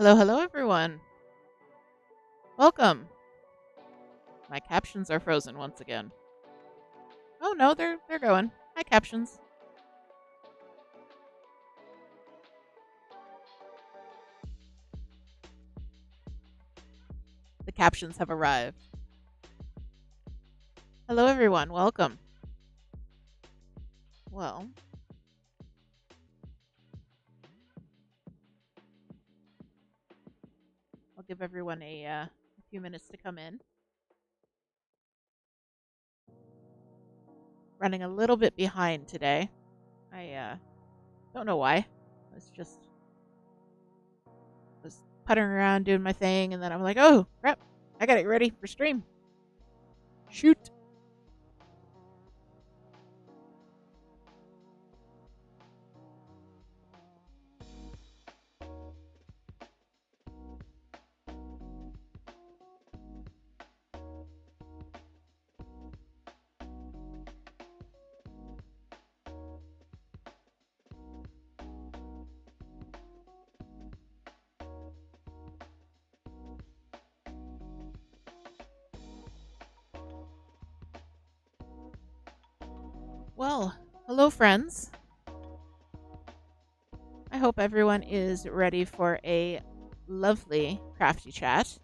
Hello, hello, everyone. Welcome. My captions are frozen once again. Oh no, they're going. Hi, captions. The captions have arrived. Hello, everyone. Welcome. Well, I'll give everyone a few minutes to come in. Running a little bit behind today. I don't know why. I was puttering around doing my thing, and then I'm like, oh crap, I gotta get ready for stream. Shoot. Well, hello, friends. I hope everyone is ready for a lovely crafty chat.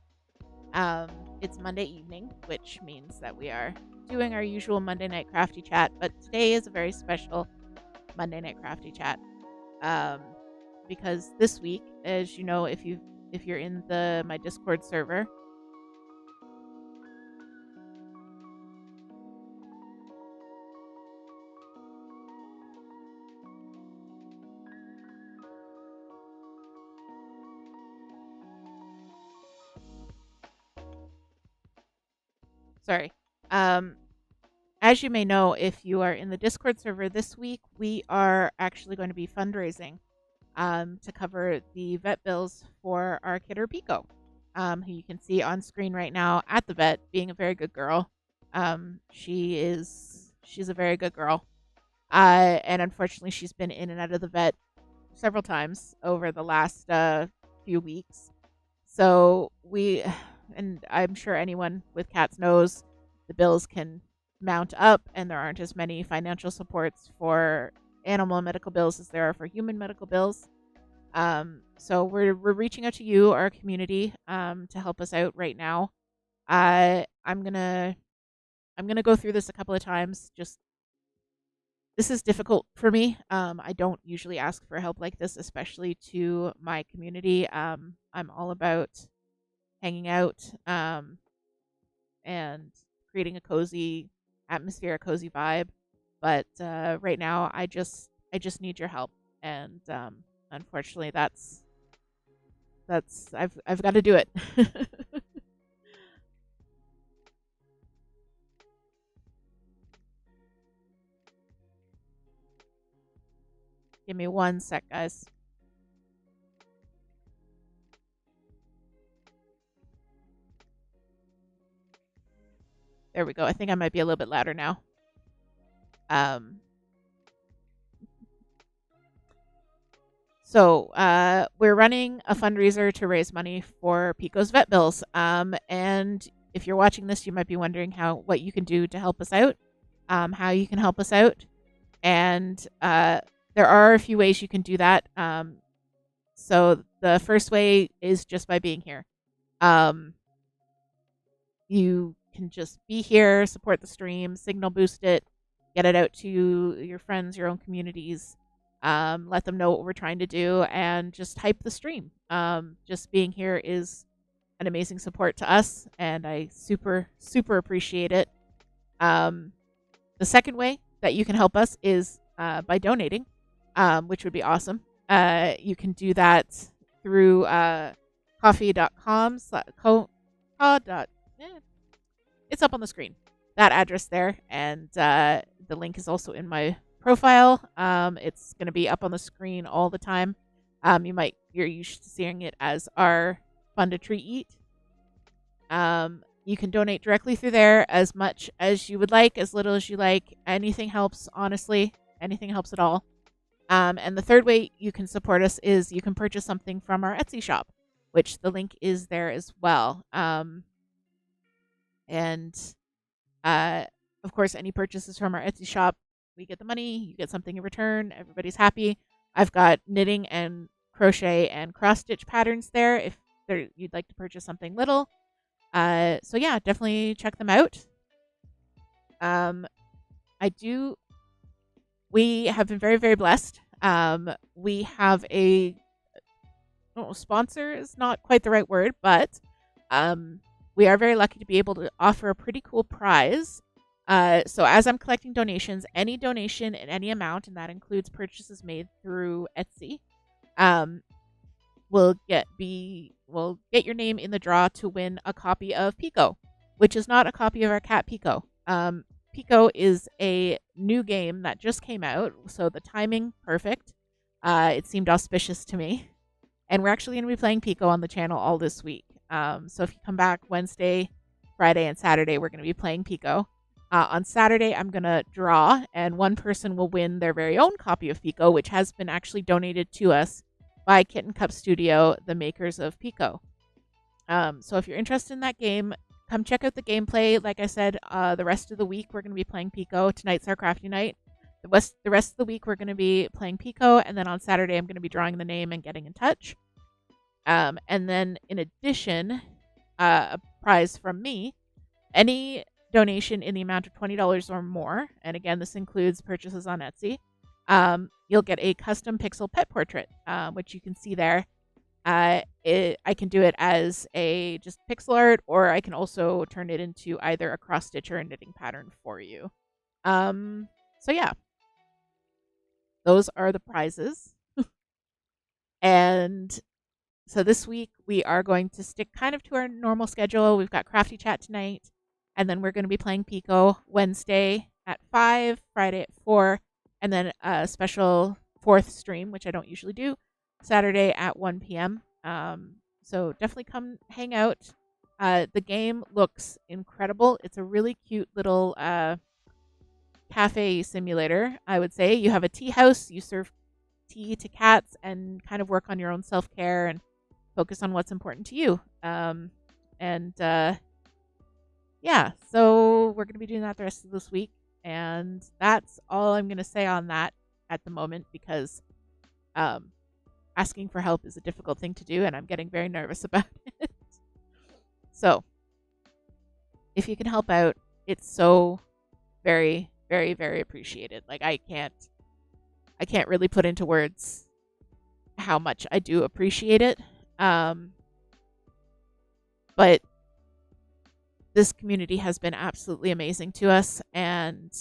Um, it's Monday evening, which means that we are doing our usual Monday night crafty chat, but today is a very special Monday night crafty chat. Um, because this week, as you know, if you're in my Discord server, sorry. As you may know, if you are in the Discord server this week, we are actually going to be fundraising to cover the vet bills for our kidder Pico, who you can see on screen right now at the vet, being a very good girl. She's a very good girl, and unfortunately, she's been in and out of the vet several times over the last few weeks. So and I'm sure anyone with cats knows, the bills can mount up, and there aren't as many financial supports for animal medical bills as there are for human medical bills. So we're reaching out to you, our community, to help us out right now. I'm gonna go through this a couple of times. Just this is difficult for me. I don't usually ask for help like this, especially to my community. I'm all about hanging out and creating a cozy atmosphere, a cozy vibe. But right now, I just need your help, and unfortunately, that's I've got to do it. Give me one sec, guys. There we go. I think I might be a little bit louder now. So we're running a fundraiser to raise money for Pico's vet bills. And if you're watching this, you might be wondering what you can do to help us out, how you can help us out. And there are a few ways you can do that. So the first way is just by being here. You can just be here, support the stream, signal boost it, get it out to your friends, your own communities. Let them know what we're trying to do, and just hype the stream. Just being here is an amazing support to us, and I super appreciate it. The second way that you can help us is by donating, which would be awesome. You can do that through coffee.com. It's up on the screen, that address there, and the link is also in my profile. It's going to be up on the screen all the time. You're used to seeing it as our Fund a Treat Eat. You can donate directly through there, as much as you would like, as little as you like. Anything helps, honestly. Anything helps at all. And the third way you can support us is you can purchase something from our Etsy shop. which the link is there as well. And uh, of course, any purchases from our Etsy shop, we get the money, you get something in return, everybody's happy. I've got knitting and crochet and cross stitch patterns there if you'd like to purchase something little. So yeah, definitely check them out. I do. We have been very, very blessed. We have a sponsor is not quite the right word, but we are very lucky to be able to offer a pretty cool prize. So as I'm collecting donations, any donation in any amount, and that includes purchases made through Etsy, will get your name in the draw to win a copy of Pekoe, which is not a copy of our cat Pekoe. Pekoe is a new game that just came out, so the timing perfect. It seemed auspicious to me, and we're actually going to be playing Pekoe on the channel all this week. So if you come back Wednesday, Friday, and Saturday, we're going to be playing Pekoe. On Saturday, I'm going to draw, and one person will win their very own copy of Pekoe, which has been actually donated to us by Kitten Cup Studio, the makers of Pekoe. So if you're interested in that game, come check out the gameplay. Like I said, the rest of the week we're going to be playing Pekoe. Tonight's our crafty night. The rest of the week we're going to be playing Pekoe, and then on Saturday I'm going to be drawing the name and getting in touch. And then in addition, a prize from me, any donation in the amount of $20 or more, and again this includes purchases on Etsy, you'll get a custom pixel pet portrait, which you can see there. I can do it as a just pixel art, or I can also turn it into either a cross stitch or a knitting pattern for you. So yeah, those are the prizes. And so this week we are going to stick kind of to our normal schedule. We've got Crafty Chat tonight, and then we're going to be playing Pekoe Wednesday at 5, Friday at 4, and then a special 4th stream, which I don't usually do, Saturday at 1 p.m. So definitely come hang out. The game looks incredible. It's a really cute little cafe simulator, I would say. You have a tea house. You serve tea to cats and kind of work on your own self-care and focus on what's important to you. Yeah, so we're going to be doing that the rest of this week. And that's all I'm going to say on that at the moment, because asking for help is a difficult thing to do, and I'm getting very nervous about it. So if you can help out, it's so very, very, very appreciated. Like I can't really put into words how much I do appreciate it. But this community has been absolutely amazing to us, and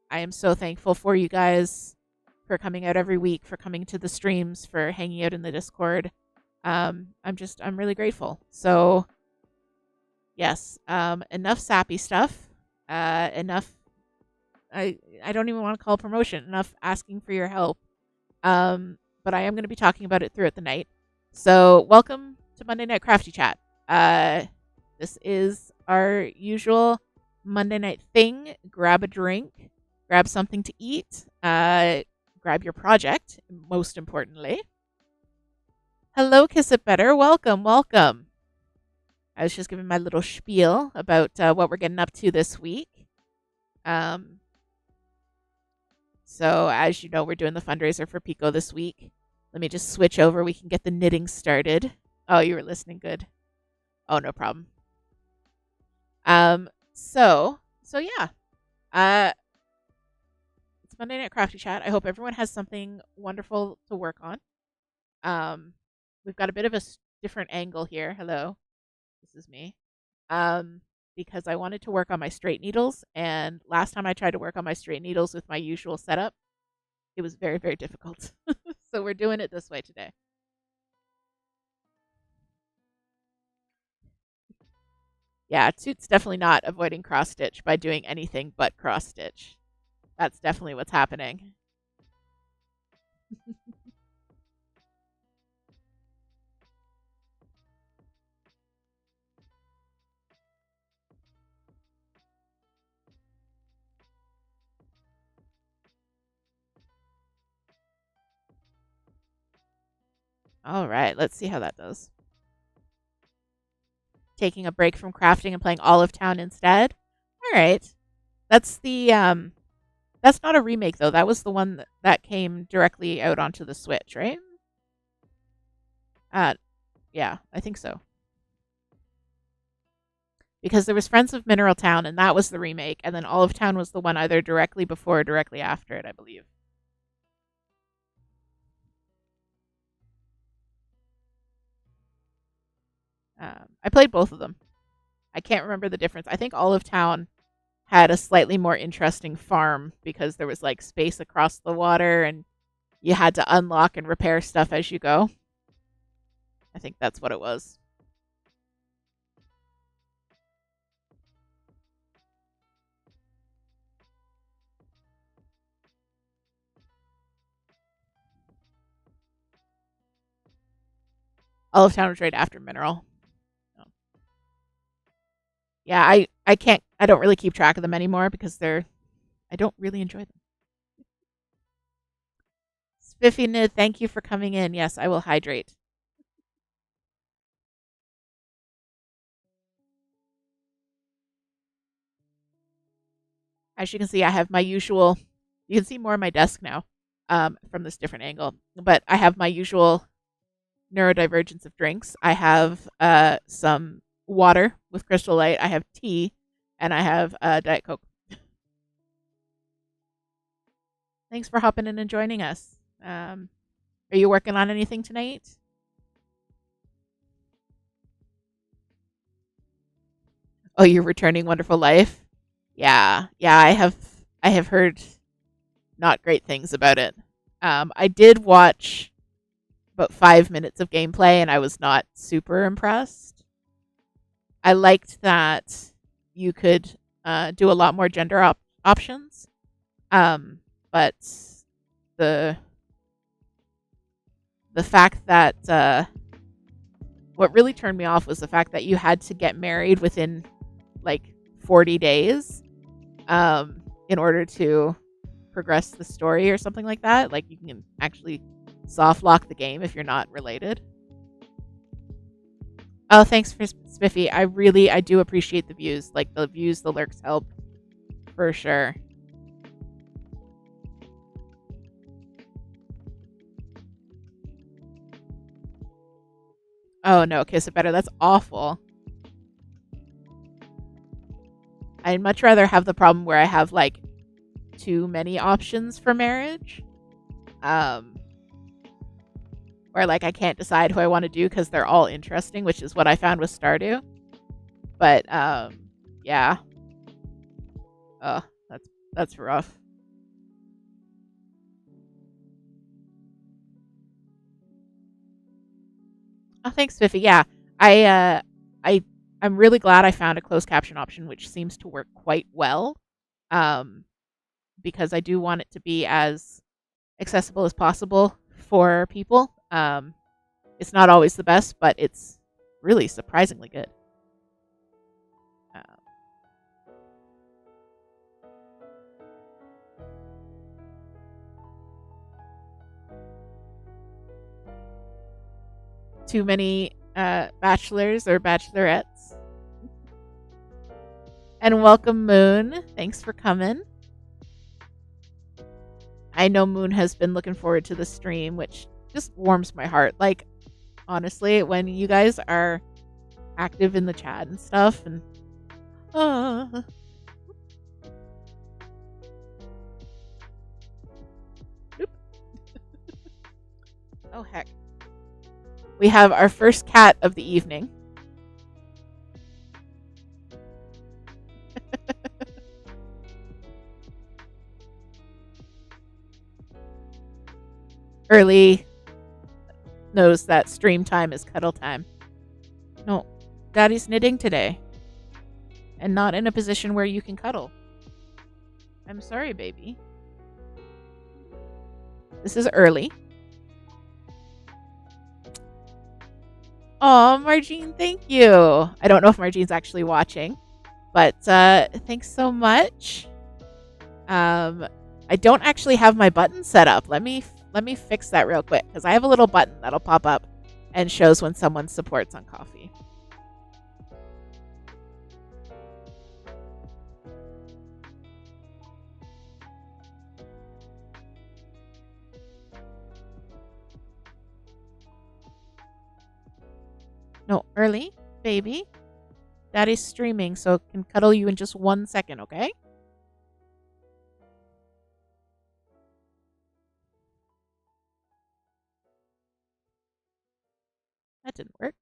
I am so thankful for you guys, for coming out every week, for coming to the streams, for hanging out in the Discord. I'm really grateful. So yes, enough sappy stuff. Enough. I don't even want to call it promotion. Enough asking for your help. But I am going to be talking about it throughout the night. So welcome to Monday Night Crafty Chat. This is our usual Monday night thing. Grab a drink, grab something to eat, grab your project, most importantly. Hello, Kiss It Better. Welcome, welcome. I was just giving my little spiel about what we're getting up to this week. So as you know, we're doing the fundraiser for Pekoe this week. Let me just switch over. We can get the knitting started. Oh, you were listening. Good. Oh, no problem. So yeah. It's Monday Night Crafty Chat. I hope everyone has something wonderful to work on. We've got a bit of a different angle here. Hello. This is me. Because I wanted to work on my straight needles, and last time I tried to work on my straight needles with my usual setup, it was very, very difficult. So we're doing it this way today. Yeah, Toot's definitely not avoiding cross stitch by doing anything but cross stitch. That's definitely what's happening. All right, let's see how that does. taking a break from crafting and playing Olive Town instead. All right. That's the that's not a remake though. That was the one that came directly out onto the Switch, right? Uh yeah, I think so. Because there was Friends of Mineral Town and that was the remake, and then Olive Town was the one either directly before or directly after it, I believe. I played both of them. I can't remember the difference. I think Olive Town had a slightly more interesting farm because there was like space across the water and you had to unlock and repair stuff as you go. I think that's what it was. Olive Town was right after Mineral. So, yeah, I can't I don't really keep track of them anymore because I don't really enjoy them. Spiffy Nid, thank you for coming in. Yes, I will hydrate. As you can see, I have my usual. You can see more of my desk now from this different angle. But I have my usual neurodivergence of drinks. I have some water with Crystal Light. I have tea, and I have Diet Coke. Thanks for hopping in and joining us. Are you working on anything tonight? Oh, you're returning Wonderful Life. Yeah, yeah. I have heard not great things about it. I did watch about 5 minutes of gameplay, and I was not super impressed. I liked that you could do a lot more gender options, but the the fact that what really turned me off was the fact that you had to get married within like 40 days in order to progress the story or something like that. Like you can actually soft lock the game if you're not related. Oh, thanks for Spiffy. I do appreciate the views. Like the views, the lurks help for sure. Oh no, Kiss It Better. That's awful. I'd much rather have the problem where I have like too many options for marriage. Where like I can't decide who I want to do because they're all interesting, which is what I found with Stardew. But yeah. Oh, that's rough. Oh, thanks, Fifi. Yeah, I'm really glad I found a closed caption option, which seems to work quite well. Um, because I do want it to be as accessible as possible for people. It's not always the best, but it's really surprisingly good. Uh, too many bachelors or bachelorettes. And welcome, Moon. Thanks for coming. I know Moon has been looking forward to the stream, which just warms my heart. Like, honestly, when you guys are active in the chat and stuff, and uh, oh heck, we have our first cat of the evening. Early knows that stream time is cuddle time. No, Daddy's knitting today. And not in a position where you can cuddle. I'm sorry, baby. This is early. Oh, Margine, thank you. I don't know if Margine's actually watching, but thanks so much. I don't actually have my button set up. Let me fix that real quick because I have a little button that'll pop up and shows when someone supports on Coffee. Early, baby. Daddy's streaming, so can cuddle you in just 1 second, okay? That didn't work.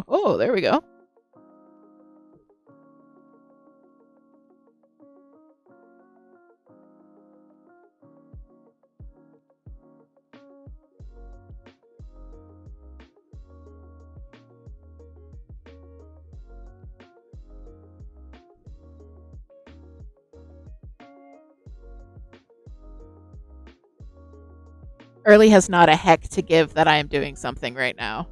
Oh, there we go. Early has not a heck to give that I am doing something right now.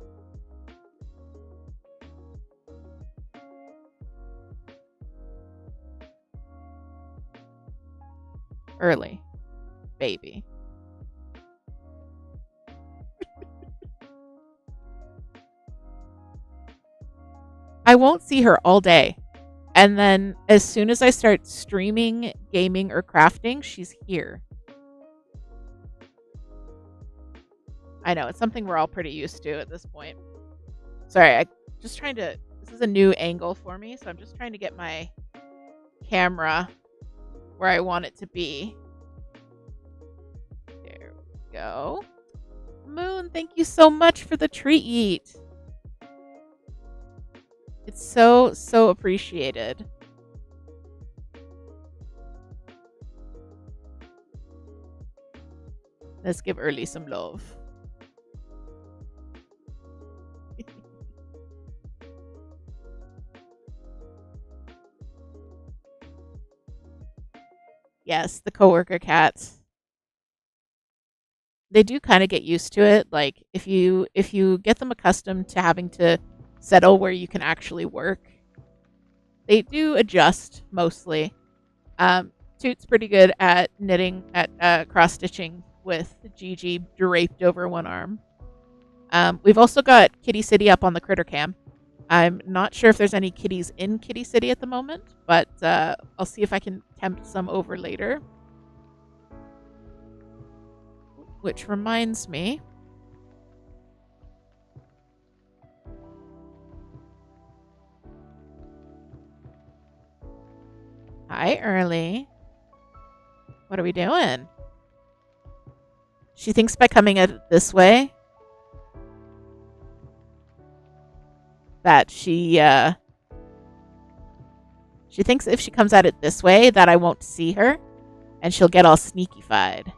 Early, baby. I won't see her all day. And then as soon as I start streaming, gaming, or crafting, she's here. I know, it's something we're all pretty used to at this point. Sorry, I just trying to. This is a new angle for me, so I'm just trying to get my camera where I want it to be. There we go. Moon, thank you so much for the treat. It's so, so appreciated. Let's give Early some love. Yes, the coworker cats. They do kind of get used to it. Like if you get them accustomed to having to settle where you can actually work, they do adjust mostly. Toot's pretty good at knitting, at cross stitching with Gigi draped over one arm. We've also got Kitty City up on the Critter Cam. I'm not sure if there's any kitties in Kitty City at the moment, but I'll see if I can tempt some over later. Which reminds me. Hi, Early. What are we doing? She thinks by coming at it this way that she thinks if she comes at it this way that I won't see her and she'll get all sneaky-fied.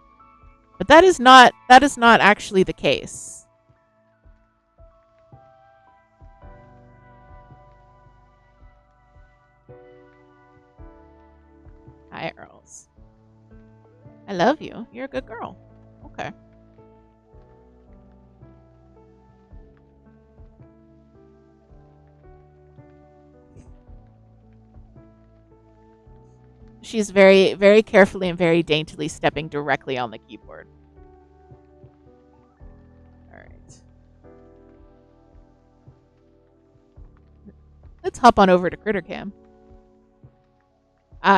But that is not actually the case. Hi, Earls. I love you. You're a good girl. Okay. She's very, very carefully and very daintily stepping directly on the keyboard. All right. Let's hop on over to Crittercam.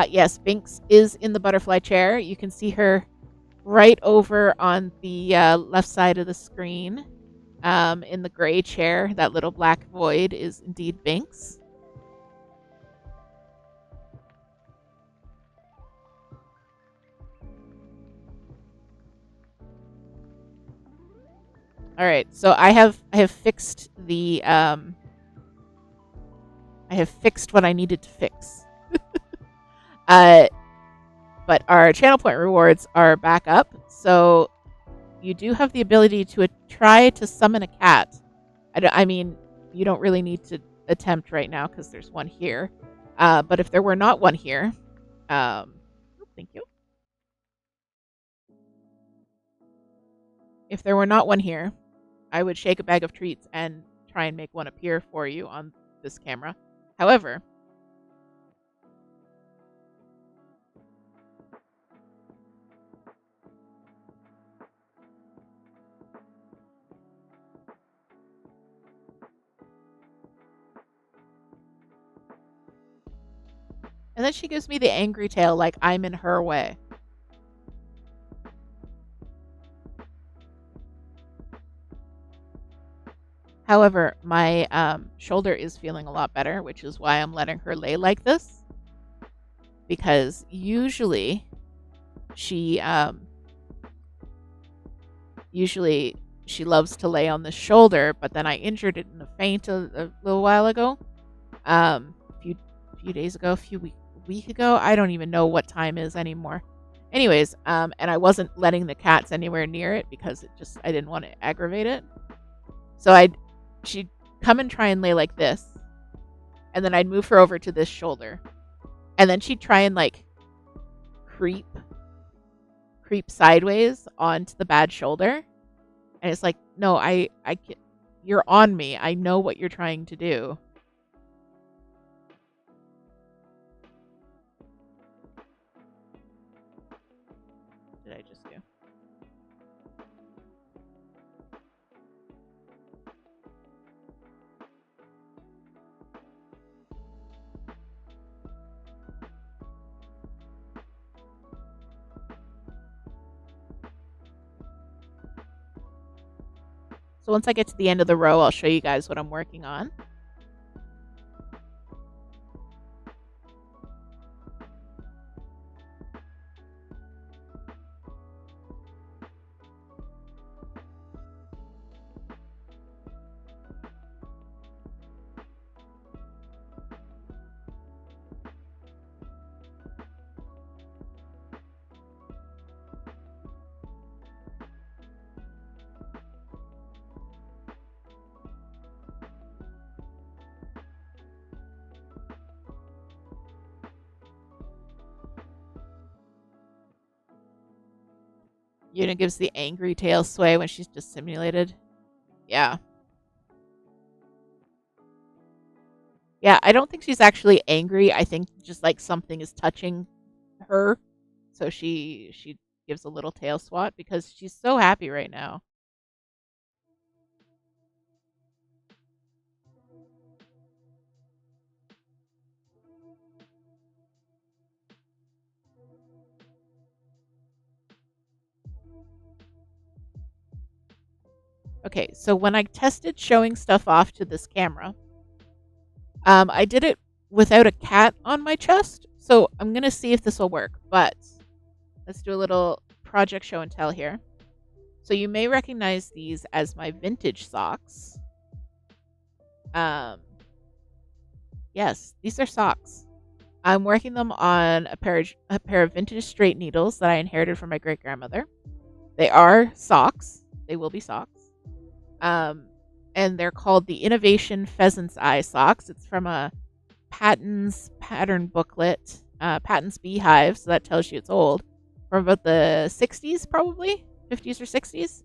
Yes, Binks is in the butterfly chair. You can see her right over on the left side of the screen. In the gray chair, that little black void is indeed Binks. All right, so I have fixed the I have fixed what I needed to fix. But our channel point rewards are back up, so you do have the ability to try to summon a cat. I mean, you don't really need to attempt right now because there's one here. But if there were not one here, thank you. If there were not one here, I would shake a bag of treats and try and make one appear for you on this camera. However, And then she gives me the angry tail like I'm in her way. However, my shoulder is feeling a lot better, which is why I'm letting her lay like this. Because usually she loves to lay on the shoulder, but then I injured it in a faint a little while ago. A few days ago, week ago. I don't even know what time is anymore. Anyways, and I wasn't letting the cats anywhere near it because I didn't want to aggravate it. So she'd come and try and lay like this, and then I'd move her over to this shoulder, and then she'd try and like creep sideways onto the bad shoulder, and it's like, no, you're on me. I know what you're trying to do. What did I just do? So once I get to the end of the row, I'll show you guys what I'm working on. Una gives the angry tail sway when she's just simulated. Yeah. Yeah, I don't think she's actually angry. I think just like something is touching her. So she gives a little tail swat because she's so happy right now. Okay, so when I tested showing stuff off to this camera, I did it without a cat on my chest. So I'm going to see if this will work. But let's do a little project show and tell here. So you may recognize these as my vintage socks. Yes, these are socks. I'm working them on a pair of vintage straight needles that I inherited from my great grandmother. They are socks. They will be socks. And they're called the Innovation Pheasant's Eye socks. It's from a Patton's pattern booklet, Patton's Beehive, so that tells you it's old, from about the 60s, probably 50s or 60s.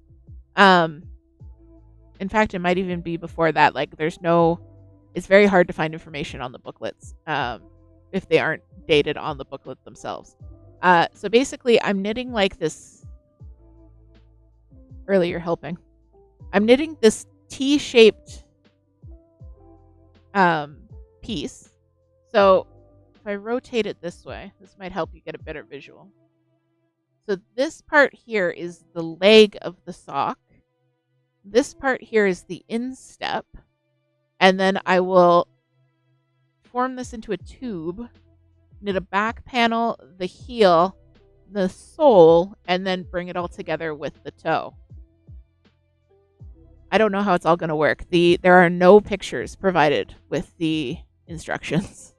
In fact, it might even be before that. Like, it's very hard to find information on the booklets if they aren't dated on the booklet themselves. So basically, I'm knitting like this. Earlier helping. I'm knitting this T-shaped piece. So if I rotate it this way, this might help you get a better visual. So this part here is the leg of the sock. This part here is the instep. And then I will form this into a tube, knit a back panel, the heel, the sole, and then bring it all together with the toe. I don't know how it's all going to work. There are no pictures provided with the instructions.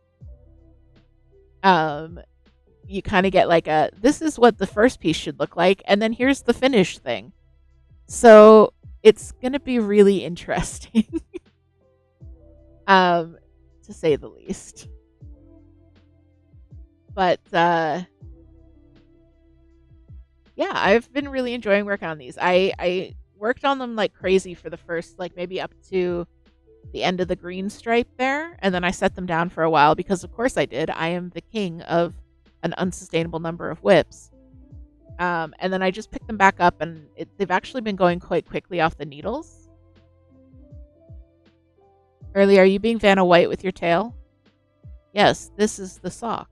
You kind of get like this is what the first piece should look like, and then here's the finished thing. So it's going to be really interesting, to say the least. But yeah, I've been really enjoying working on these. I worked on them like crazy for the first, like maybe up to the end of the green stripe there, and then I set them down for a while because of course I did. I am the king of an unsustainable number of whips. And then I just picked them back up, and they've actually been going quite quickly off the needles. Early, are you being Vanna White with your tail? Yes, this is the sock.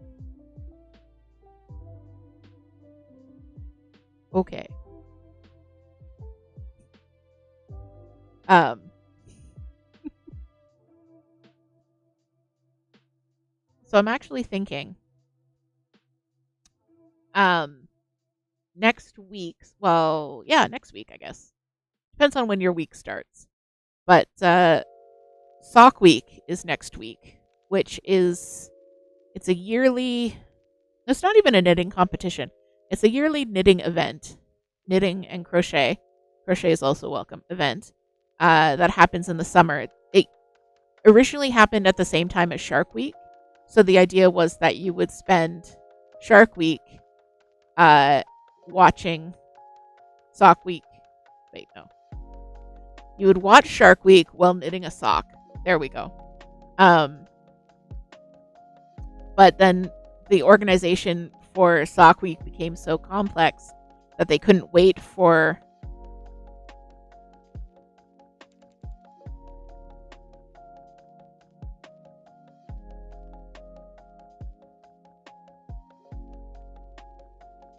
Okay. Um, so I'm actually thinking, um, next week. Well, yeah, next week, I guess. Depends on when your week starts. But Sock Week is next week, which is it's a yearly. It's not even a knitting competition. It's a yearly knitting event, knitting and crochet. Crochet is also welcome event that happens in the summer. It originally happened at the same time as Shark Week, so the idea was that you would spend Shark Week watching Sock Week. Wait, no. You would watch Shark Week while knitting a sock. There we go. But then the organization for Sock Week became so complex that they couldn't wait for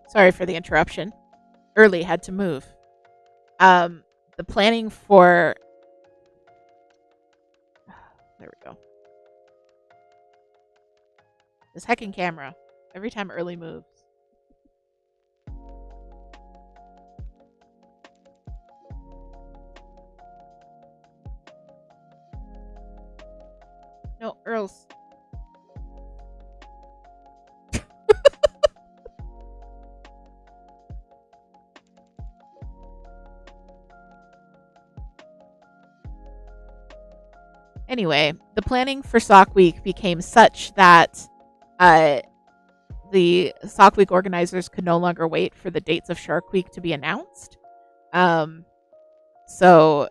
sorry for the interruption. Early had to move. The planning for there we go. This heckin' camera. Every time Early moves. No, Earl's. Anyway, the planning for Sock Week became such that the Sock Week organizers could no longer wait for the dates of Shark Week to be announced. So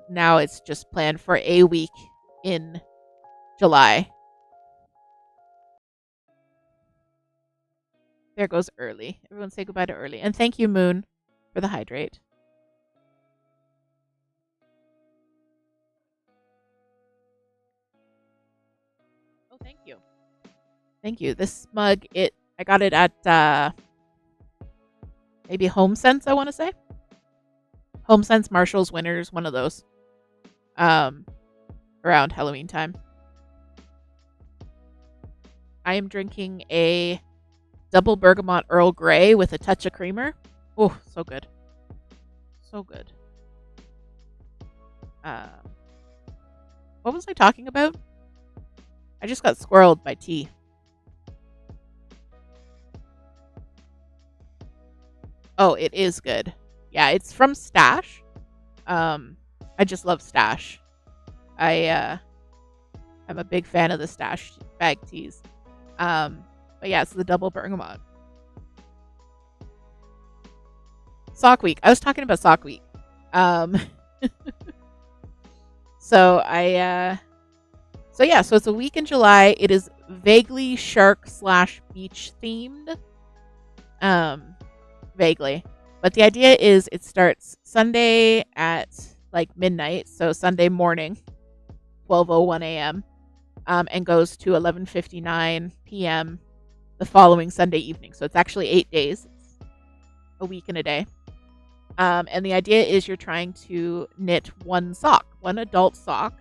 now it's just planned for a week in July. There goes Early. Everyone say goodbye to Early. And thank you, Moon, for the hydrate. Oh, thank you. Thank you. This mug, I got it at maybe HomeSense, I want to say. HomeSense, Marshalls, Winners, one of those. Around Halloween time. I am drinking a double bergamot Earl Grey with a touch of creamer. Oh, so good. So good. What was I talking about? I just got squirreled by tea. Oh, it is good. Yeah, it's from Stash. I just love Stash. I'm a big fan of the Stash bag teas. But yeah, it's the double bergamot. Sock Week. I was talking about Sock Week. So it's a week in July. It is vaguely shark/beach themed. Vaguely. But the idea is it starts Sunday at like midnight, so Sunday morning, 12:01 a.m., and goes to 11:59 p.m. the following Sunday evening. So it's actually 8 days. It's a week and a day. And the idea is you're trying to knit one adult sock,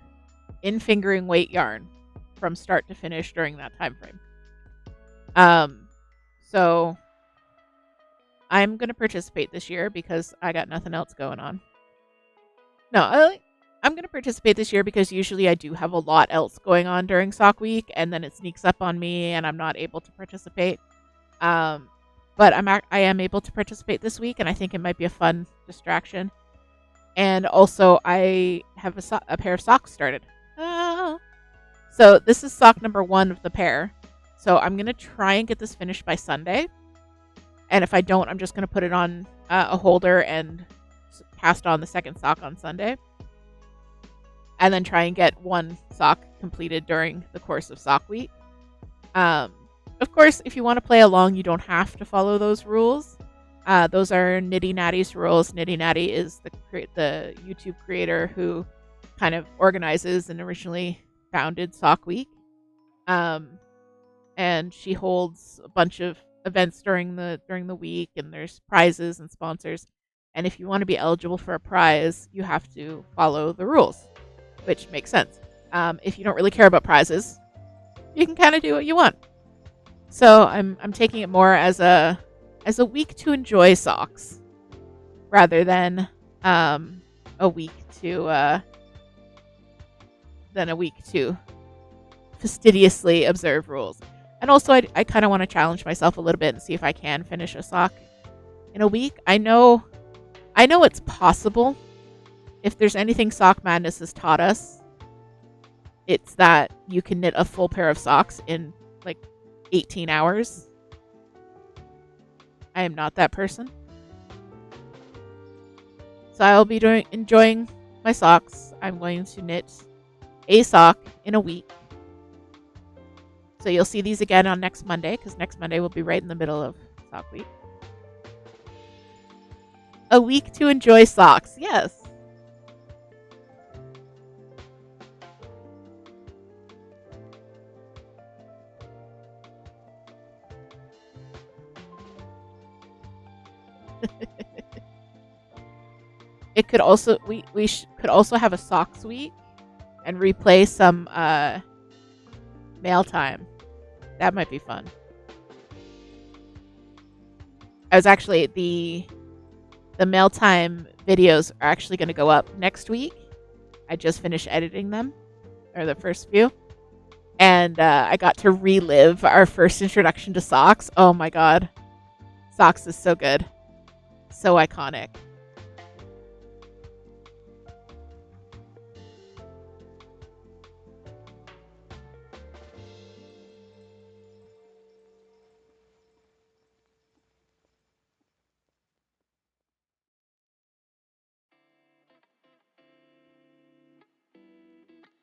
in fingering weight yarn from start to finish during that time frame. So I'm going to participate this year because I got nothing else going on. No, I'm going to participate this year because usually I do have a lot else going on during Sock Week, and then it sneaks up on me and I'm not able to participate. But I am able to participate this week, and I think it might be a fun distraction. And also, I have a pair of socks started. So this is sock number 1 of the pair. So I'm going to try and get this finished by Sunday. And if I don't, I'm just going to put it on a holder and cast on the second sock on Sunday. And then try and get one sock completed during the course of Sock Week. Of course, if you want to play along, you don't have to follow those rules. Those are Nitty Natty's rules. Nitty Natty is the YouTube creator who kind of organizes and originally founded Sock Week. And she holds a bunch of events during the week, and there's prizes and sponsors. And if you want to be eligible for a prize, you have to follow the rules, which makes sense. If you don't really care about prizes, you can kind of do what you want. So I'm taking it more as a week to enjoy socks rather than a week to fastidiously observe rules. And also, I kind of want to challenge myself a little bit and see if I can finish a sock in a week. I know it's possible. If there's anything Sock Madness has taught us, it's that you can knit a full pair of socks in like 18 hours. I am not that person. So I will be enjoying my socks. I'm going to knit a sock in a week. So you'll see these again on next Monday, because next Monday will be right in the middle of sock week. A week to enjoy socks. Yes. It could also we could also have a socks week and replay some mail time. That might be fun. I was actually the mail time videos are actually going to go up next week. I just finished editing them, or the first few, and I got to relive our first introduction to socks. Oh my god, socks is so good, so iconic.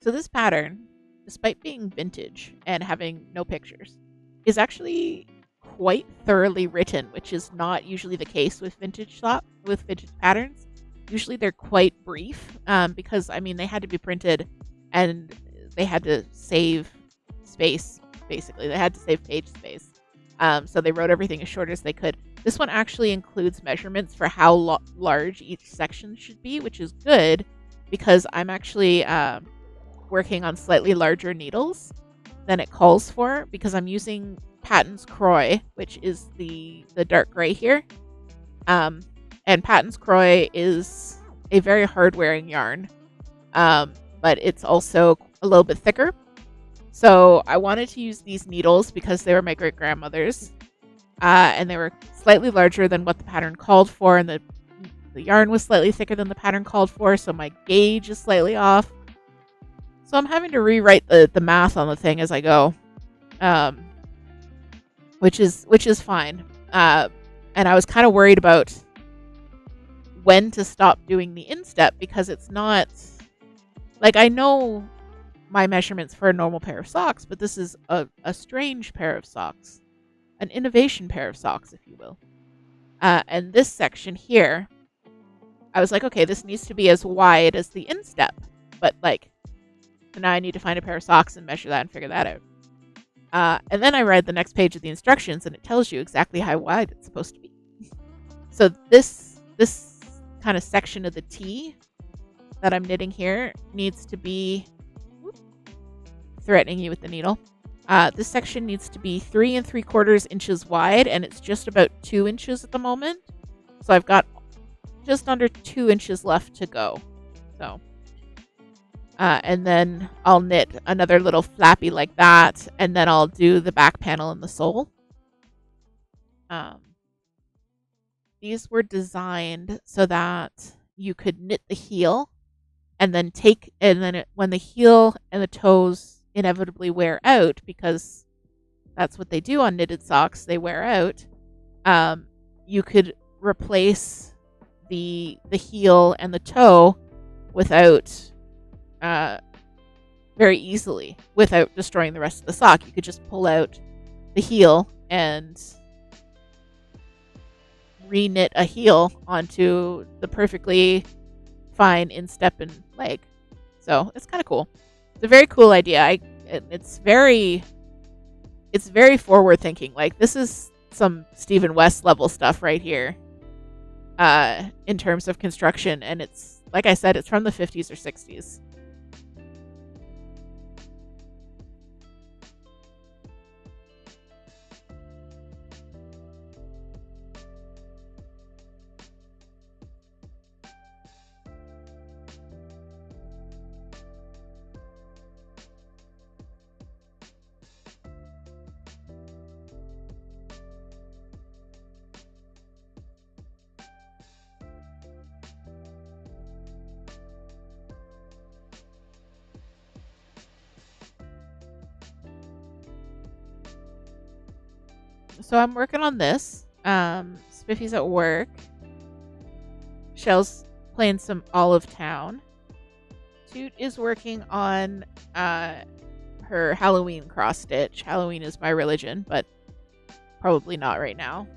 So this pattern, despite being vintage and having no pictures, is actually quite thoroughly written, which is not usually the case with vintage patterns. Usually they're quite brief, because I mean they had to be printed and they had to save space. Basically, they had to save page space. So they wrote everything as short as they could. This one actually includes measurements for how large each section should be, which is good because I'm actually working on slightly larger needles than it calls for, because I'm using Patton's Croy, which is the dark gray here. And Patton's Croy is a very hard wearing yarn, but it's also a little bit thicker. So I wanted to use these needles because they were my great grandmother's, and they were slightly larger than what the pattern called for, and the yarn was slightly thicker than the pattern called for, so my gauge is slightly off. So I'm having to rewrite the math on the thing as I go, which is fine. And I was kind of worried about when to stop doing the instep, because it's not like, I know my measurements for a normal pair of socks, but this is a strange pair of socks, an innovation pair of socks, if you will. And this section here, I was like, okay, this needs to be as wide as the instep, but like, so now I need to find a pair of socks and measure that and figure that out. And then I read the next page of the instructions, and it tells you exactly how wide it's supposed to be. So this kind of section of the T that I'm knitting here needs to be, threatening you with the needle. This section needs to be 3 3/4 inches wide, and it's just about 2 inches at the moment. So I've got just under 2 inches left to go. So. And then I'll knit another little flappy like that, and then I'll do the back panel and the sole. These were designed so that you could knit the heel, and then when the heel and the toes inevitably wear out, because that's what they do on knitted socks, they wear out, you could replace the heel and the toe without very easily, without destroying the rest of the sock. You could just pull out the heel and re-knit a heel onto the perfectly fine instep and leg. So it's kind of cool. It's a very cool idea. It's very forward thinking. Like, this is some Stephen West level stuff right here, in terms of construction, and it's like I said, it's from the 50s or 60s. So I'm working on this. Spiffy's at work. Shell's playing some Olive Town. Toot is working on her Halloween cross stitch. Halloween is my religion, but probably not right now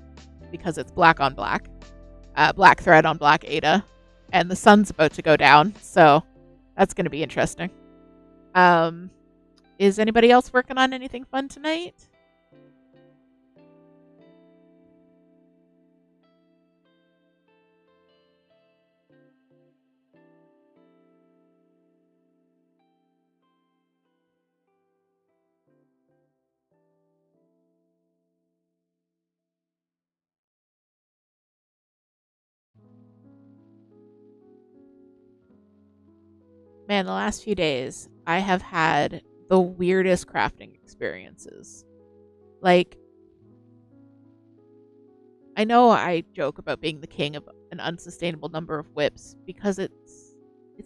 because it's black on black. Black thread on black Ada. And the sun's about to go down, so that's going to be interesting. Is anybody else working on anything fun tonight? Man, the last few days, I have had the weirdest crafting experiences. Like, I know I joke about being the king of an unsustainable number of whips because it's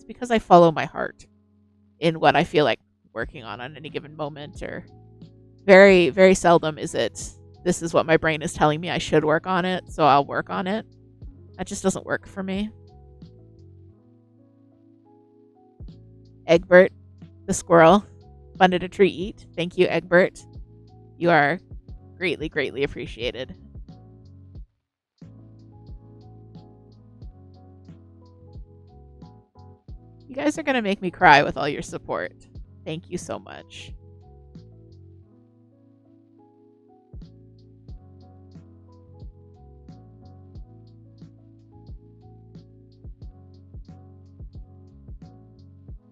because I follow my heart in what I feel like working on any given moment, or very, very seldom is it this is what my brain is telling me I should work on it, so I'll work on it. That just doesn't work for me. Egbert, the squirrel, funded a tree eat. Thank you, Egbert. You are greatly, greatly appreciated. You guys are going to make me cry with all your support. Thank you so much.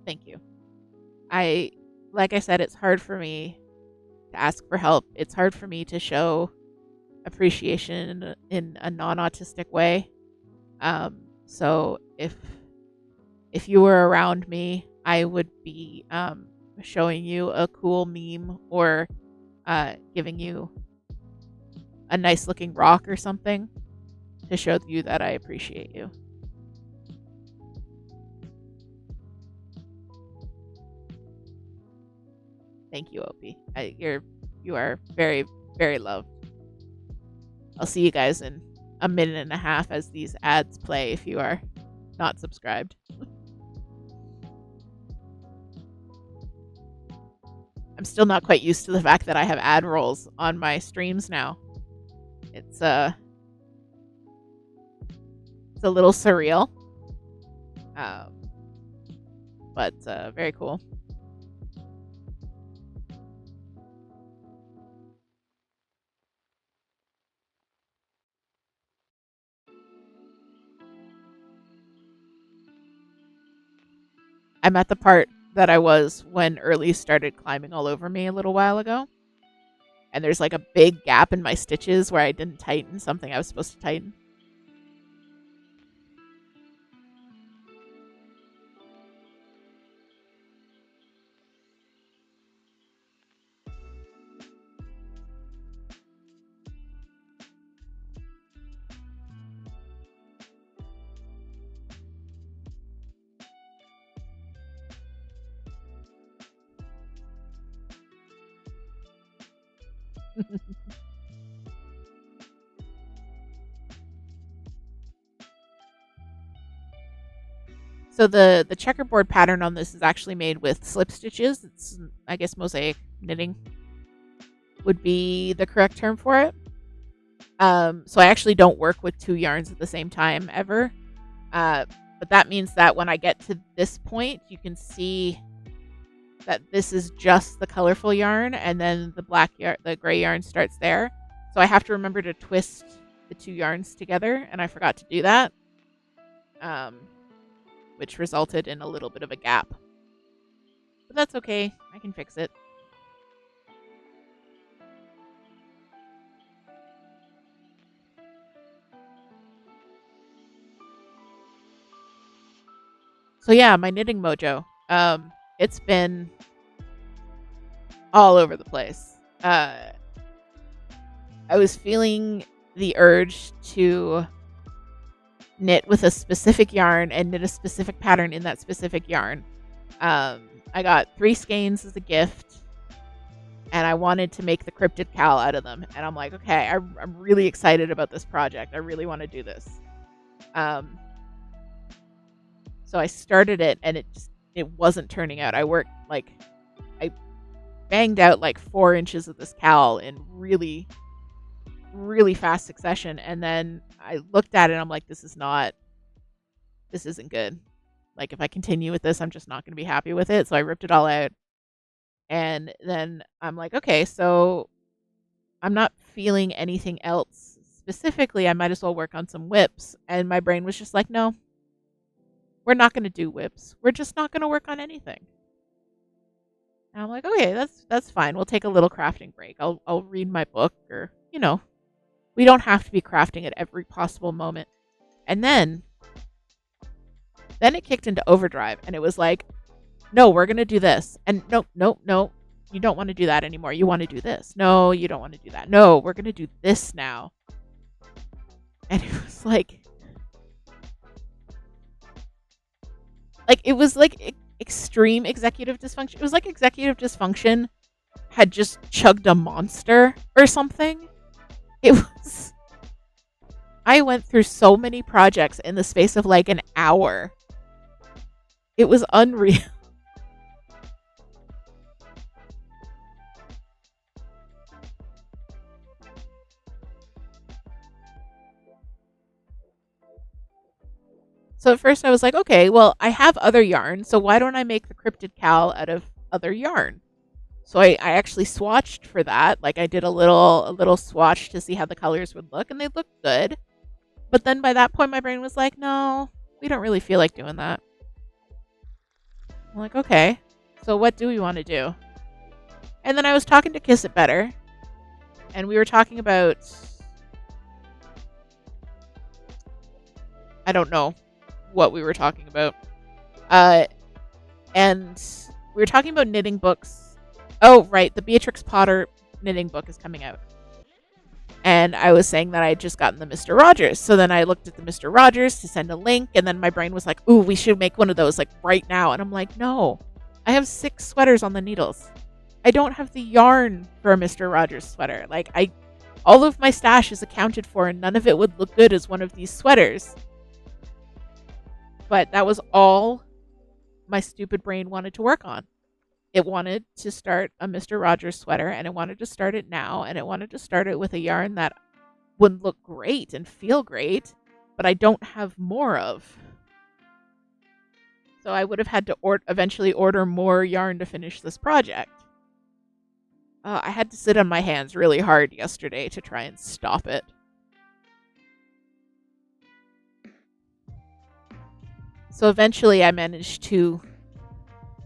Thank you. Like I said, it's hard for me to ask for help. It's hard for me to show appreciation in a non-autistic way. So if you were around me, I would be showing you a cool meme or giving you a nice looking rock or something to show you that I appreciate you. Thank you, Opie. You are very, very loved. I'll see you guys in a minute and a half as these ads play if you are not subscribed. I'm still not quite used to the fact that I have ad rolls on my streams now. It's a little surreal. But very cool. I'm at the part that I was when Early started climbing all over me a little while ago. And there's like a big gap in my stitches where I didn't tighten something I was supposed to tighten. So the checkerboard pattern on this is actually made with slip stitches. It's, I guess, mosaic knitting would be the correct term for it. So I actually don't work with two yarns at the same time ever. But that means that when I get to this point, you can see that this is just the colorful yarn, and then the gray yarn starts there. So I have to remember to twist the two yarns together, and I forgot to do that, um, which resulted in a little bit of a gap. But that's okay. I can fix it. So yeah, my knitting mojo. It's been all over the place. I was feeling the urge to knit with a specific yarn and knit a specific pattern in that specific yarn. I got 3 skeins as a gift, and I wanted to make the cryptid cowl out of them. And I'm like, okay, I'm really excited about this project. I really want to do this. So I started it, and it wasn't turning out. I banged out like 4 inches of this cowl in really, really fast succession, and then I looked at it and I'm like, this isn't good. Like, if I continue with this, I'm just not going to be happy with it. So I ripped it all out, and then I'm like, okay, so I'm not feeling anything else specifically. I might as well work on some whips. And my brain was just like, no, we're not going to do whips. We're just not going to work on anything. And I'm like, okay, that's fine. We'll take a little crafting break. I'll read my book, or we don't have to be crafting at every possible moment. And then it kicked into overdrive, and it was like, no, we're going to do this. And no, you don't want to do that anymore. You want to do this. No, you don't want to do that. No, we're going to do this now. And it was like it was like extreme executive dysfunction. It was like executive dysfunction had just chugged a monster or something. I went through so many projects in the space of like an hour. It was unreal. So at first I was like, okay, well, I have other yarn, so why don't I make the cryptid cowl out of other yarn? So I actually swatched for that. Like, I did a little swatch to see how the colors would look, and they looked good. But then by that point, my brain was like, no, we don't really feel like doing that. I'm like, okay, so what do we want to do? And then I was talking to Kiss It Better, and we were talking about, I don't know what we were talking about. And we were talking about knitting books. Oh, right, the Beatrix Potter knitting book is coming out. And I was saying that I had just gotten the Mr. Rogers. So then I looked at the Mr. Rogers to send a link, and then my brain was like, ooh, we should make one of those like right now. And I'm like, no, I have 6 sweaters on the needles. I don't have the yarn for a Mr. Rogers sweater. Like, all of my stash is accounted for, and none of it would look good as one of these sweaters. But that was all my stupid brain wanted to work on. It wanted to start a Mr. Rogers sweater, and it wanted to start it now, and it wanted to start it with a yarn that would look great and feel great, but I don't have more of. So I would have had to eventually order more yarn to finish this project. I had to sit on my hands really hard yesterday to try and stop it. So eventually I managed to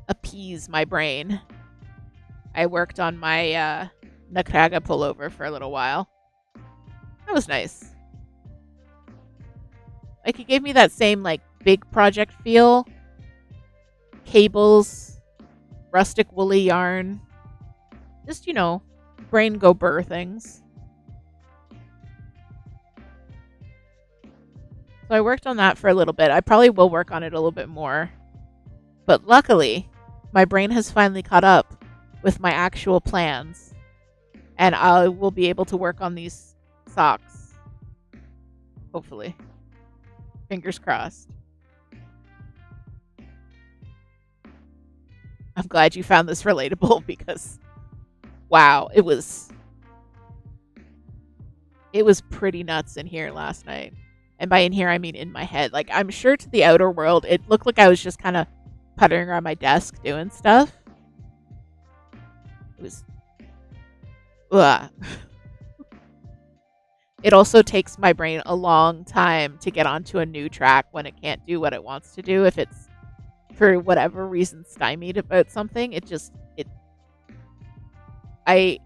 appease my brain. I worked on my Nakraga pullover for a little while. That was nice. Like, it gave me that same like big project feel. Cables, rustic woolly yarn. Just, brain go burr things. So I worked on that for a little bit. I probably will work on it a little bit more. But luckily, my brain has finally caught up with my actual plans. And I will be able to work on these socks. Hopefully. Fingers crossed. I'm glad you found this relatable because, wow, it was pretty nuts in here last night. And by in here, I mean in my head. Like, I'm sure to the outer world, it looked like I was just kind of puttering around my desk doing stuff. It was... Ugh. It also takes my brain a long time to get onto a new track when it can't do what it wants to do. If it's for whatever reason stymied about something, it I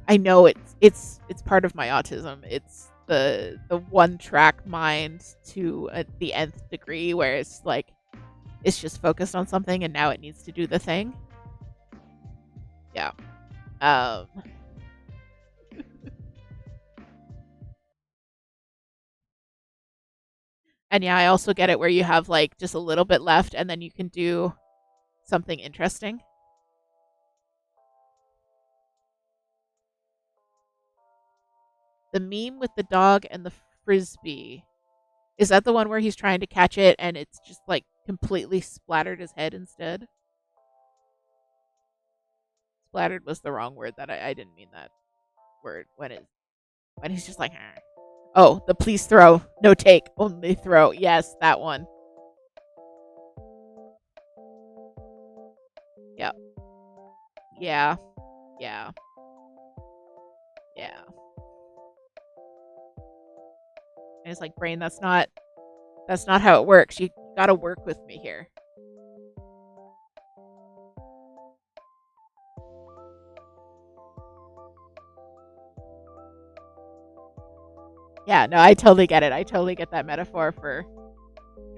I know it's part of my autism. It's the one track mind to the nth degree, where it's like it's just focused on something and now it needs to do the thing. Yeah. Um and yeah, I also get it where you have like just a little bit left and then you can do something interesting. The meme with the dog and the frisbee. Is that the one where he's trying to catch it and it's just like completely splattered his head instead? Splattered was the wrong word. That I didn't mean that word when he's just like, "Ah." Oh, the please throw, no take, only throw. Yes, that one. Yep. Yeah. Yeah. Yeah. And it's like, brain, that's not how it works. You gotta work with me here. Yeah, no, I totally get it. I totally get that metaphor for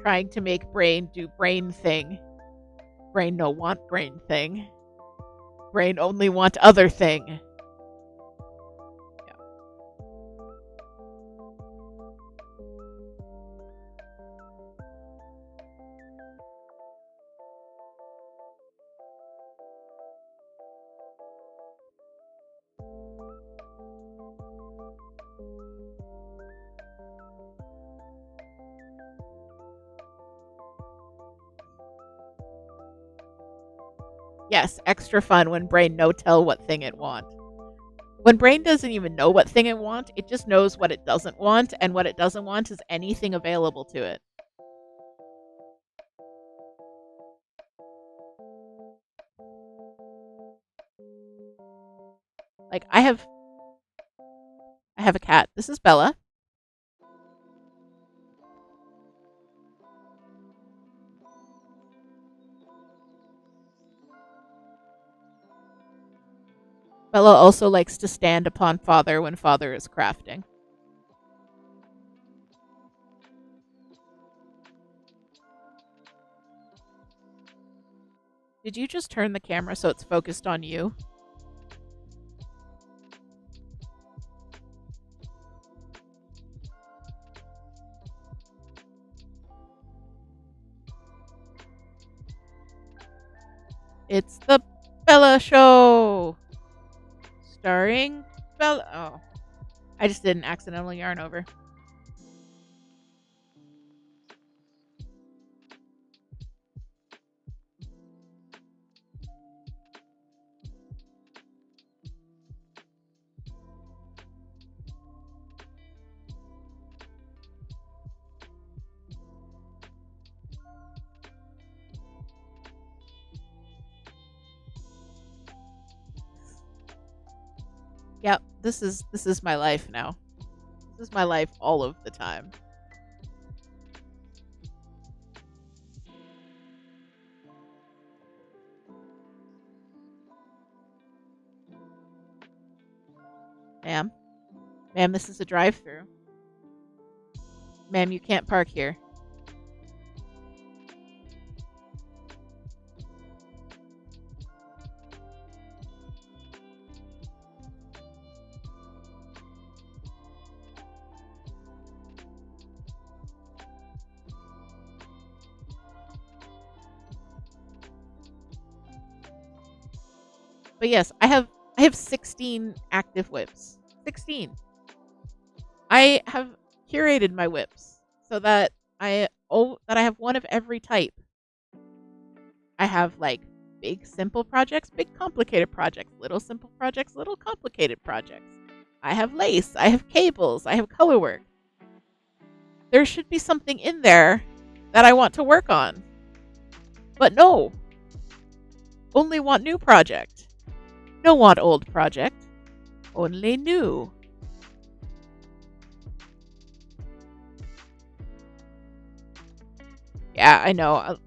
trying to make brain do brain thing. Brain no want brain thing. Brain only want other thing. Yeah. Yes, extra fun when brain no tell what thing it want. When brain doesn't even know what thing it want, it just knows what it doesn't want, and what it doesn't want is anything available to it. Like I have a cat. This is Bella. Bella also likes to stand upon father when father is crafting. Did you just turn the camera so it's focused on you? It's the Bella Show! Starring Bella. Oh, I just did an accidental yarn over. Yep, this is my life now. This is my life all of the time. Ma'am, ma'am, this is a drive-through. Ma'am, you can't park here. But yes, I have 16 active whips. 16. I have curated my whips so that I have one of every type. I have like big simple projects, big complicated projects, little simple projects, little complicated projects. I have lace, I have cables, I have color work. There should be something in there that I want to work on. But no. Only want new project. No want old project. Only new. Yeah, I know.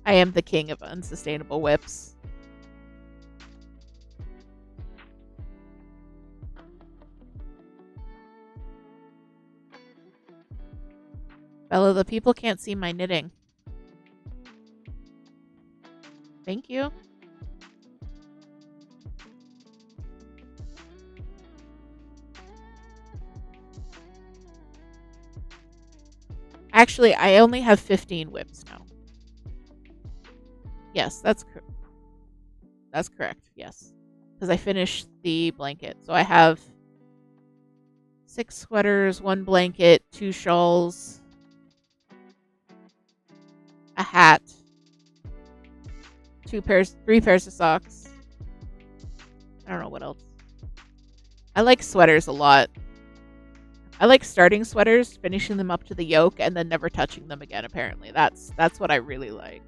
I am the king of unsustainable whips. Bella, the people can't see my knitting. Thank you. Actually, I only have 15 whips now. Yes, that's correct. Yes. Because I finished the blanket. So I have 6 sweaters, 1 blanket, 2 shawls, a hat, 3 pairs of socks. I don't know what else. I like sweaters a lot. I like starting sweaters, finishing them up to the yoke, and then never touching them again. Apparently, that's what I really like.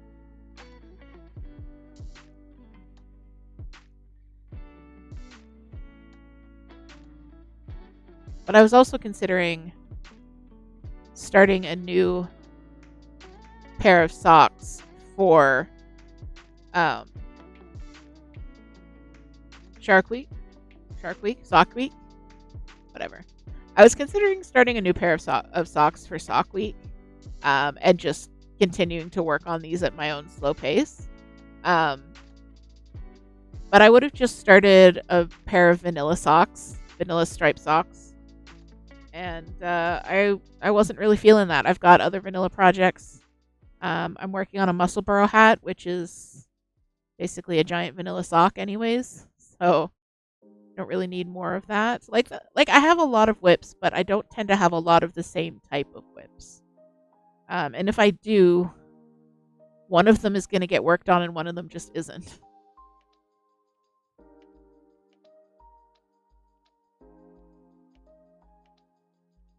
But I was also considering starting a new pair of socks for um, Sock Week, whatever. I was considering starting a new pair of socks for Sock Week, and just continuing to work on these at my own slow pace. Um, but I would have just started a pair of vanilla striped socks, and I wasn't really feeling that. I've got other vanilla projects. I'm working on a muscle burrow hat, which is basically a giant vanilla sock, anyways. So don't really need more of that. Like I have a lot of whips, but I don't tend to have a lot of the same type of whips. And if I do, one of them is going to get worked on, and one of them just isn't.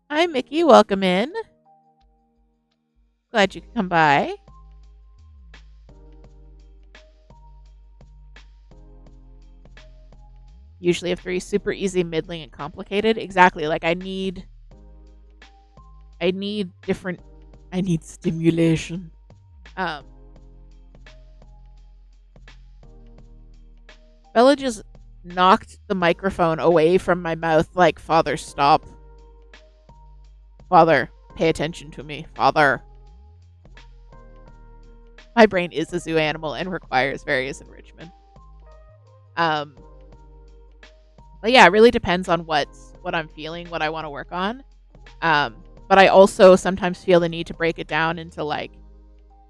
Hi, Mickey. Welcome in. Glad you could come by. Usually have 3: super easy, middling, and complicated. Exactly. Like I need different. I need stimulation. Bella just knocked the microphone away from my mouth. Like, Father, stop. Father, pay attention to me. Father. My brain is a zoo animal and requires various enrichment. But yeah, it really depends on what I'm feeling, what I want to work on. But I also sometimes feel the need to break it down into like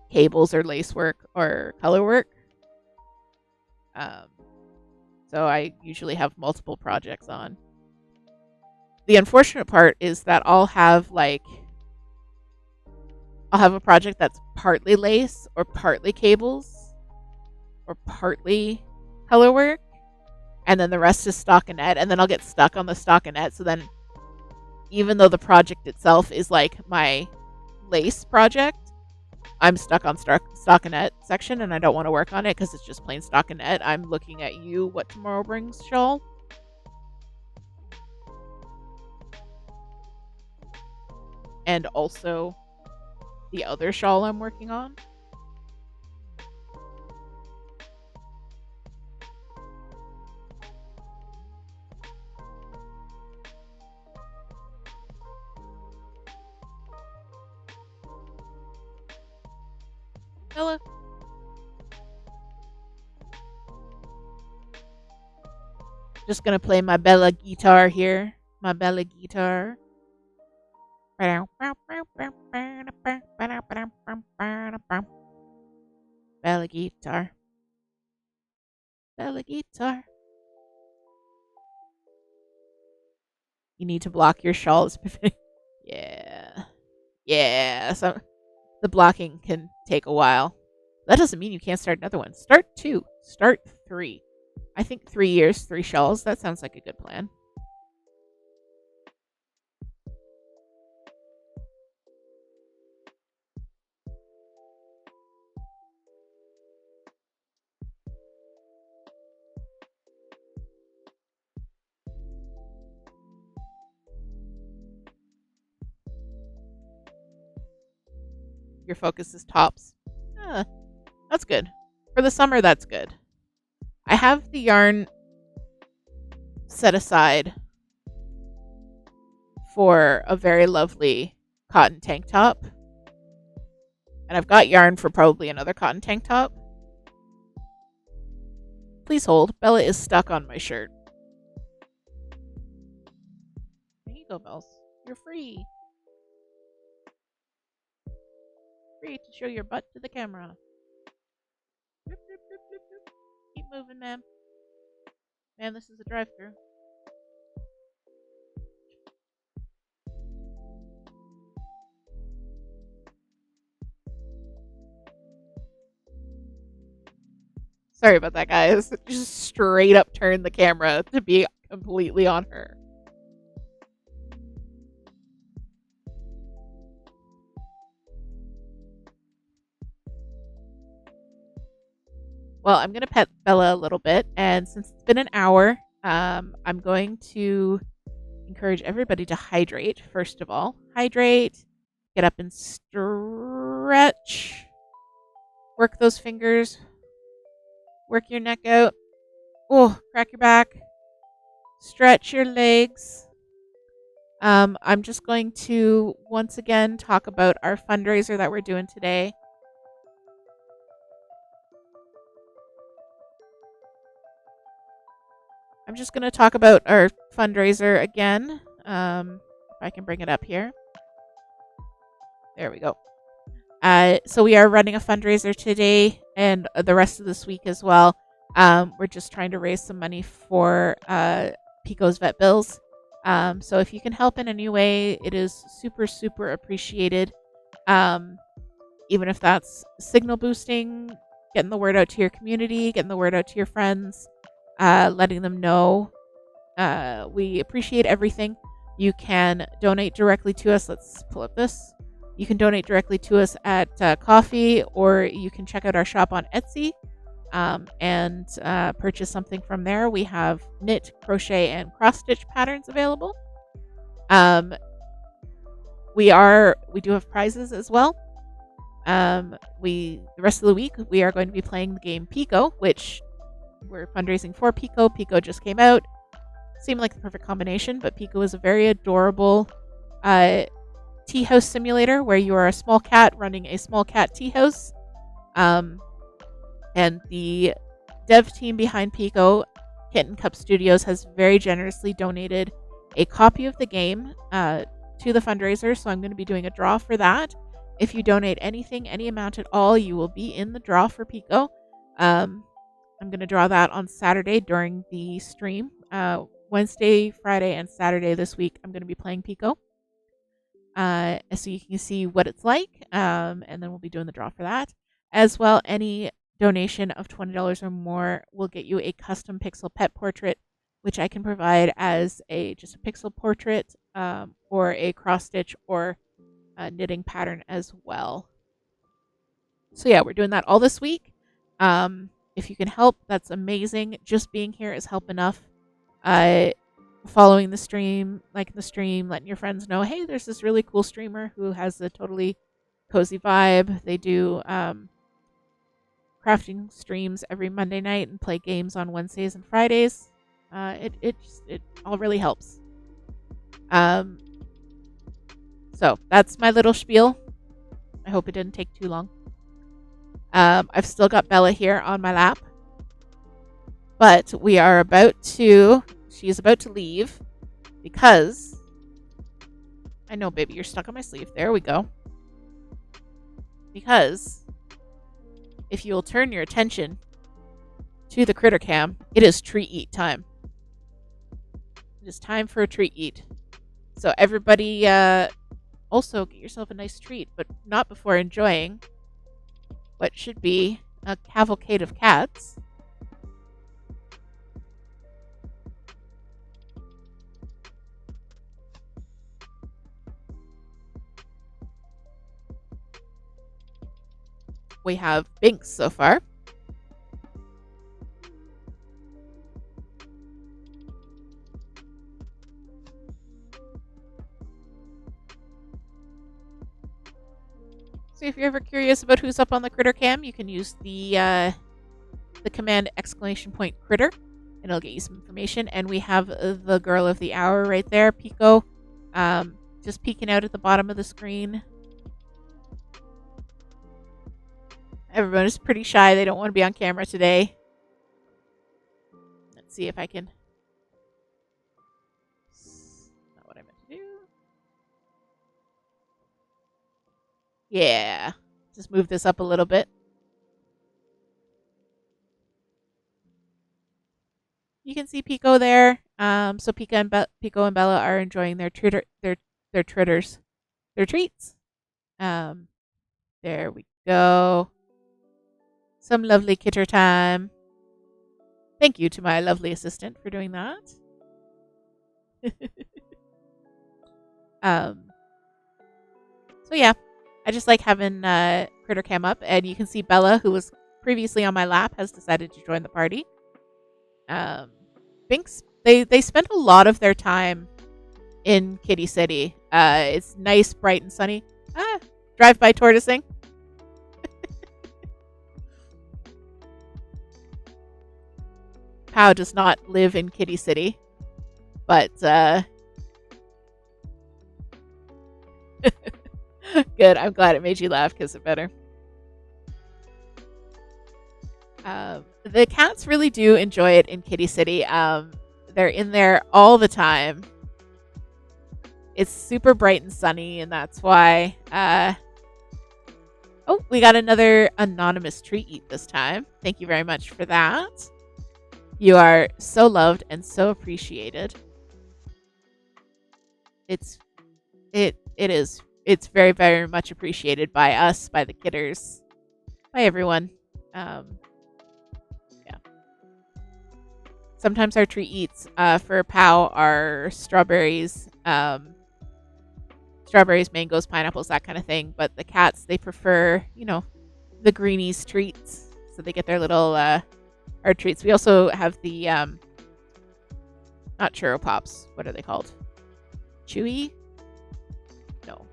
cables or lace work or color work. So I usually have multiple projects on. The unfortunate part is that I'll have a project that's partly lace or partly cables or partly color work, and then the rest is stockinette, and then I'll get stuck on the stockinette. So then, even though the project itself is like my lace project, I'm stuck on stockinette section, and I don't want to work on it because it's just plain stockinette. I'm looking at you, what tomorrow brings, shawl. And also the other shawl I'm working on. Hello. Just gonna play my Bella guitar here. My Bella guitar. Bella guitar. Bella guitar. You need to block your shawls. Yeah. Yeah. So the blocking can take a while. That doesn't mean you can't start another one. Start 2. Start 3. I think 3 years, 3 shawls. That sounds like a good plan. your focus is tops. Ah, that's good. For the summer, that's good. I have the yarn set aside for a very lovely cotton tank top. And I've got yarn for probably another cotton tank top. Please hold. Bella is stuck on my shirt. There you go, Bells. You're free. Free to show your butt to the camera. Keep moving, ma'am. Man, this is a drive-thru. Sorry about that, guys. Just straight up turned the camera to be completely on her. Well, I'm going to pet Bella a little bit, and since it's been an hour, I'm going to encourage everybody to hydrate, first of all. Hydrate, get up and stretch, work those fingers, work your neck out. Oh, crack your back, stretch your legs. I'm just going to once again talk about our fundraiser that we're doing today. I'm just going to talk about our fundraiser again. If I can bring it up here. There we go. So we are running a fundraiser today and the rest of this week as well. We're just trying to raise some money for Pekoe's vet bills. So if you can help in any way, it is super, super appreciated. Even if that's signal boosting, getting the word out to your community, getting the word out to your friends, letting them know. We appreciate everything. You can donate directly to us. Let's pull up this. You can donate directly to us at Coffee, or you can check out our shop on Etsy and purchase something from there. We have knit, crochet, and cross-stitch patterns available. We do have prizes as well. The rest of the week we are going to be playing the game Pekoe, which we're fundraising for Pekoe. Pekoe just came out. Seemed like the perfect combination, but Pekoe is a very adorable tea house simulator where you are a small cat running a small cat tea house. And the dev team behind Pekoe, Kitten Cup Studios, has very generously donated a copy of the game to the fundraiser. So I'm going to be doing a draw for that. If you donate anything, any amount at all, you will be in the draw for Pekoe. I'm going to draw that on Saturday during the stream. Wednesday, Friday, and Saturday this week, I'm going to be playing Pekoe. So you can see what it's like, and then we'll be doing the draw for that. As well, any donation of $20 or more will get you a custom pixel pet portrait, which I can provide as just a pixel portrait or a cross-stitch or knitting pattern as well. So yeah, we're doing that all this week. If you can help, that's amazing. Just being here is help enough. Following the stream, liking the stream, letting your friends know, hey, there's this really cool streamer who has a totally cozy vibe. They do crafting streams every Monday night and play games on Wednesdays and Fridays. It all really helps. So that's my little spiel. I hope it didn't take too long. I've still got Bella here on my lap, but she is about to leave because I know, baby, you're stuck on my sleeve. There we go. Because if you'll turn your attention to the critter cam, it is treat eat time. It is time for a treat eat. So everybody also get yourself a nice treat, but not before enjoying what should be a cavalcade of cats. We have Binks so far. So So if you're ever curious about who's up on the critter cam, you can use the command !critter, and it'll get you some information. And we have the girl of the hour right there, Pekoe, just peeking out at the bottom of the screen. Everyone is pretty shy. They don't want to be on camera today. Let's see if I can. Not what I meant to do. Yeah. Just move this up a little bit. You can see Pekoe there. So Pekoe and Bella are enjoying their treats. There we go. Some lovely kitter time. Thank you to my lovely assistant for doing that. So yeah, I just like having critter cam up, and you can see Bella, who was previously on my lap, has decided to join the party. Binks, they spent a lot of their time in Kitty City. It's nice, bright, and sunny. Drive-by tortoising. Pow does not live in Kitty City, but good. I'm glad it made you laugh because it better. The cats really do enjoy it in Kitty City. They're in there all the time. It's super bright and sunny, and that's why. Oh, we got another anonymous treat eat this time. Thank you very much for that. You are so loved and so appreciated. It's very, very much appreciated by us, by the kitters, by everyone. Yeah. Sometimes our treat eats for Pow are strawberries, mangoes, pineapples, that kind of thing. But the cats, they prefer, the greenies treats. So they get their little our treats. We also have the not churro pops. What are they called? Chewy? No,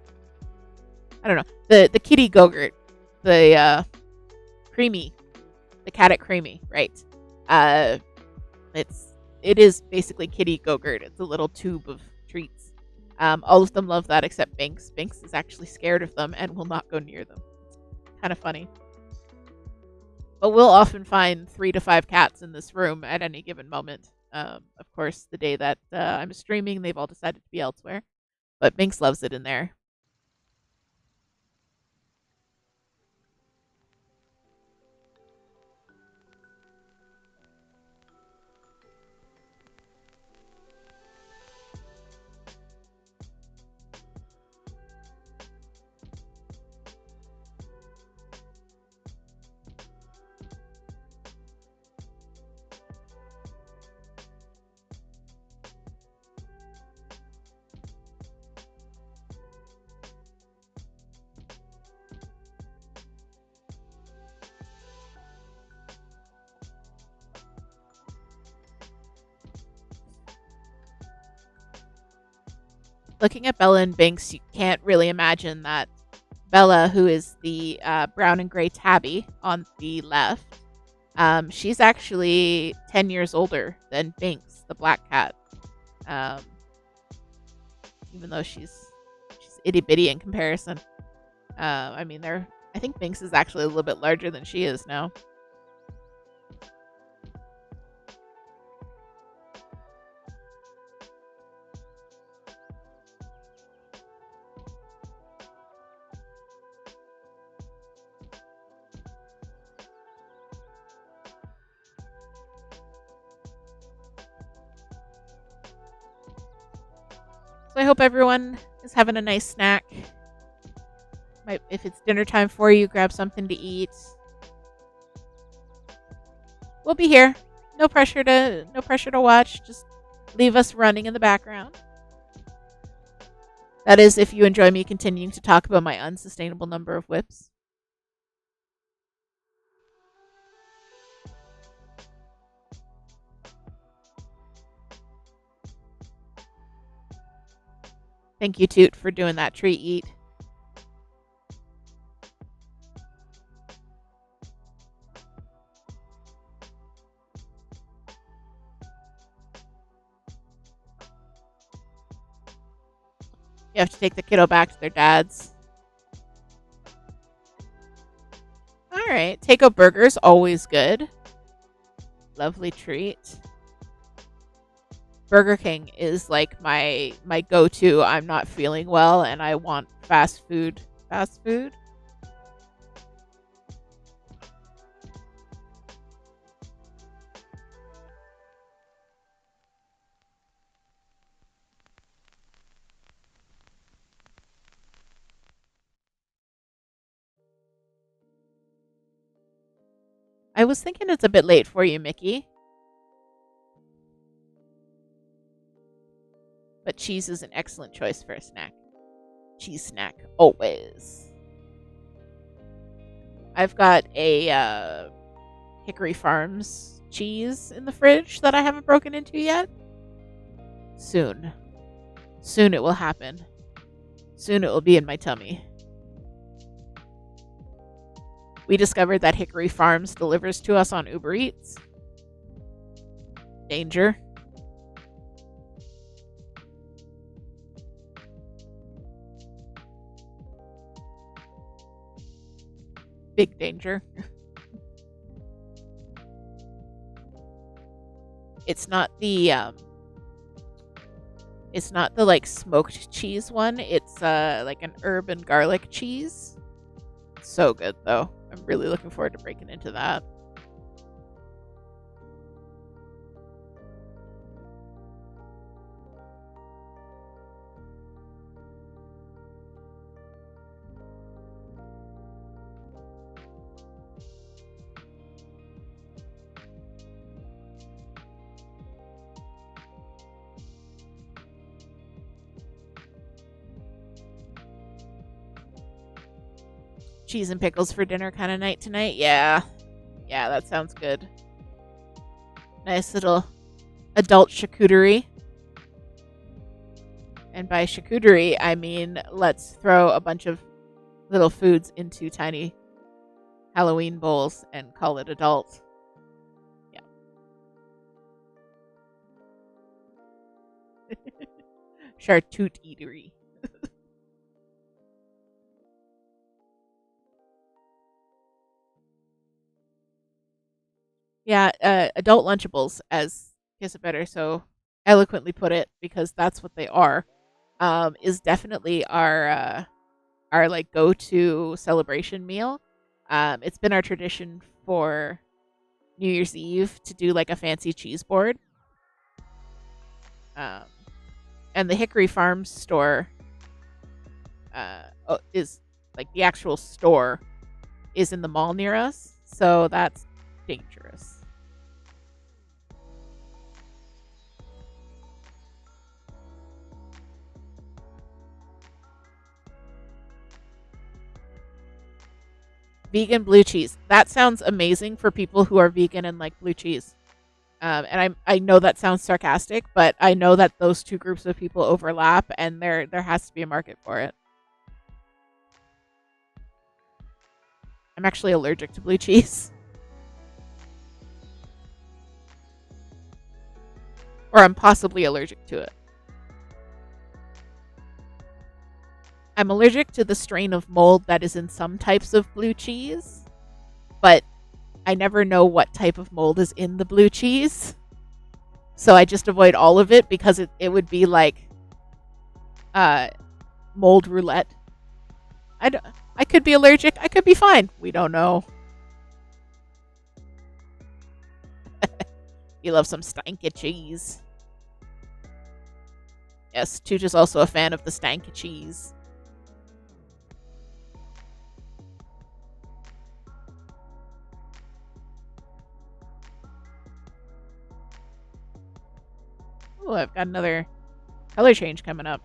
I don't know. The kitty Go-Gurt, the creamy, the cat creamy, right? It is basically kitty Go-Gurt. It's a little tube of treats. All of them love that except Binks. Binks is actually scared of them and will not go near them. Kind of funny. But we'll often find 3 to 5 cats in this room at any given moment. Of course, the day that I'm streaming, they've all decided to be elsewhere. But Binks loves it in there. Looking at Bella and Binks, you can't really imagine that Bella, who is the brown and gray tabby on the left, she's actually 10 years older than Binks, the black cat. Even though she's itty bitty in comparison. I think Binks is actually a little bit larger than she is now. So I hope everyone is having a nice snack. If it's dinner time for you, grab something to eat. We'll be here. No pressure to watch. Just leave us running in the background. That is if you enjoy me continuing to talk about my unsustainable number of whips. Thank you, Toot, for doing that treat eat. You have to take the kiddo back to their dad's. All right. Takeout burgers, always good. Lovely treat. Burger King is like my go-to. I'm not feeling well and I want fast food. Fast food? I was thinking it's a bit late for you, Mickey. But cheese is an excellent choice for a snack. Cheese snack, always. I've got a Hickory Farms cheese in the fridge that I haven't broken into yet. Soon. Soon it will happen. Soon it will be in my tummy. We discovered that Hickory Farms delivers to us on Uber Eats. Danger. Big danger. It's not the like smoked cheese one. It's like an herb and garlic cheese. So good though. I'm really looking forward to breaking into that. Cheese and pickles for dinner kind of night tonight. Yeah. Yeah, that sounds good. Nice little adult charcuterie. And by charcuterie, I mean let's throw a bunch of little foods into tiny Halloween bowls and call it adult. Yeah. Chartute eatery. Yeah, adult Lunchables, as Kiss It Better so eloquently put it, because that's what they are, is definitely our like go to celebration meal. It's been our tradition for New Year's Eve to do like a fancy cheese board. Um, and the Hickory Farms store is like the actual store is in the mall near us, so that's dangerous. Vegan blue cheese. That sounds amazing for people who are vegan and like blue cheese. And I know that sounds sarcastic, but I know that those two groups of people overlap, and there has to be a market for it. I'm actually allergic to blue cheese, or I'm possibly allergic to it. I'm allergic to the strain of mold that is in some types of blue cheese, but I never know what type of mold is in the blue cheese. So I just avoid all of it because it would be like uh, mold roulette. I, d- I could be allergic. I could be fine. We don't know. You love some stanky cheese. Yes, Tooch is also a fan of the stanky cheese. Oh, I've got another color change coming up.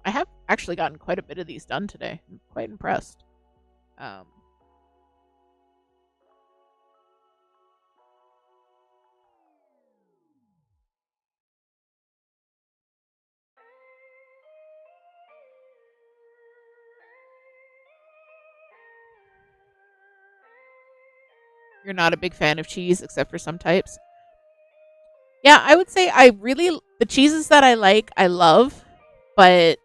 I have actually gotten quite a bit of these done today. I'm quite impressed. Um, you're not a big fan of cheese except for some types. Yeah, I would say the cheeses that I love, but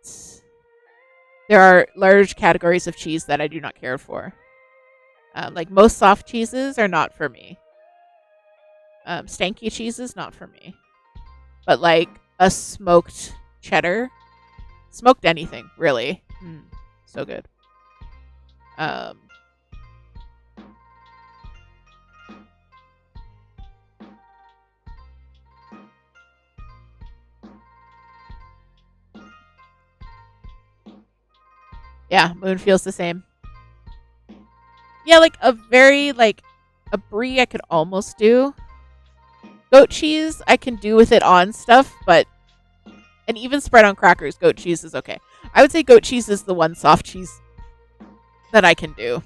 there are large categories of cheese that I do not care for. Like most soft cheeses are not for me. Stanky cheeses not for me. But like a smoked cheddar, smoked anything really, so good. Um, yeah, Moon feels the same. Yeah, like a brie I could almost do. Goat cheese I can do with it on stuff, but and even spread on crackers, goat cheese is okay. I would say goat cheese is the one soft cheese that I can do.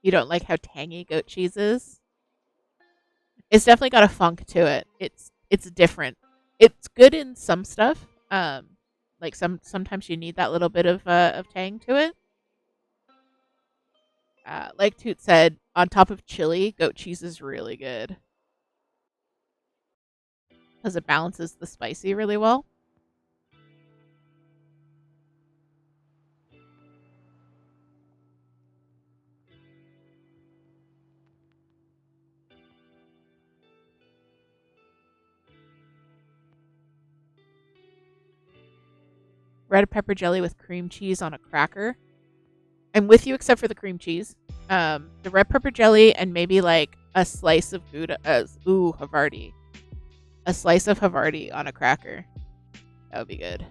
You don't like how tangy goat cheese is? It's definitely got a funk to it. It's different. It's good in some stuff. Like sometimes you need that little bit of tang to it. Like Toot said, on top of chili, goat cheese is really good because it balances the spicy really well. Red pepper jelly with cream cheese on a cracker. I'm with you except for the cream cheese. The red pepper jelly and maybe like a slice of Gouda. Havarti. A slice of Havarti on a cracker. That would be good.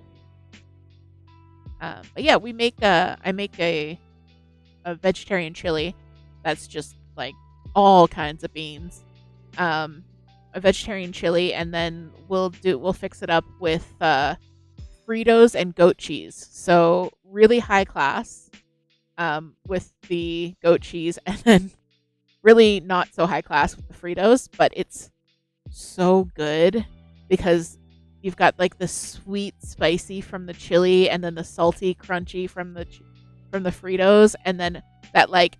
But yeah, I make a vegetarian chili that's just like all kinds of beans. A vegetarian chili, and then we'll fix it up with Fritos and goat cheese. So really high class with the goat cheese, and then really not so high class with the Fritos, but it's so good because you've got like the sweet spicy from the chili and then the salty crunchy from the Fritos, and then that like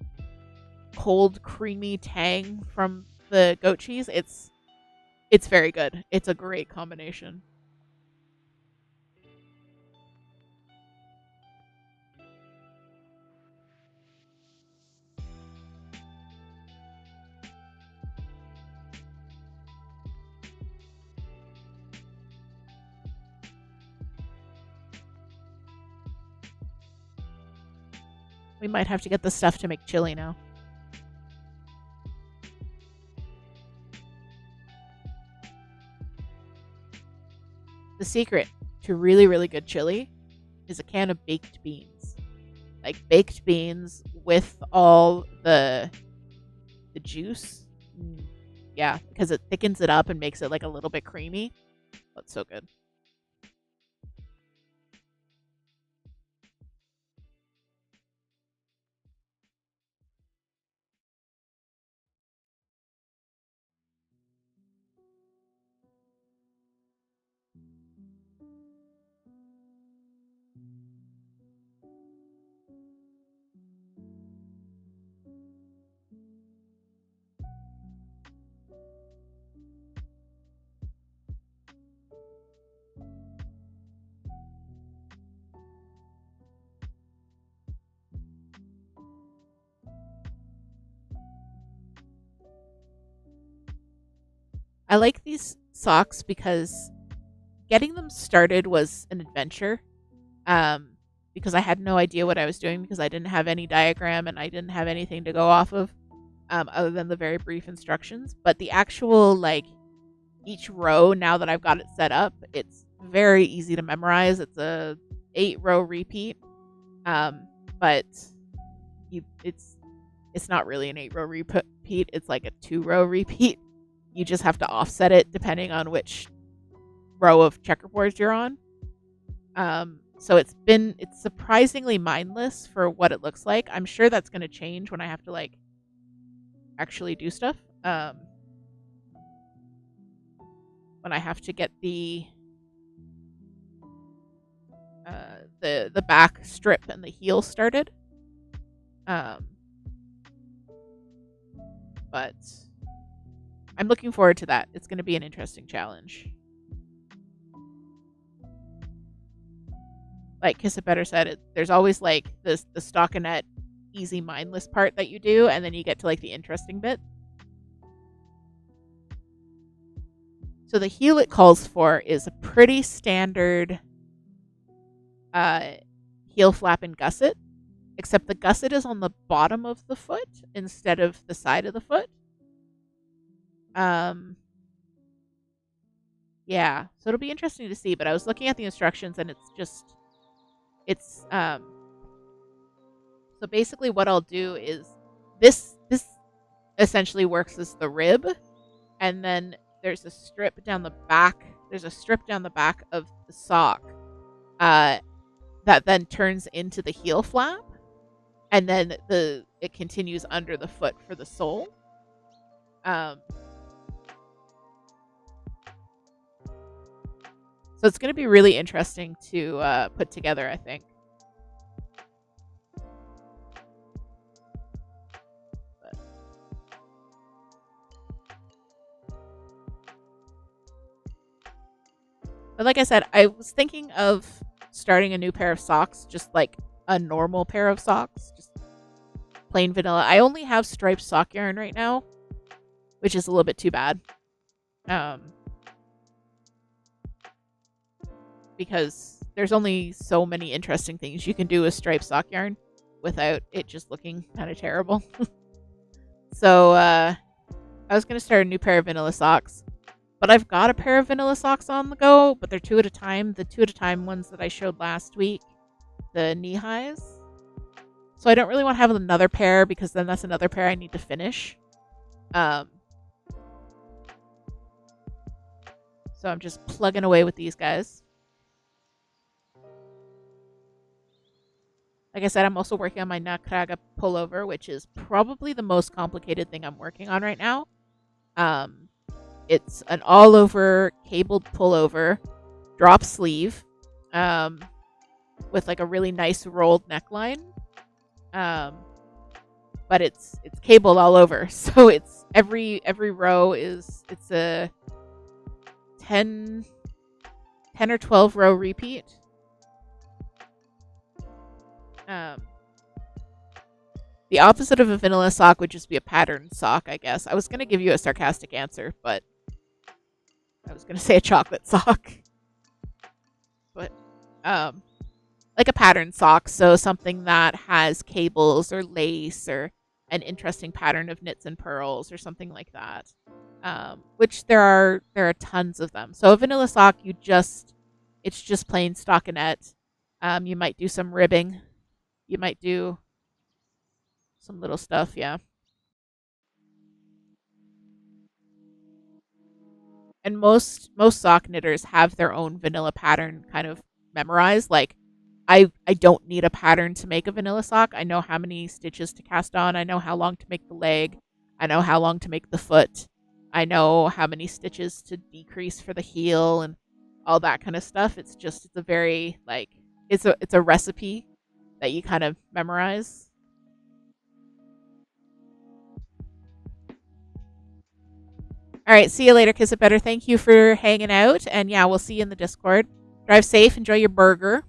cold creamy tang from the goat cheese. It's very good. It's a great combination. We might have to get the stuff to make chili now. The secret to really, really good chili is a can of baked beans. Like baked beans with all the juice. Mm, yeah, because it thickens it up and makes it like a little bit creamy. That's so good. I like these socks because getting them started was an adventure. Um, because I had no idea what I was doing because I didn't have any diagram and I didn't have anything to go off of, other than the very brief instructions. But the actual like each row, now that I've got it set up, it's very easy to memorize. It's a 8 row repeat. Um, but it's not really an 8 row repeat. It's like a 2 row repeat. You just have to offset it depending on which row of checkerboards you're on. So it's surprisingly mindless for what it looks like. I'm sure that's going to change when I have to like actually do stuff. When I have to get the back strip and the heel started. But I'm looking forward to that. It's going to be an interesting challenge. Like Kiss It Better said, there's always like the stockinette easy mindless part that you do, and then you get to like the interesting bit. So the heel it calls for is a pretty standard heel flap and gusset, except the gusset is on the bottom of the foot instead of the side of the foot. Yeah, so it'll be interesting to see, but I was looking at the instructions and so basically what I'll do is this essentially works as the rib, and then there's a strip down the back. There's a strip down the back of the sock that then turns into the heel flap, and then it continues under the foot for the sole. So it's going to be really interesting to put together, I think. But like I said, I was thinking of starting a new pair of socks, just like a normal pair of socks, just plain vanilla. I only have striped sock yarn right now, which is a little bit too bad. Because there's only so many interesting things you can do with striped sock yarn without it just looking kind of terrible. So I was going to start a new pair of vanilla socks, but I've got a pair of vanilla socks on the go, but they're 2 at a time. The 2 at a time ones that I showed last week, the knee highs. So I don't really want to have another pair because then that's another pair I need to finish. So I'm just plugging away with these guys. Like I said, I'm also working on my Nakraga pullover, which is probably the most complicated thing I'm working on right now. It's an all-over cabled pullover, drop sleeve, with like a really nice rolled neckline. But it's cabled all over, so it's every row it's a 10 or 12 row repeat. The opposite of a vanilla sock would just be a patterned sock, I guess. I was going to give you a sarcastic answer, but I was going to say a chocolate sock. But, like a patterned sock, so something that has cables or lace or an interesting pattern of knits and pearls or something like that. Which there are tons of them. So a vanilla sock, it's just plain stockinette. You might do some ribbing. You might do some little stuff, yeah. And most sock knitters have their own vanilla pattern kind of memorized. Like I don't need a pattern to make a vanilla sock. I know how many stitches to cast on. I know how long to make the leg. I know how long to make the foot. I know how many stitches to decrease for the heel and all that kind of stuff. It's a very like it's a recipe that you kind of memorize. All right, see you later, Kiss It Better. Thank you for hanging out, and yeah, we'll see you in the Discord. Drive safe, enjoy your burger.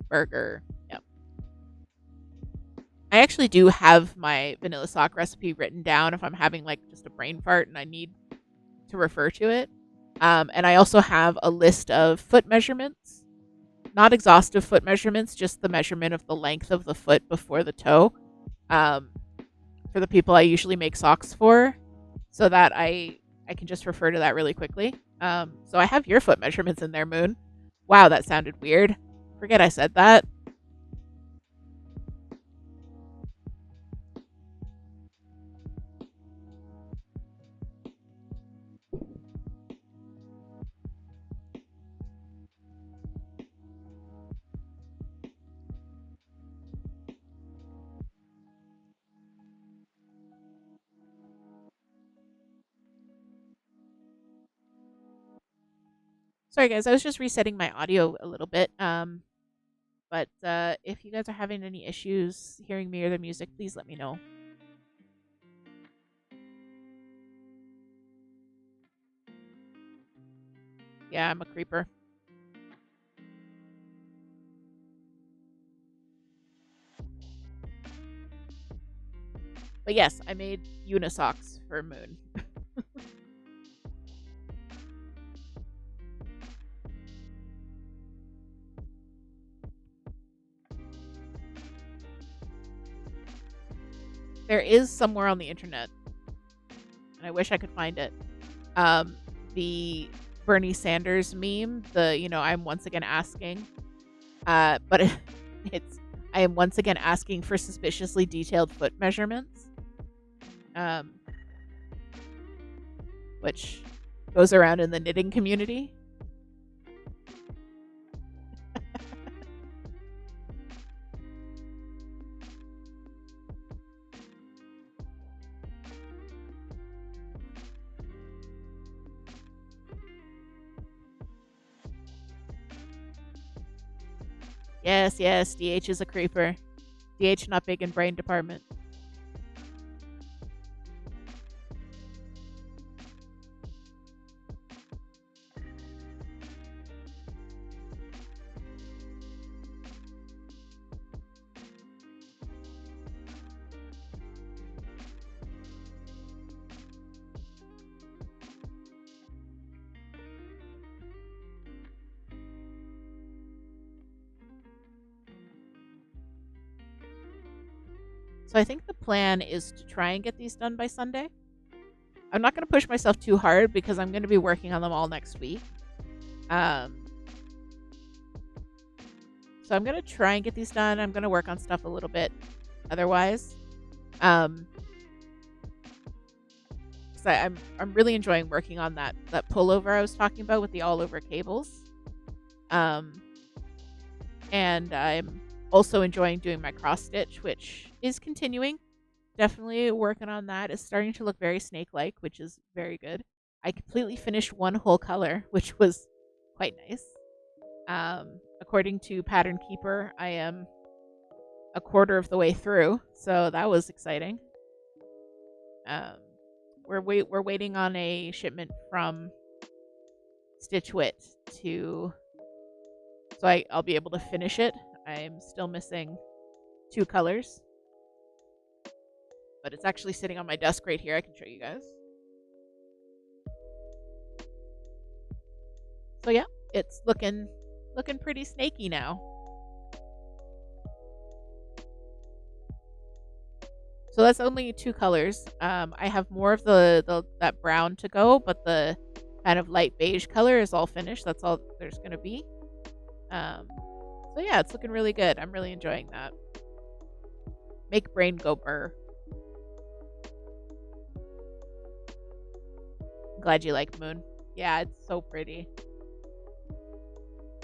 Burger. Yep. I actually do have my vanilla sock recipe written down if I'm having like just a brain fart and I need to refer to it. And I also have a list of foot measurements, not exhaustive foot measurements, just the measurement of the length of the foot before the toe, for the people I usually make socks for, so that I can just refer to that really quickly. So I have your foot measurements in there, Moon. Wow, that sounded weird. Forget I said that. Sorry, guys. I was just resetting my audio a little bit. But if you guys are having any issues hearing me or the music, please let me know. Yeah, I'm a creeper. But yes, I made unisocks for Moon. There is somewhere on the internet, and I wish I could find it. The Bernie Sanders meme, I'm once again asking, but it's I am once again asking for suspiciously detailed foot measurements, um, which goes around in the knitting community. Yes, yes, DH is a creeper. DH not big in brain department. So I think the plan is to try and get these done by Sunday. I'm not going to push myself too hard because I'm going to be working on them all next week. Um, so I'm going to try and get these done. I'm going to work on stuff a little bit otherwise. Um, so I'm really enjoying working on that pullover I was talking about with the all over cables. And I'm also enjoying doing my cross stitch, which is continuing. Definitely working on that. It's starting to look very snake-like, which is very good. I completely finished one whole color, which was quite nice. According to Pattern Keeper, I am a quarter of the way through, so that was exciting. We're waiting on a shipment from Stitch Wit so I'll be able to finish it. I'm still missing 2 colors, but it's actually sitting on my desk right here. I can show you guys. So yeah, it's looking pretty snaky now. So that's only 2 colors. I have more of that brown to go, but the kind of light beige color is all finished. That's all there's gonna be. So yeah, it's looking really good. I'm really enjoying that. Make brain go burr. Glad you like Moon. Yeah, it's so pretty.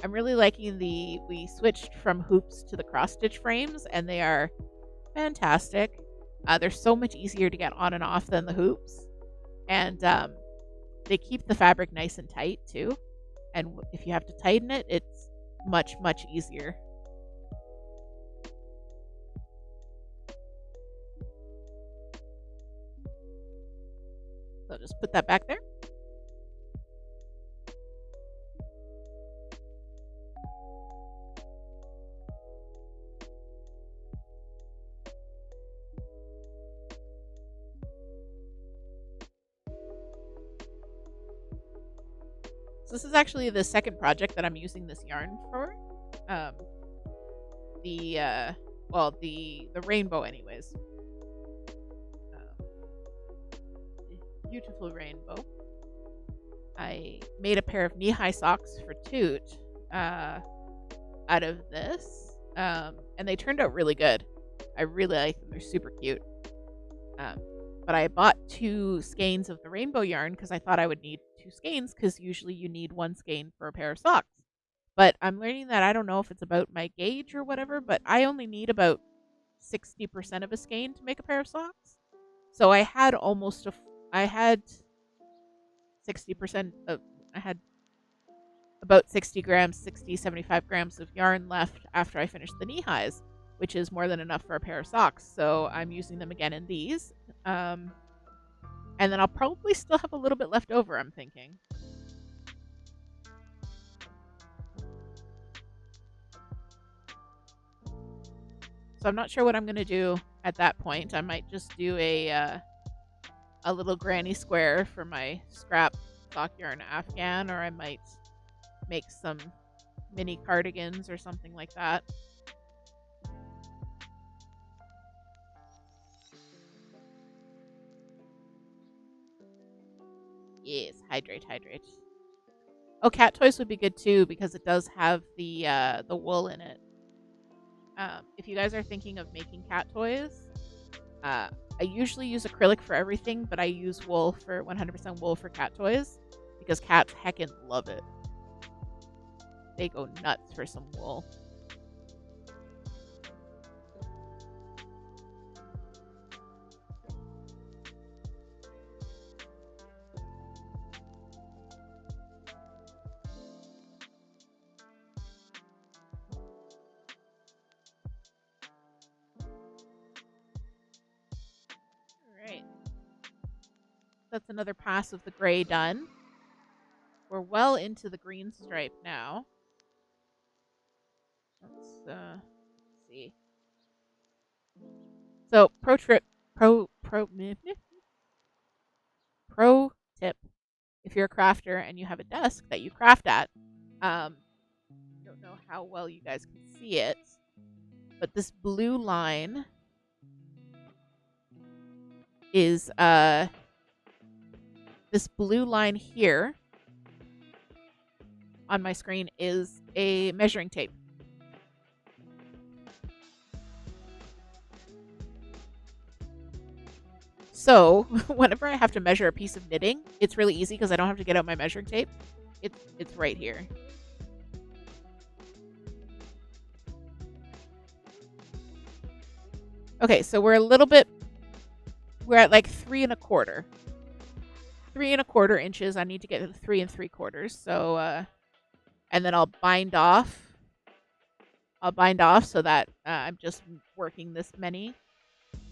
I'm really liking we switched from hoops to the cross stitch frames, and they are fantastic. They're so much easier to get on and off than the hoops, and they keep the fabric nice and tight too. And if you have to tighten it, it's much easier. So just put that back there. So this is actually the second project that I'm using this yarn for. The rainbow anyways. Beautiful rainbow. I made a pair of knee-high socks for Toot uh, out of this, and they turned out really good. I really like them. They're super cute. Um, but I bought 2 skeins of the rainbow yarn because I thought I would need 2 skeins because usually you need 1 skein for a pair of socks. But I'm learning that I don't know if it's about my gauge or whatever, but I only need about 60% of a skein to make a pair of socks. So I had I had 60% of, I had about 75 grams of yarn left after I finished the knee highs, which is more than enough for a pair of socks. So I'm using them again in these. And then I'll probably still have a little bit left over, I'm thinking. So I'm not sure what I'm going to do at that point. I might just do a little granny square for my scrap sock yarn afghan, or I might make some mini cardigans or something like that. Yes, hydrate. Oh, cat toys would be good too because it does have the wool in it. If you guys are thinking of making cat toys, I usually use acrylic for everything, but I use wool for 100% wool for cat toys because cats heckin' love it. They go nuts for some wool. Alright. That's another pass of the gray done. We're well into the green stripe now. Let's see. So pro tip, if you're a crafter and you have a desk that you craft at, I don't know how well you guys can see it, but this blue line is this blue line here on my screen is a measuring tape. So whenever I have to measure a piece of knitting, it's really easy because I don't have to get out my measuring tape. It's right here. Okay, so we're at like 3 1/4. 3 1/4 inches. I need to get to 3 3/4. So, and then I'll bind off. So that I'm just working this many,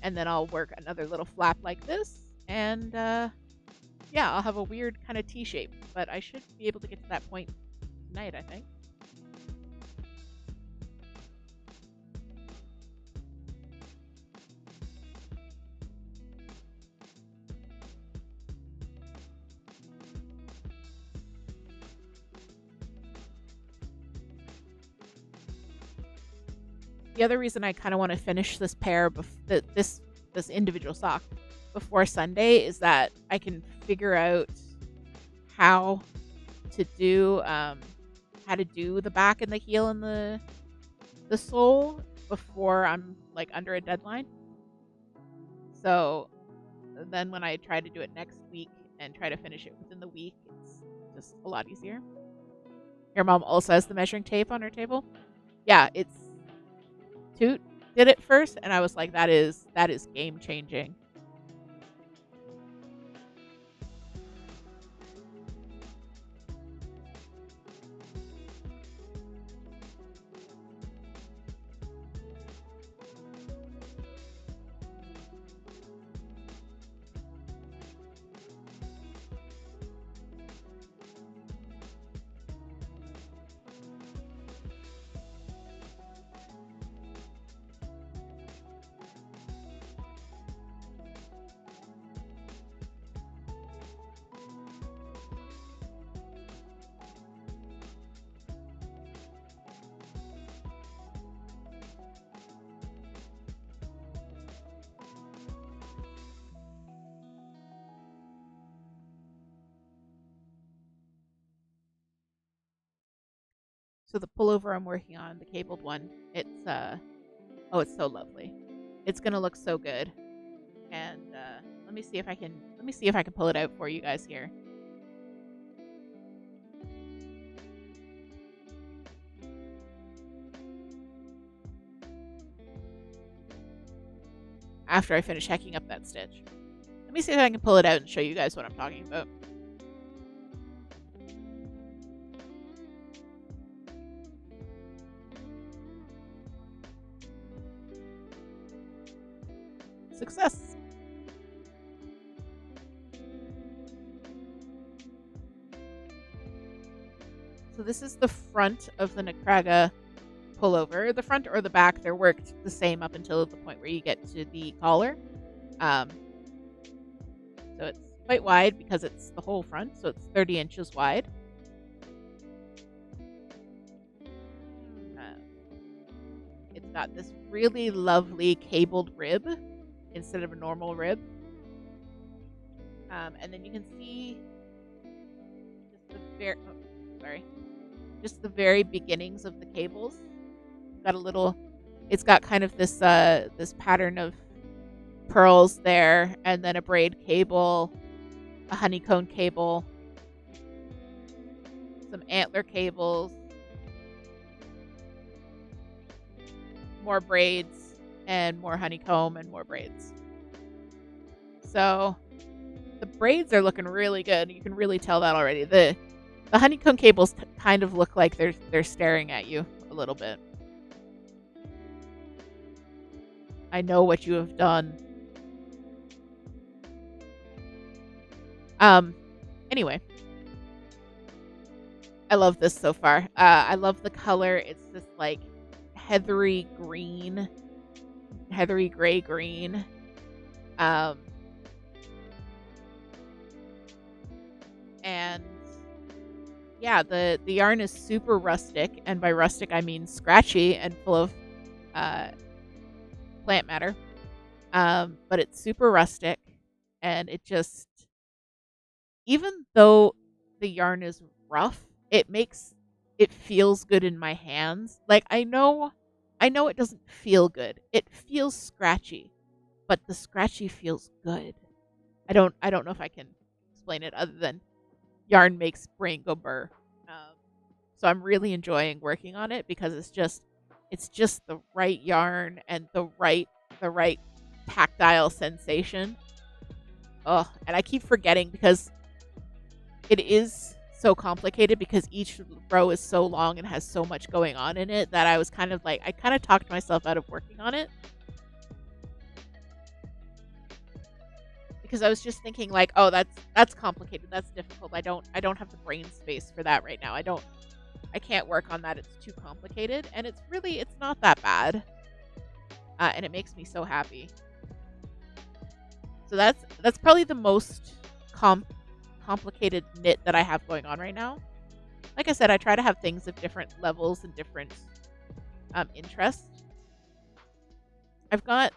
and then I'll work another little flap like this, and yeah, I'll have a weird kind of T shape, but I should be able to get to that point tonight, I think. The other reason I kind of want to finish this pair, this individual sock, before Sunday is that I can figure out how to do the back and the heel and the sole before I'm like under a deadline. So then when I try to do it next week and try to finish it within the week, it's just a lot easier. Your mom also has the measuring tape on her table. Yeah, it's Toot did it first, and I was like, that is game changing. So the pullover I'm working on, the cabled one, it's oh, it's so lovely. It's gonna look so good. And let me see if I can pull it out for you guys here. After I finish hacking up that stitch. Let me see if I can pull it out and show you guys what I'm talking about. Success! So this is the front of the Nakraga pullover. The front or the back, they're worked the same up until the point where you get to the collar. So it's quite wide because it's the whole front, so it's 30 inches wide. It's got this really lovely cabled rib instead of a normal rib. And then you can see just the very beginnings of the cables. It's got kind of this this pattern of pearls there, and then a braid cable, a honeycomb cable, some antler cables, more braids, and more honeycomb and more braids. So the braids are looking really good. You can really tell that already. The honeycomb cables kind of look like they're staring at you a little bit. I know what you have done. Anyway, I love this so far. I love the color. It's this like heathery gray green. And yeah, the yarn is super rustic, and by rustic I mean scratchy and full of plant matter. But it's super rustic, and it just, even though the yarn is rough, it feels good in my hands. Like I know it doesn't feel good. It feels scratchy, but the scratchy feels good. I don't know if I can explain it other than yarn makes brain go burr. So I'm really enjoying working on it because it's just the right yarn and the right tactile sensation. Oh, and I keep forgetting because it is so complicated because each row is so long and has so much going on in it that I kind of talked myself out of working on it. Because I was just thinking like, oh, that's complicated, that's difficult. I don't have the brain space for that right now. I can't work on that. It's too complicated, and it's not that bad, and it makes me so happy. So that's probably the most complicated knit that I have going on right now. Like I said, I try to have things of different levels and different interests. I've got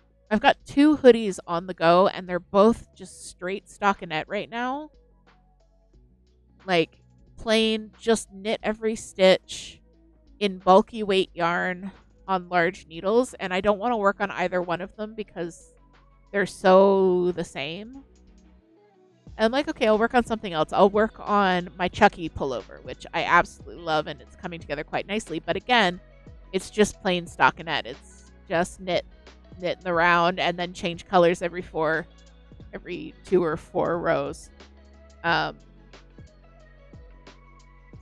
2 hoodies on the go, and they're both just straight stockinette right now. Like plain, just knit every stitch in bulky weight yarn on large needles, and I don't want to work on either one of them because they're so the same. And I'm like, okay, I'll work on something else. I'll work on my Chucky pullover, which I absolutely love, and it's coming together quite nicely. But again, it's just plain stockinette. It's just knit in the round and then change colors every 2 or 4 rows.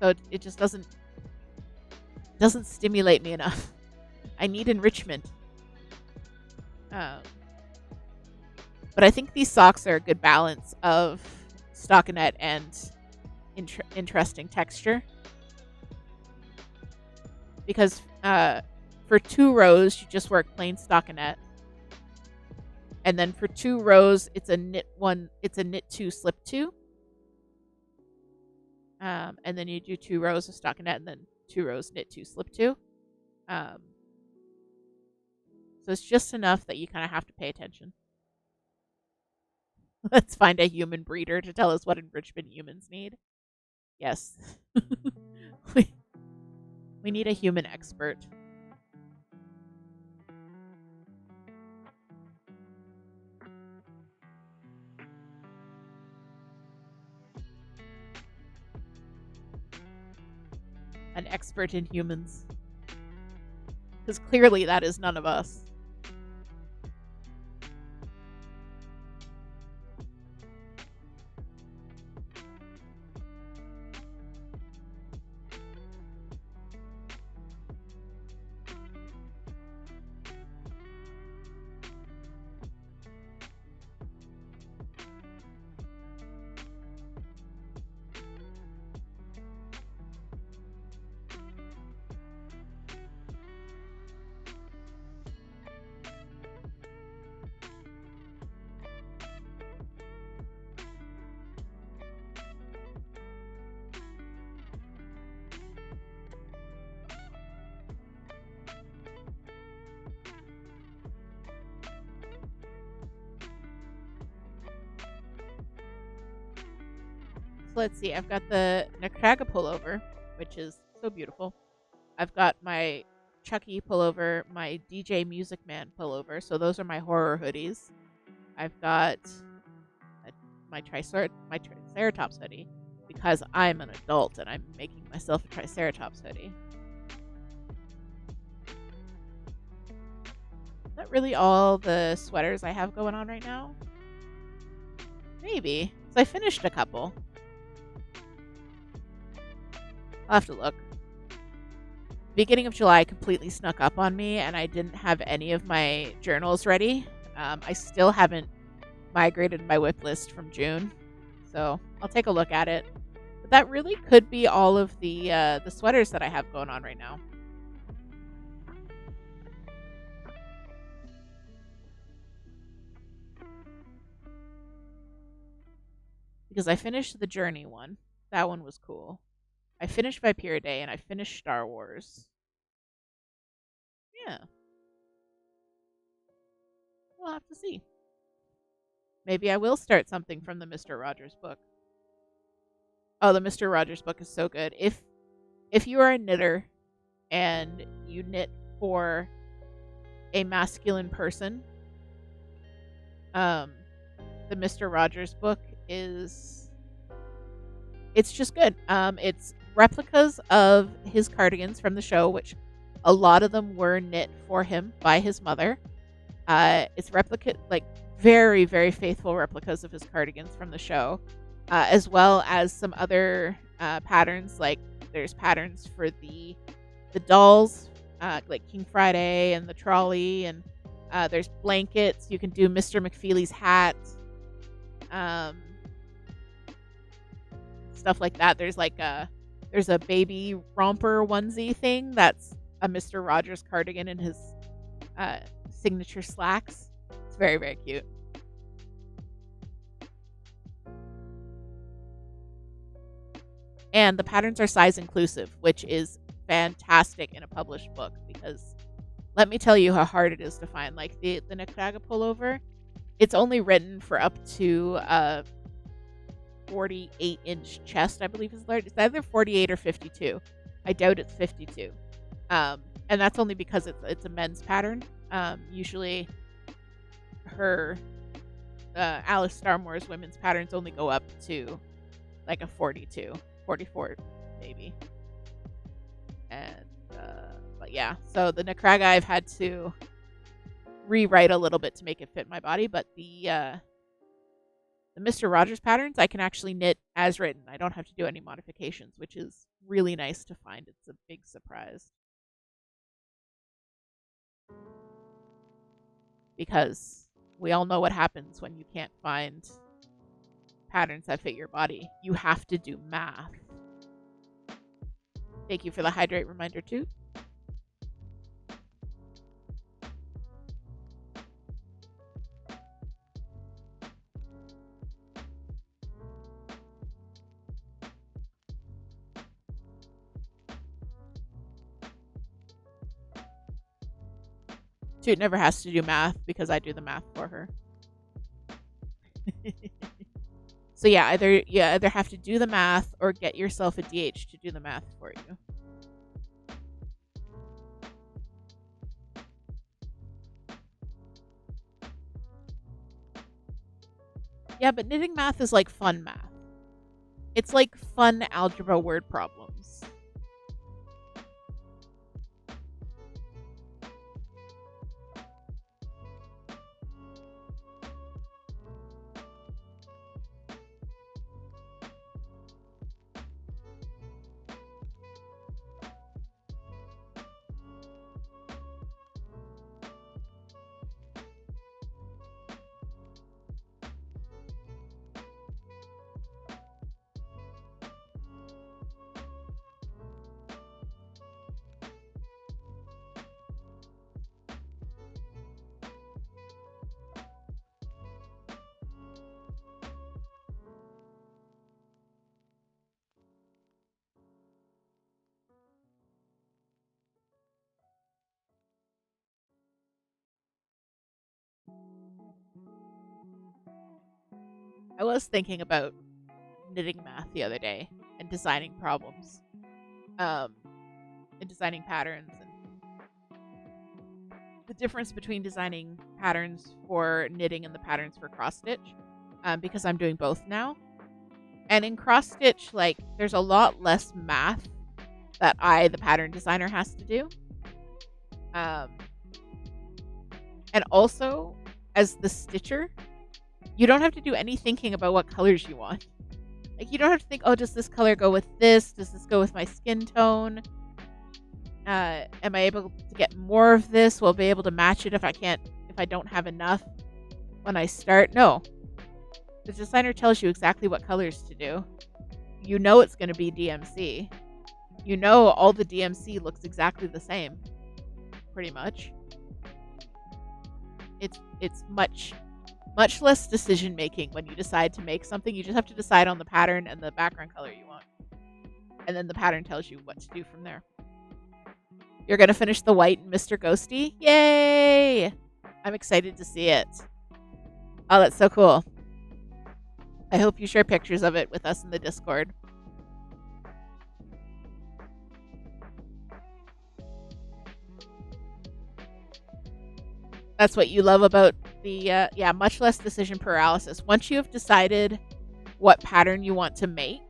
So it just doesn't stimulate me enough. I need enrichment. But I think these socks are a good balance of stockinette and interesting texture. Because for 2 rows, you just work plain stockinette. And then for 2 rows, it's a knit 2, slip 2. And then you do 2 rows of stockinette and then 2 rows knit 2, slip 2. So it's just enough that you kind of have to pay attention. Let's find a human breeder to tell us what enrichment humans need. Yes. We need a human expert. An expert in humans. Because clearly that is none of us. So let's see. I've got the Necraga pullover, which is so beautiful. I've got my Chucky pullover, my DJ Music Man pullover. So those are my horror hoodies. I've got my Triceratops hoodie because I'm an adult and I'm making myself a Triceratops hoodie. Is that really all the sweaters I have going on right now? Maybe. So I finished a couple. I'll have to look. Beginning of July completely snuck up on me, and I didn't have any of my journals ready. I still haven't migrated my whip list from June, so I'll take a look at it. But that really could be all of the sweaters that I have going on right now. Because I finished the Journey one. That one was cool. I finished Vampire Day, and I finished Star Wars. Yeah. We'll have to see. Maybe I will start something from the Mr. Rogers book. Oh, the Mr. Rogers book is so good. If you are a knitter and you knit for a masculine person, the Mr. Rogers book it's just good. It's replicas of his cardigans from the show, which a lot of them were knit for him by his mother. It's very, very faithful replicas of his cardigans from the show, as well as some other patterns. Like there's patterns for the dolls, like King Friday and the trolley, and there's blankets. You can do Mr. McFeely's hat, stuff like that. There's a baby romper onesie thing that's a Mr. Rogers cardigan in his signature slacks. It's very, very cute. And the patterns are size inclusive, which is fantastic in a published book because let me tell you how hard it is to find. Like the Necraga pullover, it's only written for up to 48-inch chest, I believe is large. It's either 48 or 52. I doubt it's 52. And that's only because it's a men's pattern. Usually her Alice Starmore's women's patterns only go up to like a 42, 44 maybe. And but yeah, so the Necraga I've had to rewrite a little bit to make it fit my body, but the Mr. Rogers patterns I can actually knit as written. I don't have to do any modifications, which is really nice to find. It's a big surprise. Because we all know what happens when you can't find patterns that fit your body. You have to do math. Thank you for the hydrate reminder too. Toot never has to do math because I do the math for her. So yeah, either have to do the math or get yourself a DH to do the math for you. Yeah, but knitting math is like fun math. It's like fun algebra word problems. I was thinking about knitting math the other day and designing problems, um, and designing patterns, and the difference between designing patterns for knitting and the patterns for cross stitch, because I'm doing both now. And in cross stitch, like, there's a lot less math that the pattern designer, has to do. Um, and also, as the stitcher, you don't have to do any thinking about what colors you want. Like, you don't have to think, oh, does this color go with this? Does this go with my skin tone? Am I able to get more of this? Will I be able to match it if I don't have enough when I start? No. The designer tells you exactly what colors to do. You know it's going to be DMC. You know all the DMC looks exactly the same, pretty much. It's much less decision making when you decide to make something. You just have to decide on the pattern and the background color you want, and then the pattern tells you what to do from there. You're gonna finish the white and Mr. Ghosty? Yay! I'm excited to see it. Oh, that's so cool. I hope you share pictures of it with us in the Discord. That's what you love about the, much less decision paralysis. Once you have decided what pattern you want to make,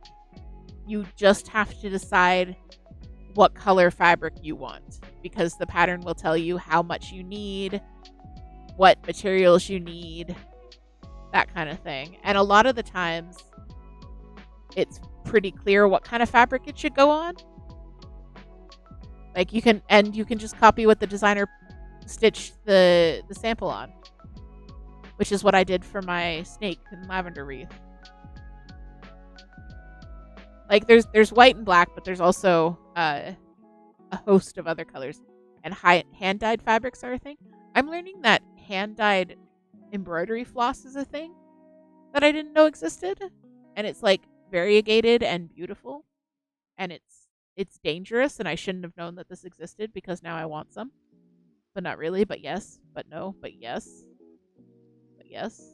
you just have to decide what color fabric you want, because the pattern will tell you how much you need, what materials you need, that kind of thing. And a lot of the times, it's pretty clear what kind of fabric it should go on. Like, you can just copy what the designer stitched the sample on, which is what I did for my snake and lavender wreath. Like, there's white and black, but there's also a host of other colors. And hand-dyed fabrics are a thing. I'm learning that hand-dyed embroidery floss is a thing that I didn't know existed. And it's, like, variegated and beautiful. And it's dangerous, and I shouldn't have known that this existed, because now I want some. But not really, but yes, but no, but yes. But yes.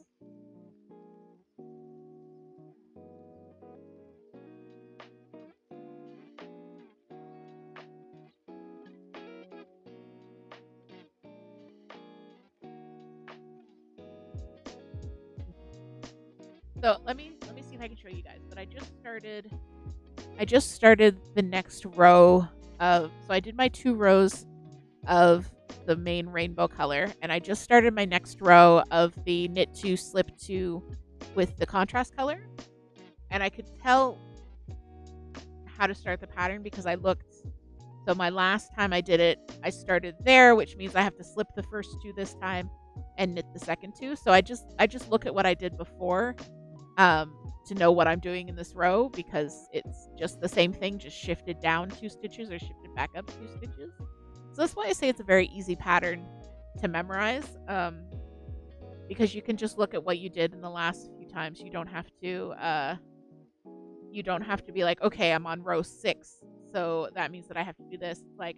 So let me see if I can show you guys. But I just started the next row of, so I did my 2 rows of the main rainbow color, and I just started my next row of the knit 2 slip 2 with the contrast color. And I could tell how to start the pattern because I looked. So my last time I did it, I started there, which means I have to slip the first 2 this time and knit the second 2. So I just look at what I did before, to know what I'm doing in this row, because it's just the same thing, just shifted down 2 stitches or shifted back up 2 stitches. So that's why I say it's a very easy pattern to memorize, because you can just look at what you did in the last few times. You don't have to be like, okay, I'm on row 6, so that means that I have to do this. It's like,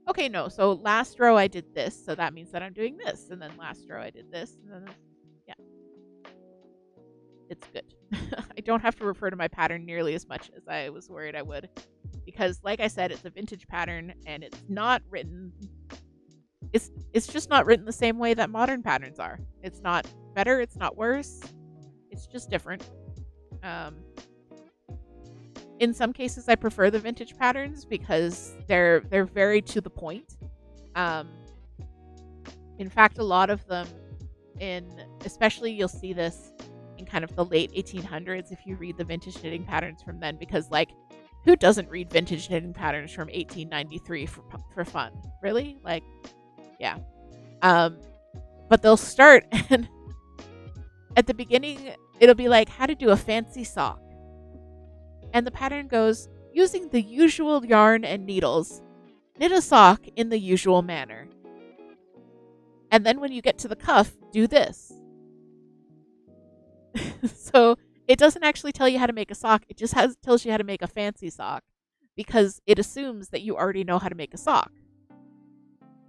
okay, no, so last row I did this, so that means that I'm doing this, and then last row I did this, and then this. Yeah. It's good. I don't have to refer to my pattern nearly as much as I was worried I would, because, like I said, it's a vintage pattern, and it's not written. It's just not written the same way that modern patterns are. It's not better. It's not worse. It's just different. Um, in some cases, I prefer the vintage patterns because they're very to the point. Um, in fact, a lot of them, especially you'll see this in kind of the late 1800s if you read the vintage knitting patterns from then, because like, who doesn't read vintage knitting patterns from 1893 for fun? Really? Like, yeah. But they'll start, and at the beginning it'll be like how to do a fancy sock, and the pattern goes, using the usual yarn and needles, knit a sock in the usual manner. And then when you get to the cuff, do this. So it doesn't actually tell you how to make a sock. It just tells you how to make a fancy sock, because it assumes that you already know how to make a sock.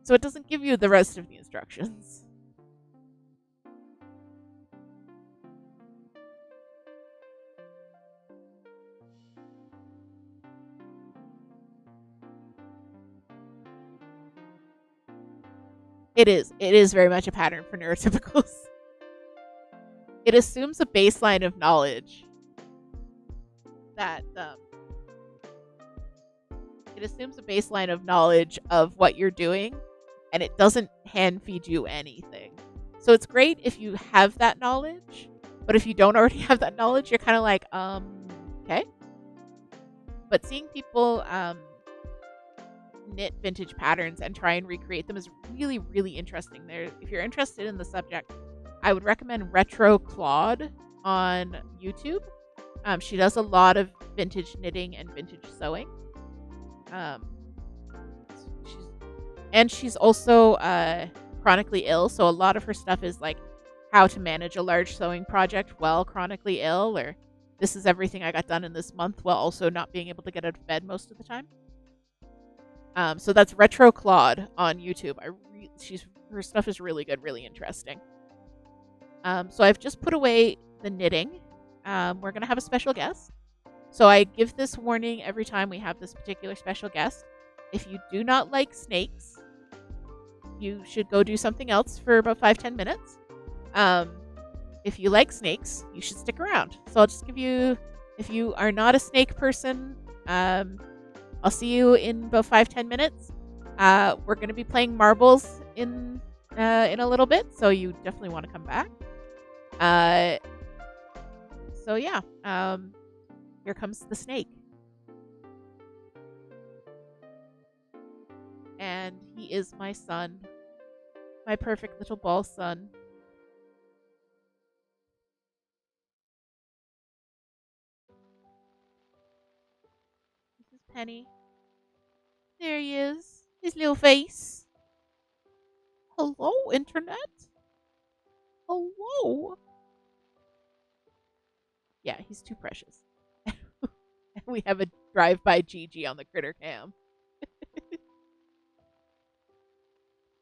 So it doesn't give you the rest of the instructions. It is very much a pattern for neurotypicals. It assumes a baseline of knowledge that it assumes a baseline of knowledge of what you're doing, and it doesn't hand feed you anything. So it's great if you have that knowledge, but if you don't already have that knowledge, you're kind of like, okay. But seeing people knit vintage patterns and try and recreate them is really, really interesting. If you're interested in the subject, I would recommend Retro Claude on YouTube. She does a lot of vintage knitting and vintage sewing. She's also chronically ill, so a lot of her stuff is like how to manage a large sewing project while chronically ill, or this is everything I got done in this month while also not being able to get out of bed most of the time. So that's Retro Claude on YouTube. Her stuff is really good, really interesting. So I've just put away the knitting. We're gonna have a special guest. So I give this warning every time we have this particular special guest. If you do not like snakes, you should go do something else for about 5-10 minutes. If you like snakes, you should stick around. So I'll just give you, if you are not a snake person, I'll see you in about 5-10 minutes. We're going to be playing marbles in a little bit, so you definitely want to come back. So yeah, here comes the snake. And he is my son. My perfect little ball son. This is Penny. There he is. His little face. Hello, Internet. Hello. Yeah, he's too precious. We have a drive-by Gigi on the critter cam.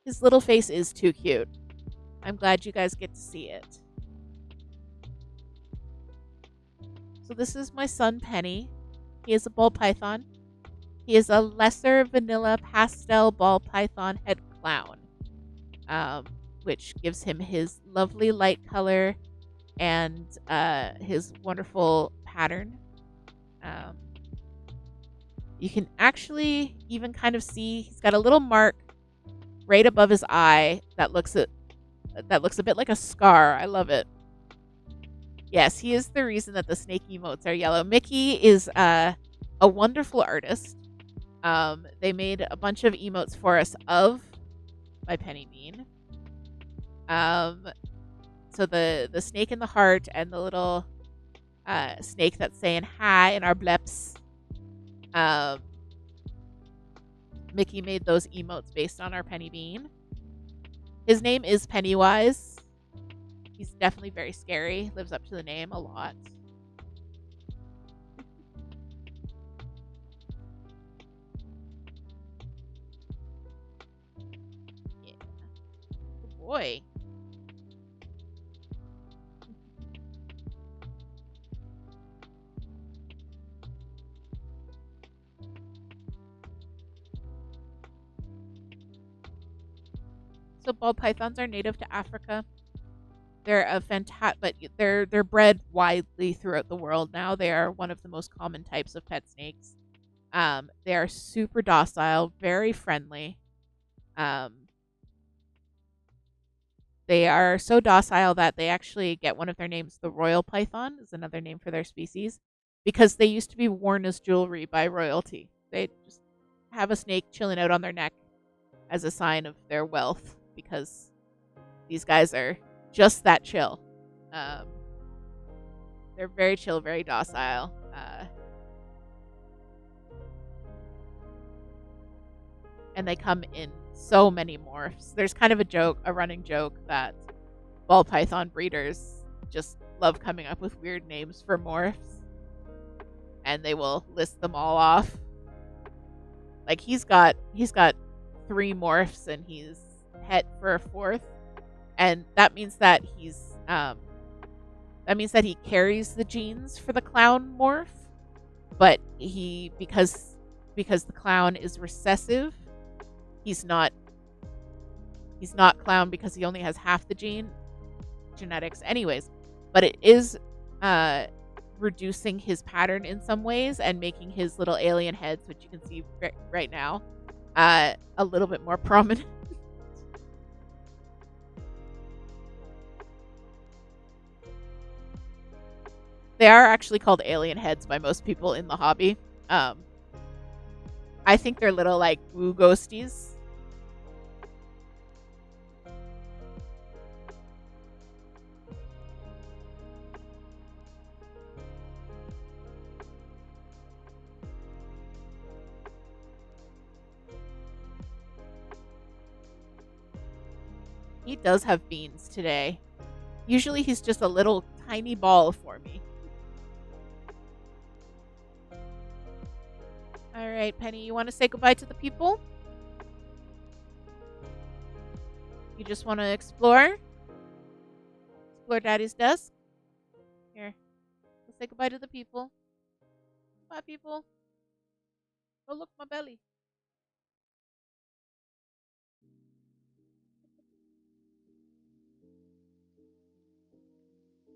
His little face is too cute. I'm glad you guys get to see it. So this is my son, Penny. He is a ball python. He is a lesser vanilla pastel ball python head clown, which gives him his lovely light color and his wonderful pattern. You can actually even kind of see he's got a little mark right above his eye that looks a bit like a scar. I love it. Yes, he is the reason that the snake emotes are yellow. Mickey is a wonderful artist. They made a bunch of emotes for us of my Penny Bean. So the snake in the heart and the little snake that's saying hi in our bleps. Mickey made those emotes based on our Penny Bean. His name is Pennywise. He's definitely very scary. Lives up to the name a lot. Yeah. Good boy. So ball pythons are native to Africa. they're a fantastic, but they're bred widely throughout the world now. They are one of the most common types of pet snakes. They are super docile, very friendly. Um, they are so docile that they actually get one of their names. The royal python is another name for their species, because they used to be worn as jewelry by royalty. They just have a snake chilling out on their neck as a sign of their wealth, because these guys are just that chill. Um, they're very chill, very docile. And they come in so many morphs. There's kind of a running joke that ball python breeders just love coming up with weird names for morphs, and they will list them all off. Like he's got 3 morphs, and he's het for a 4th, and that means that he carries the genes for the clown morph, but because the clown is recessive, he's not clown because he only has half the genetics anyways, but it is reducing his pattern in some ways and making his little alien heads, which you can see right now, a little bit more prominent. They are actually called alien heads by most people in the hobby. I think they're little like woo ghosties. He does have beans today. Usually he's just a little tiny ball for me. All right, Penny, you want to say goodbye to the people? You just want to explore Daddy's desk? Here, let's say goodbye to the people. Bye, people. Oh, look, my belly.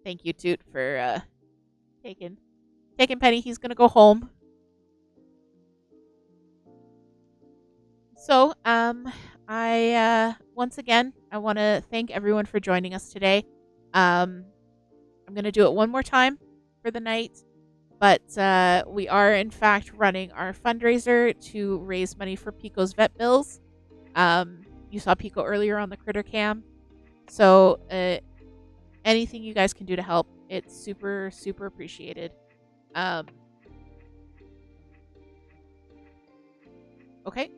Thank you, Toot, for taking Penny. He's gonna go home. So, I once again I want to thank everyone for joining us today. I'm gonna do it one more time for the night, but we are in fact running our fundraiser to raise money for Pico's vet bills. You saw Pico earlier on the Critter Cam, so anything you guys can do to help, it's super, super appreciated. Okay.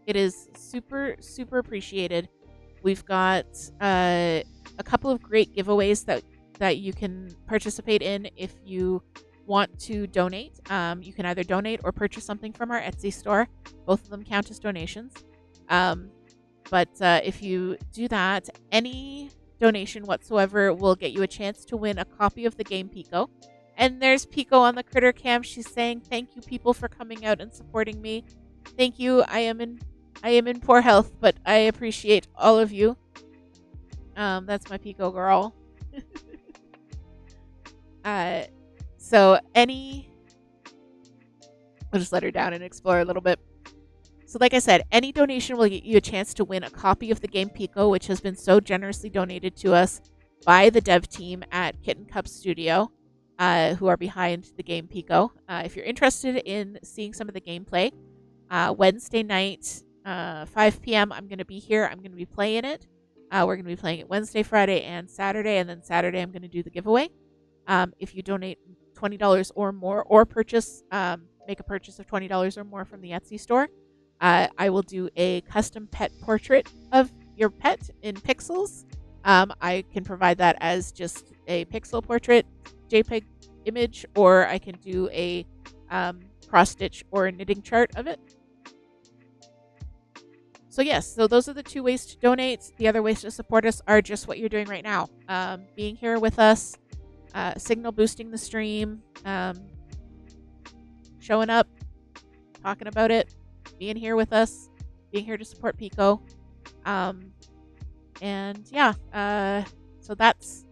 It is super, super appreciated. We've got a couple of great giveaways that you can participate in if you want to donate. You can either donate or purchase something from our Etsy store. Both of them count as donations. But if you do that, any donation whatsoever will get you a chance to win a copy of the game Pico. And there's Pico on the Critter Cam. She's saying, "Thank you, people, for coming out and supporting me. Thank you. I am in poor health, but I appreciate all of you." That's my Pico girl. So I'll just let her down and explore a little bit. So like I said, any donation will get you a chance to win a copy of the game Pico, which has been so generously donated to us by the dev team at Kitten Cup Studio, who are behind the game Pico. If you're interested in seeing some of the gameplay, Wednesday night, 5 p.m., I'm going to be here. I'm going to be playing it. We're going to be playing it Wednesday, Friday, and Saturday, and then Saturday I'm going to do the giveaway. If you donate $20 or more, or make a purchase of $20 or more from the Etsy store, I will do a custom pet portrait of your pet in pixels. I can provide that as just a pixel portrait JPEG image, or I can do a cross stitch or a knitting chart of it. So yes, so those are the 2 ways to donate. The other ways to support us are just what you're doing right now. Being here with us, signal boosting the stream, showing up, talking about it, being here with us, being here to support Pico. And yeah, so So that's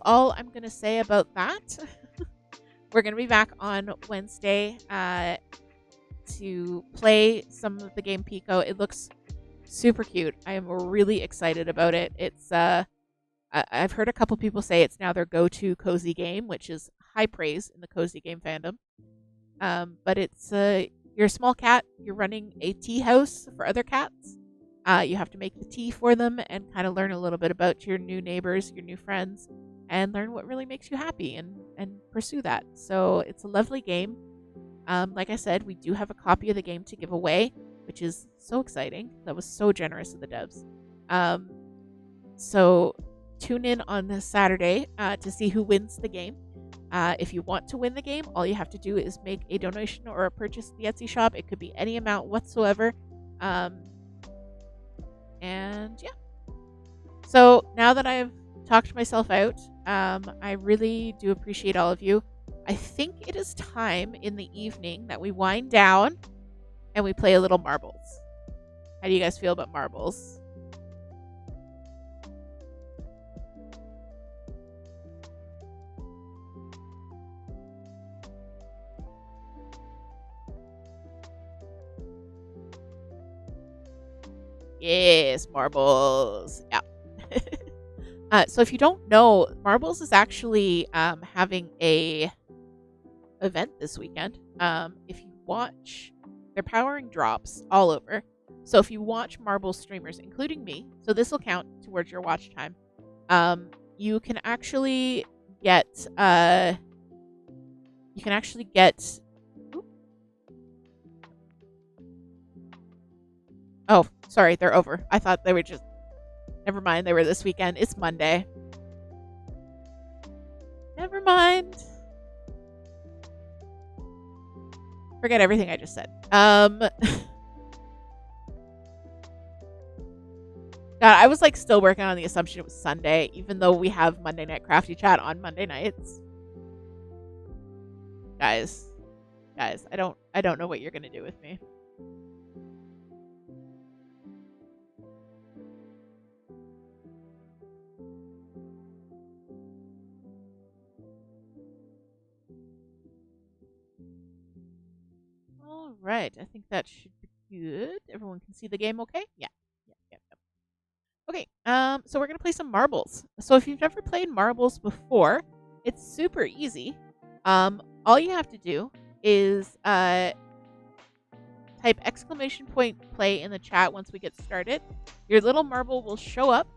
all I'm gonna say about that. We're gonna be back on Wednesday to play some of the game Pico. It looks super cute. I am really excited about it. It's I've heard a couple people say it's now their go-to cozy game, which is high praise in the cozy game fandom. But it's you're a small cat. You're running a tea house for other cats. You have to make the tea for them and kind of learn a little bit about your new neighbors, your new friends, and learn what really makes you happy and pursue that. So it's a lovely game. Like I said, we do have a copy of the game to give away, which is so exciting. That was so generous of the devs. So tune in on this Saturday to see who wins the game. If you want to win the game, all you have to do is make a donation or a purchase at the Etsy shop. It could be any amount whatsoever. And yeah. So now that I've talked myself out, I really do appreciate all of you. I think it is time in the evening that we wind down and we play a little marbles. How do you guys feel about marbles? Yes, marbles. Yeah. So if you don't know, Marbles is actually having a event this weekend. If you watch, they're powering drops all over. So if you watch Marbles streamers, including me, so this will count towards your watch time. You can actually get Oh, sorry, they're over. I thought they were just. Never mind, they were this weekend. It's Monday. Never mind. Forget everything I just said. God, I was like still working on the assumption it was Sunday, even though we have Monday Night Crafty Chat on Monday nights. Guys, I don't know what you're gonna do with me. All right, I think that should be good. Everyone can see the game okay? Yeah. Okay, so we're gonna play some marbles. So if you've never played marbles before, it's super easy. All you have to do is type !play in the chat once we get started. Your little marble will show up,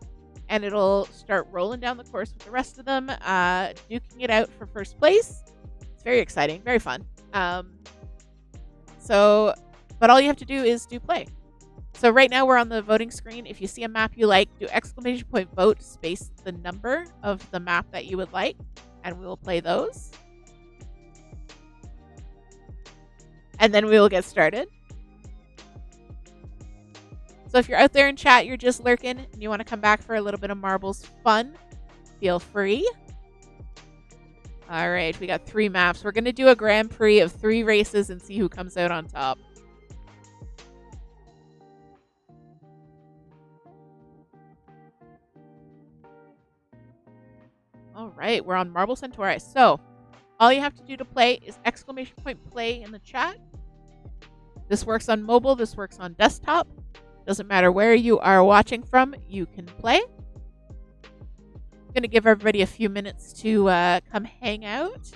and it'll start rolling down the course with the rest of them, duking it out for first place. It's very exciting, very fun. But all you have to do is do play. So right now we're on the voting screen. If you see a map you like, do !vote space the number of the map that you would like, and we will play those. And then we will get started. So if you're out there in chat, you're just lurking, and you want to come back for a little bit of marbles fun, feel free. All right, we got 3 maps. We're going to do a Grand Prix of 3 races and see who comes out on top. All right, we're on Marble Centauri. So all you have to do to play is !play in the chat. This works on mobile. This works on desktop. Doesn't matter where you are watching from, you can play. I'm going to give everybody a few minutes to come hang out.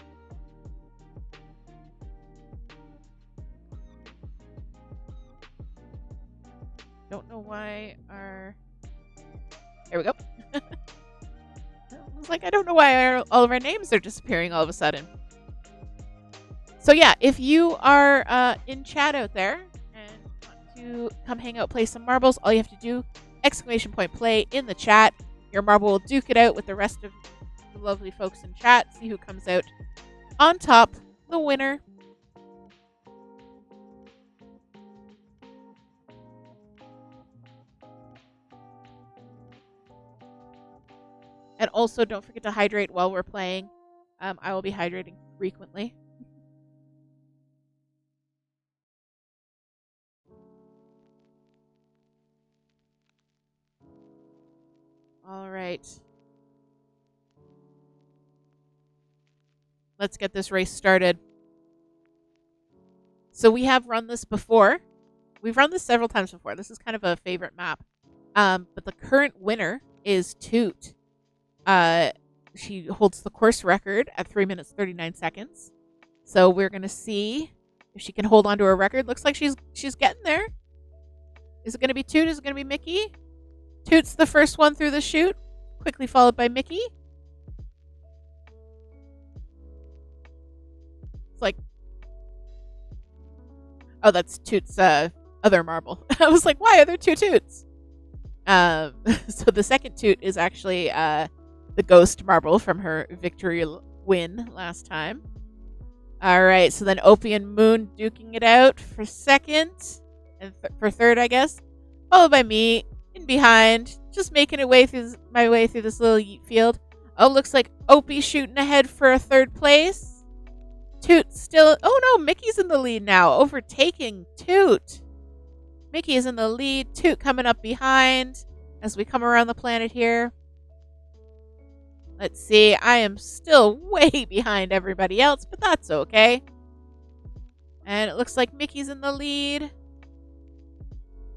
Don't know why our... There we go. I was like, I don't know why all of our names are disappearing all of a sudden. So yeah, if you are in chat out there and want to come hang out, play some marbles, all you have to do, !play in the chat. Your marble will duke it out with the rest of the lovely folks in chat. See who comes out on top, the winner. And also, don't forget to hydrate while we're playing. I will be hydrating frequently. All right. Let's get this race started. So we have run this before. We've run this several times before. This is kind of a favorite map. But the current winner is Toot. She holds the course record at 3 minutes 39 seconds. So we're gonna see if she can hold on to her record. Looks like she's getting there. Is it gonna be Toot? Is it gonna be Mickey? Toot's the first one through the chute, quickly followed by Mickey. It's like, oh, that's Toot's other marble. I was like, why are there two Toots? So the second Toot is actually the ghost marble from her victory win last time. All right, so then Opie and Moon duking it out for second and for third, I guess, followed by me in behind, just making my way through this little yeet field. Oh, looks like Opie shooting ahead for a third place. Toot still. Oh no, Mickey's in the lead now, overtaking Toot. Mickey is in the lead. Toot coming up behind as we come around the planet here. Let's see. I am still way behind everybody else, but that's okay. And it looks like Mickey's in the lead.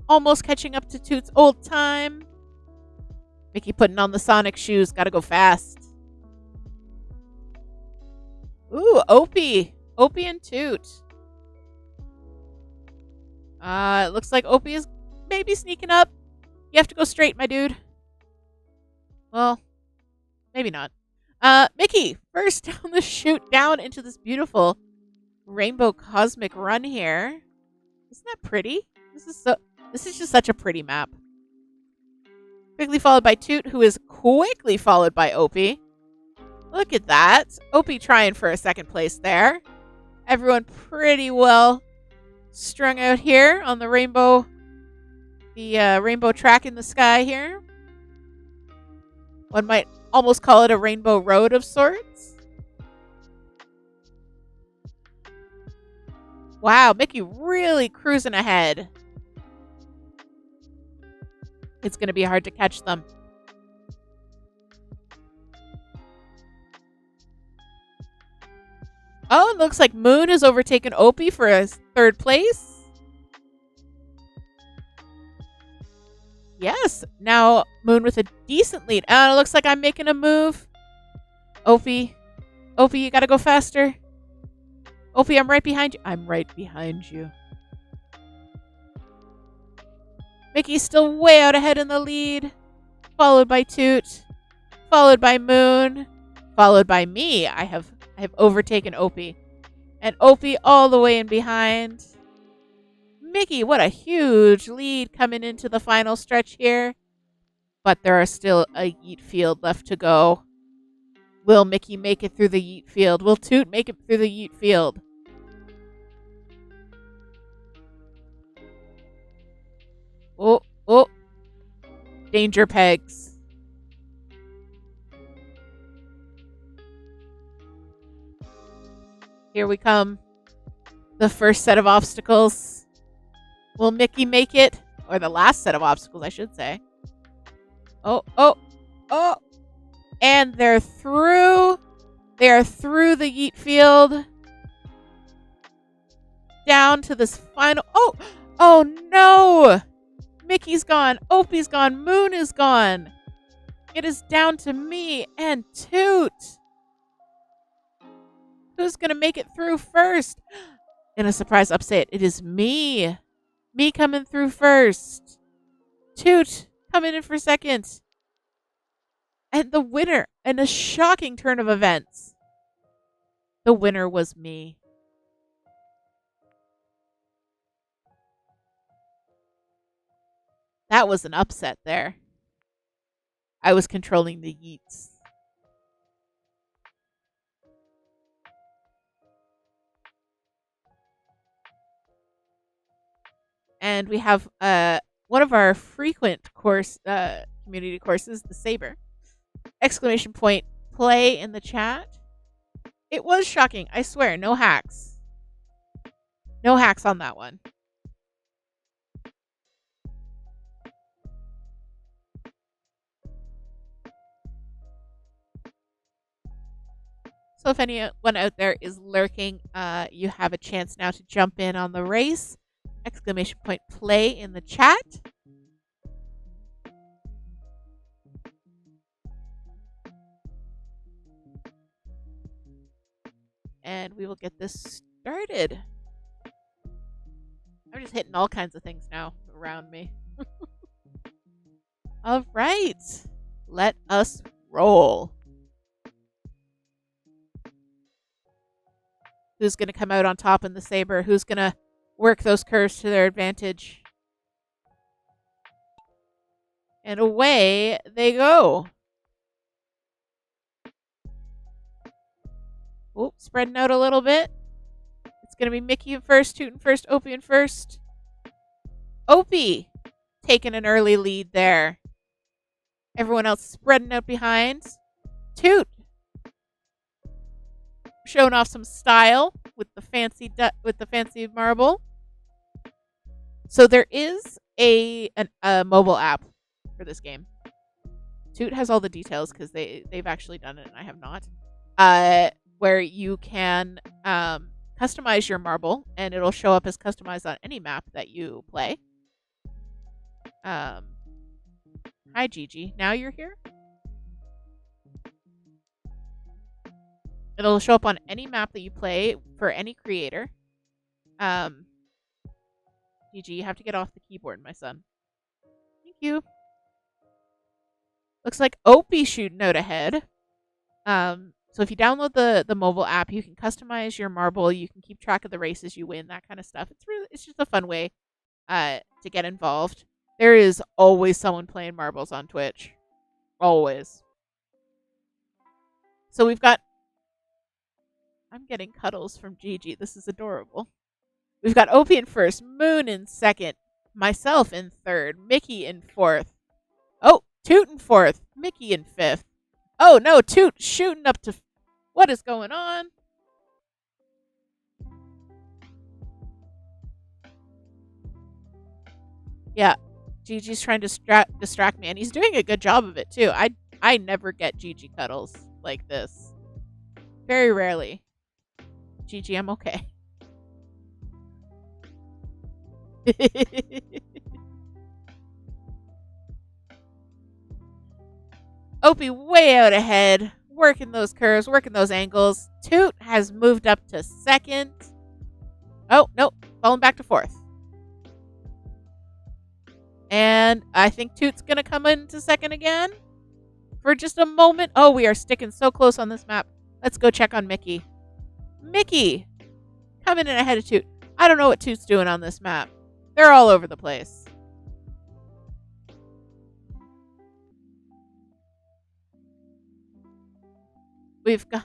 Almost catching up to Toot's old time. Mickey putting on the Sonic shoes. Gotta go fast. Ooh, Opie. Opie and Toot. It looks like Opie is maybe sneaking up. You have to go straight, my dude. Well, maybe not. Mickey, first down the chute, down into this beautiful rainbow cosmic run here. Isn't that pretty? This is just such a pretty map. Quickly followed by Toot, who is quickly followed by Opie. Look at that. Opie trying for a second place there. Everyone pretty well strung out here on the rainbow track in the sky here. One might almost call it a rainbow road of sorts. Wow, Mickey really cruising ahead. It's going to be hard to catch them. Oh, it looks like Moon has overtaken Opie for a third place. Yes, now Moon with a decent lead. And it looks like I'm making a move. Opie, you gotta go faster. Opie, I'm right behind you. I'm right behind you. Mickey's still way out ahead in the lead. Followed by Toot. Followed by Moon. Followed by me. I have overtaken Opie. And Opie all the way in behind. Mickey, what a huge lead coming into the final stretch here. But there are still a yeet field left to go. Will Mickey make it through the yeet field? Will Toot make it through the yeet field? Oh. Danger pegs. Here we come. The first set of obstacles. Will Mickey make it? Or the last set of obstacles, I should say. Oh. And they're through. They are through the yeet field. Down to this final. Oh no! Mickey's gone. Opie's gone. Moon is gone. It is down to me and Toot. Who's going to make it through first? In a surprise upset, it is me. Me coming through first. Toot coming in for second. And the winner, in a shocking turn of events, the winner was me. That was an upset there. I was controlling the yeets. And we have one of our frequent community courses, the Saber. Exclamation point play in the chat. It was shocking. I swear, no hacks. No hacks on that one. So So if anyone out there is lurking, you have a chance now to jump in on the race. Exclamation point play in the chat. And we will get this started. I'm just hitting all kinds of things now around me. All right. Let us roll. Who's going to come out on top in the saber? Who's going to work those curves to their advantage? And away they go. Oh, spreading out a little bit. It's going to be Mickey in first, Toot in first, Opie in first. Opie taking an early lead there. Everyone else spreading out behind. Toot showing off some style with the fancy marble. So there is a mobile app for this game. Toot has all the details because they've actually done it and I have not. Where you can customize your marble and it'll show up as customized on any map that you play. Hi Gigi, now you're here? It'll show up on any map that you play for any creator. Gigi, you have to get off the keyboard, my son. Thank you. Looks like Opie shooting out ahead. So if you download the mobile app, you can customize your marble. You can keep track of the races you win, that kind of stuff. It's just a fun way to get involved. There is always someone playing marbles on Twitch. Always. So we've got... I'm getting cuddles from Gigi. This is adorable. We've got Opie in first, Moon in second, myself in third, Mickey in fourth. Oh, Toot in fourth, Mickey in fifth. Oh no, Toot shooting up to... What is going on? Yeah, Gigi's trying to distract me, and he's doing a good job of it too. I never get Gigi cuddles like this. Very rarely. Gigi, I'm okay. Opie way out ahead, working those curves, working those angles. Toot has moved up to second. Oh, no, falling back to fourth. And I think Toot's going to come into second again for just a moment. Oh, we are sticking so close on this map. Let's go check on Mickey. Mickey, coming in ahead of Toot. I don't know what Toot's doing on this map. They're all over the place. We've got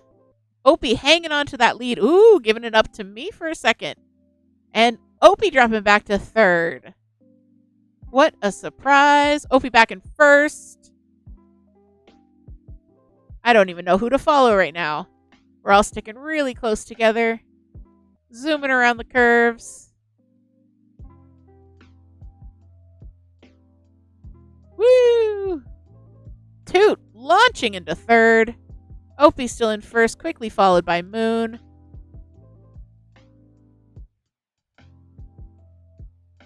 Opie hanging on to that lead. Ooh, giving it up to me for a second. And Opie dropping back to third. What a surprise. Opie back in first. I don't even know who to follow right now. We're all sticking really close together. Zooming around the curves. Woo! Toot launching into third. Opie still in first, quickly followed by Moon.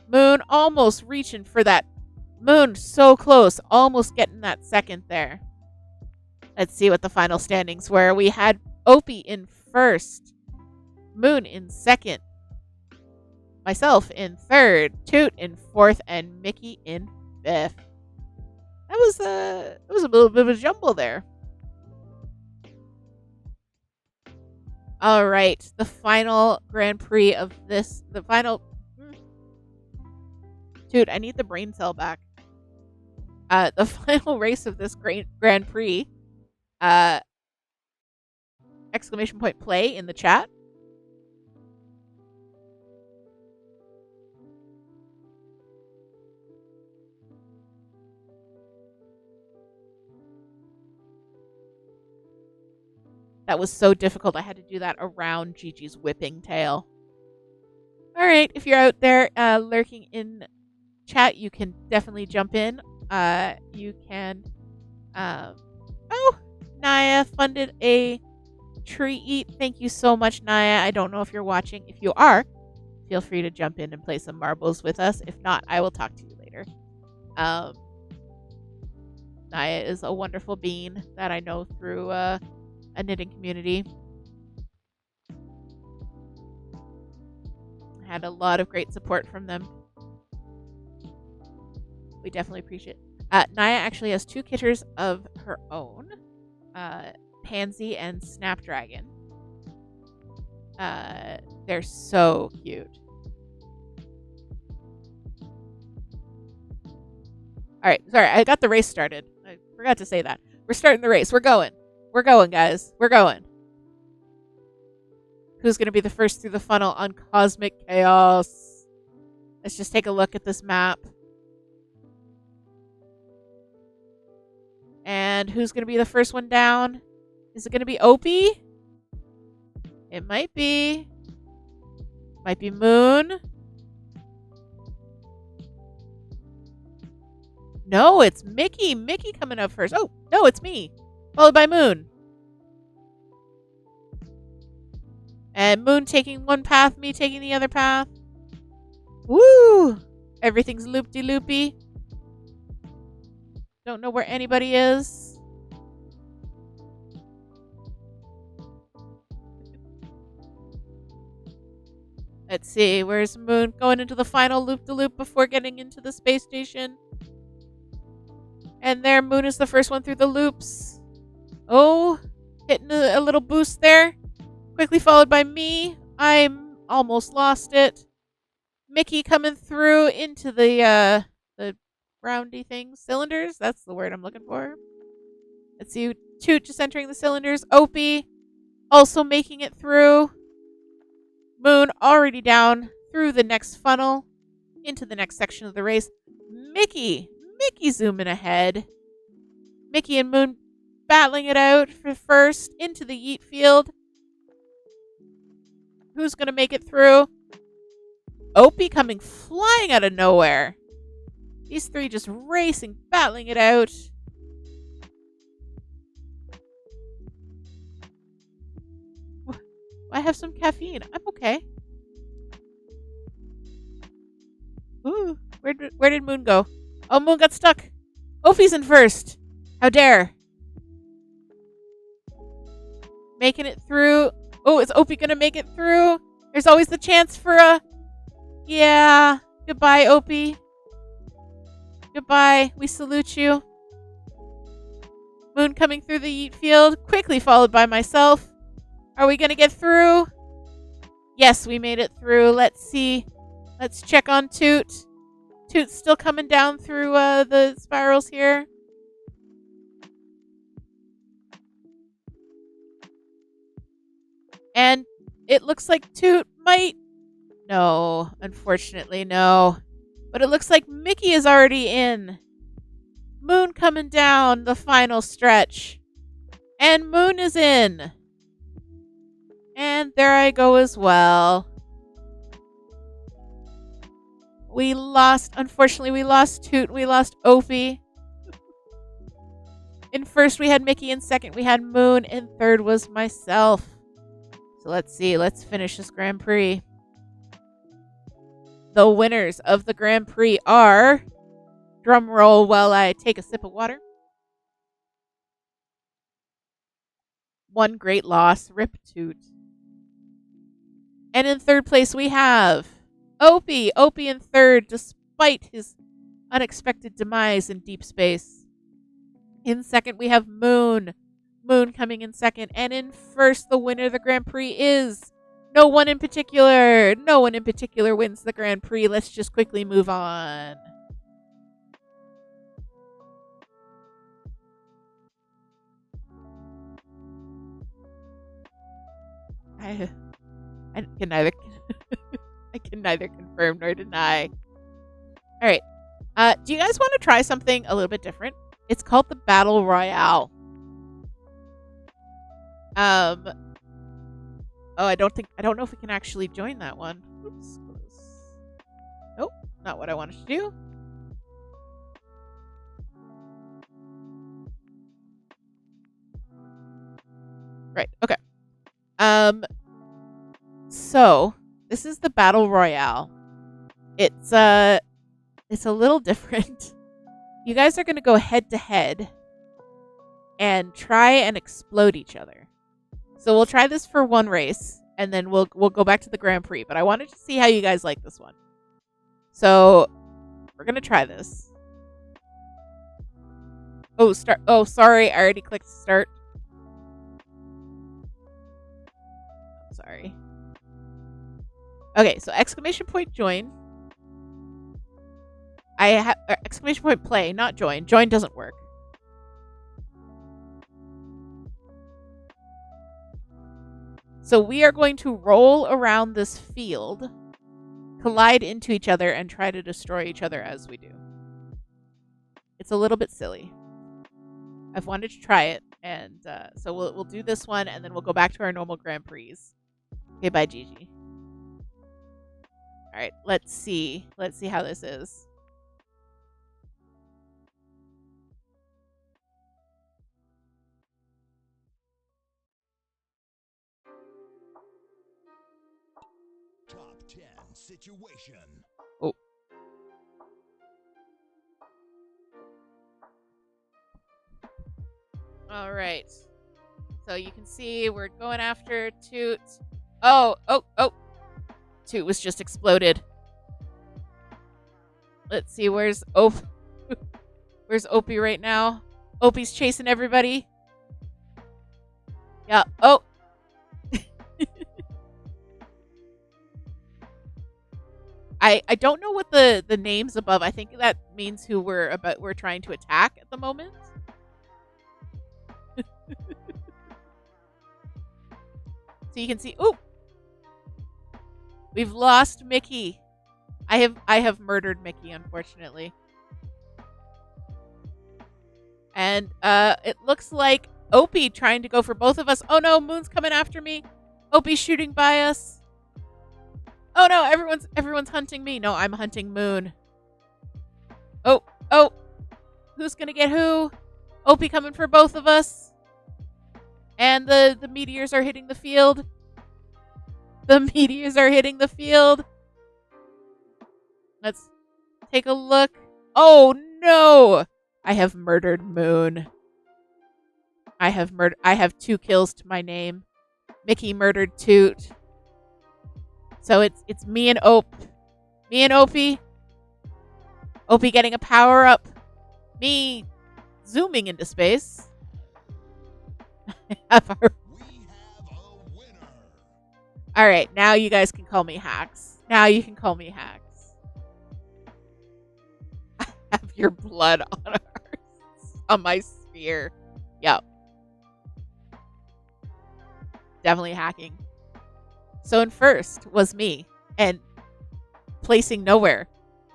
Moon almost reaching for that. Moon so close, almost getting that second there. Let's see what the final standings were. We had Opie in first, Moon in second, myself in third, Toot in fourth, and Mickey in fifth. That was a little bit of a jumble there. All right, the final Grand Prix of this, the final... Dude, I need the brain cell back. The final race of this Grand Prix. Exclamation point play in the chat. That was so difficult. I had to do that around Gigi's whipping tail. All right, if you're out there lurking in chat, you can definitely jump in. You can... oh, Naya funded a treat. Thank you so much, Naya. I don't know if you're watching. If you are, feel free to jump in and play some marbles with us. If not, I will talk to you later. Naya is a wonderful bean that I know through a knitting community. Had a lot of great support from them. We definitely appreciate it. Naya actually has 2 kitters of her own, Pansy and Snapdragon. They're so cute. All right, sorry, I got the race started. I forgot to say that. We're starting the race. We're going. We're going, guys. We're going. Who's going to be the first through the funnel on Cosmic Chaos? Let's just take a look at this map. And who's going to be the first one down? Is it going to be Opie? It might be. Might be Moon. No, it's Mickey. Mickey coming up first. Oh, no, it's me. Followed by Moon. And Moon taking one path, me taking the other path. Woo! Everything's loop-de-loopy. Don't know where anybody is. Let's see. Where's Moon going into the final loop-de-loop before getting into the space station? And there, Moon is the first one through the loops. Oh, hitting a little boost there. Quickly followed by me. I'm almost lost it. Mickey coming through into the roundy things. Cylinders? That's the word I'm looking for. Let's see. Toot just entering the cylinders. Opie also making it through. Moon already down through the next funnel into the next section of the race. Mickey zooming ahead. Mickey and Moon battling it out for first into the yeet field. Who's going to make it through? Opie coming flying out of nowhere. These 3 just racing, battling it out. I have some caffeine. I'm okay. Ooh, where did Moon go? Oh, Moon got stuck. Opie's in first. How dare. Making it through. Oh, is Opie going to make it through? There's always the chance for a... Yeah. Goodbye, Opie. Goodbye. We salute you. Moon coming through the yeet field. Quickly followed by myself. Are we going to get through? Yes, we made it through. Let's see. Let's check on Toot. Toot's still coming down through the spirals here. And it looks like Toot might... No, unfortunately, no. But it looks like Mickey is already in. Moon coming down the final stretch. And Moon is in. And there I go as well. Unfortunately, we lost Toot. We lost Opie. In first, we had Mickey. In second, we had Moon. In third was myself. So let's see. Let's finish this Grand Prix. The winners of the Grand Prix are... Drum roll while I take a sip of water. One great loss. Rip Toot. And in third place, we have... Opie. Opie in third, despite his unexpected demise in deep space. In second, we have Moon. Moon coming in second. And in first, the winner of the Grand Prix is no one in particular. No one in particular wins the Grand Prix. Let's just quickly move on. I can neither I can neither confirm nor deny. All right. Do you guys want to try something a little bit different? It's called the Battle Royale. Oh, I don't know if we can actually join that one. Oops. Nope, not what I wanted to do. Right, okay. So this is the battle royale. It's a little different. You guys are gonna go head to head and try and explode each other. So we'll try this for one race, and then we'll go back to the Grand Prix. But I wanted to see how you guys like this one. So we're gonna try this. Oh, start. Oh, sorry, I already clicked start. Sorry. Okay, so exclamation point join. I have exclamation point play, not join. Join doesn't work. So we are going to roll around this field, collide into each other, and try to destroy each other as we do. It's a little bit silly. I've wanted to try it, and so we'll do this one, and then we'll go back to our normal Grand Prix. Okay, bye, Gigi. All right, let's see. Let's see how this is. Top 10 situation. Oh. All right. So you can see we're going after Toot. Oh. Toot was just exploded. Let's see, where's Where's Opie right now? Opie's chasing everybody. Yeah. Oh. I don't know what the names above. I think that means who we're trying to attack at the moment. So you can see, oh, we've lost Mickey. I have murdered Mickey, unfortunately. And it looks like Opie trying to go for both of us. Oh no, Moon's coming after me. Opie's shooting by us. Oh no, everyone's hunting me. No, I'm hunting Moon. Oh, who's gonna get who? Opie coming for both of us. And the meteors are hitting the field. The meteors are hitting the field. Let's take a look. Oh no! I have murdered Moon. I have 2 kills to my name. Mickey murdered Toot. So it's me and Me and Opie. Opie getting a power up. Me zooming into space. All right, now you guys can call me Hacks. Now you can call me Hacks. I have your blood on my sphere. Yep. Definitely hacking. So in first was me, and placing nowhere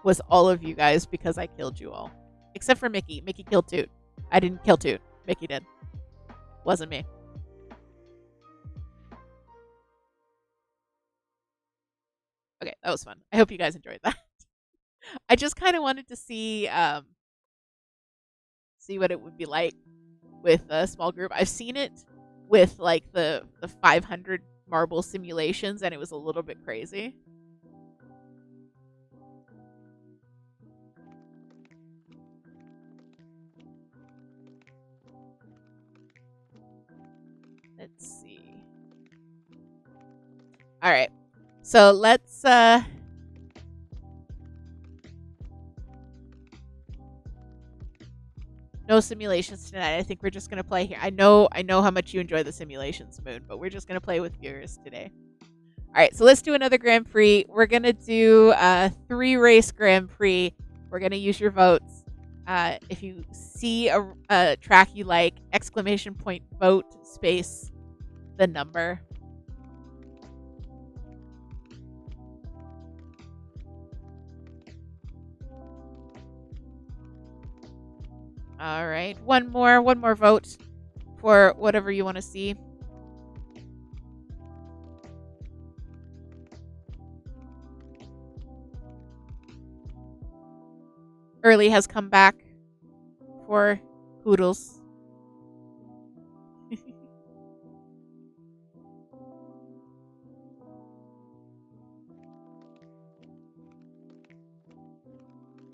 was all of you guys because I killed you all. Except for Mickey. Mickey killed Toot. I didn't kill Toot. Mickey did. Wasn't me. Okay, that was fun. I hope you guys enjoyed that. I just kind of wanted to see what it would be like with a small group. I've seen it with like the 500 marble simulations, and it was a little bit crazy. Let's see. All right. So let's no simulations tonight. I think we're just gonna play here. I know how much you enjoy the simulations, Moon, but we're just gonna play with viewers today. All right, so let's do another Grand Prix. We're gonna do a 3-race Grand Prix. We're gonna use your votes. If you see a track you like, exclamation point vote space the number. All right, one more vote for whatever you want to see. Early has come back for Hoodles.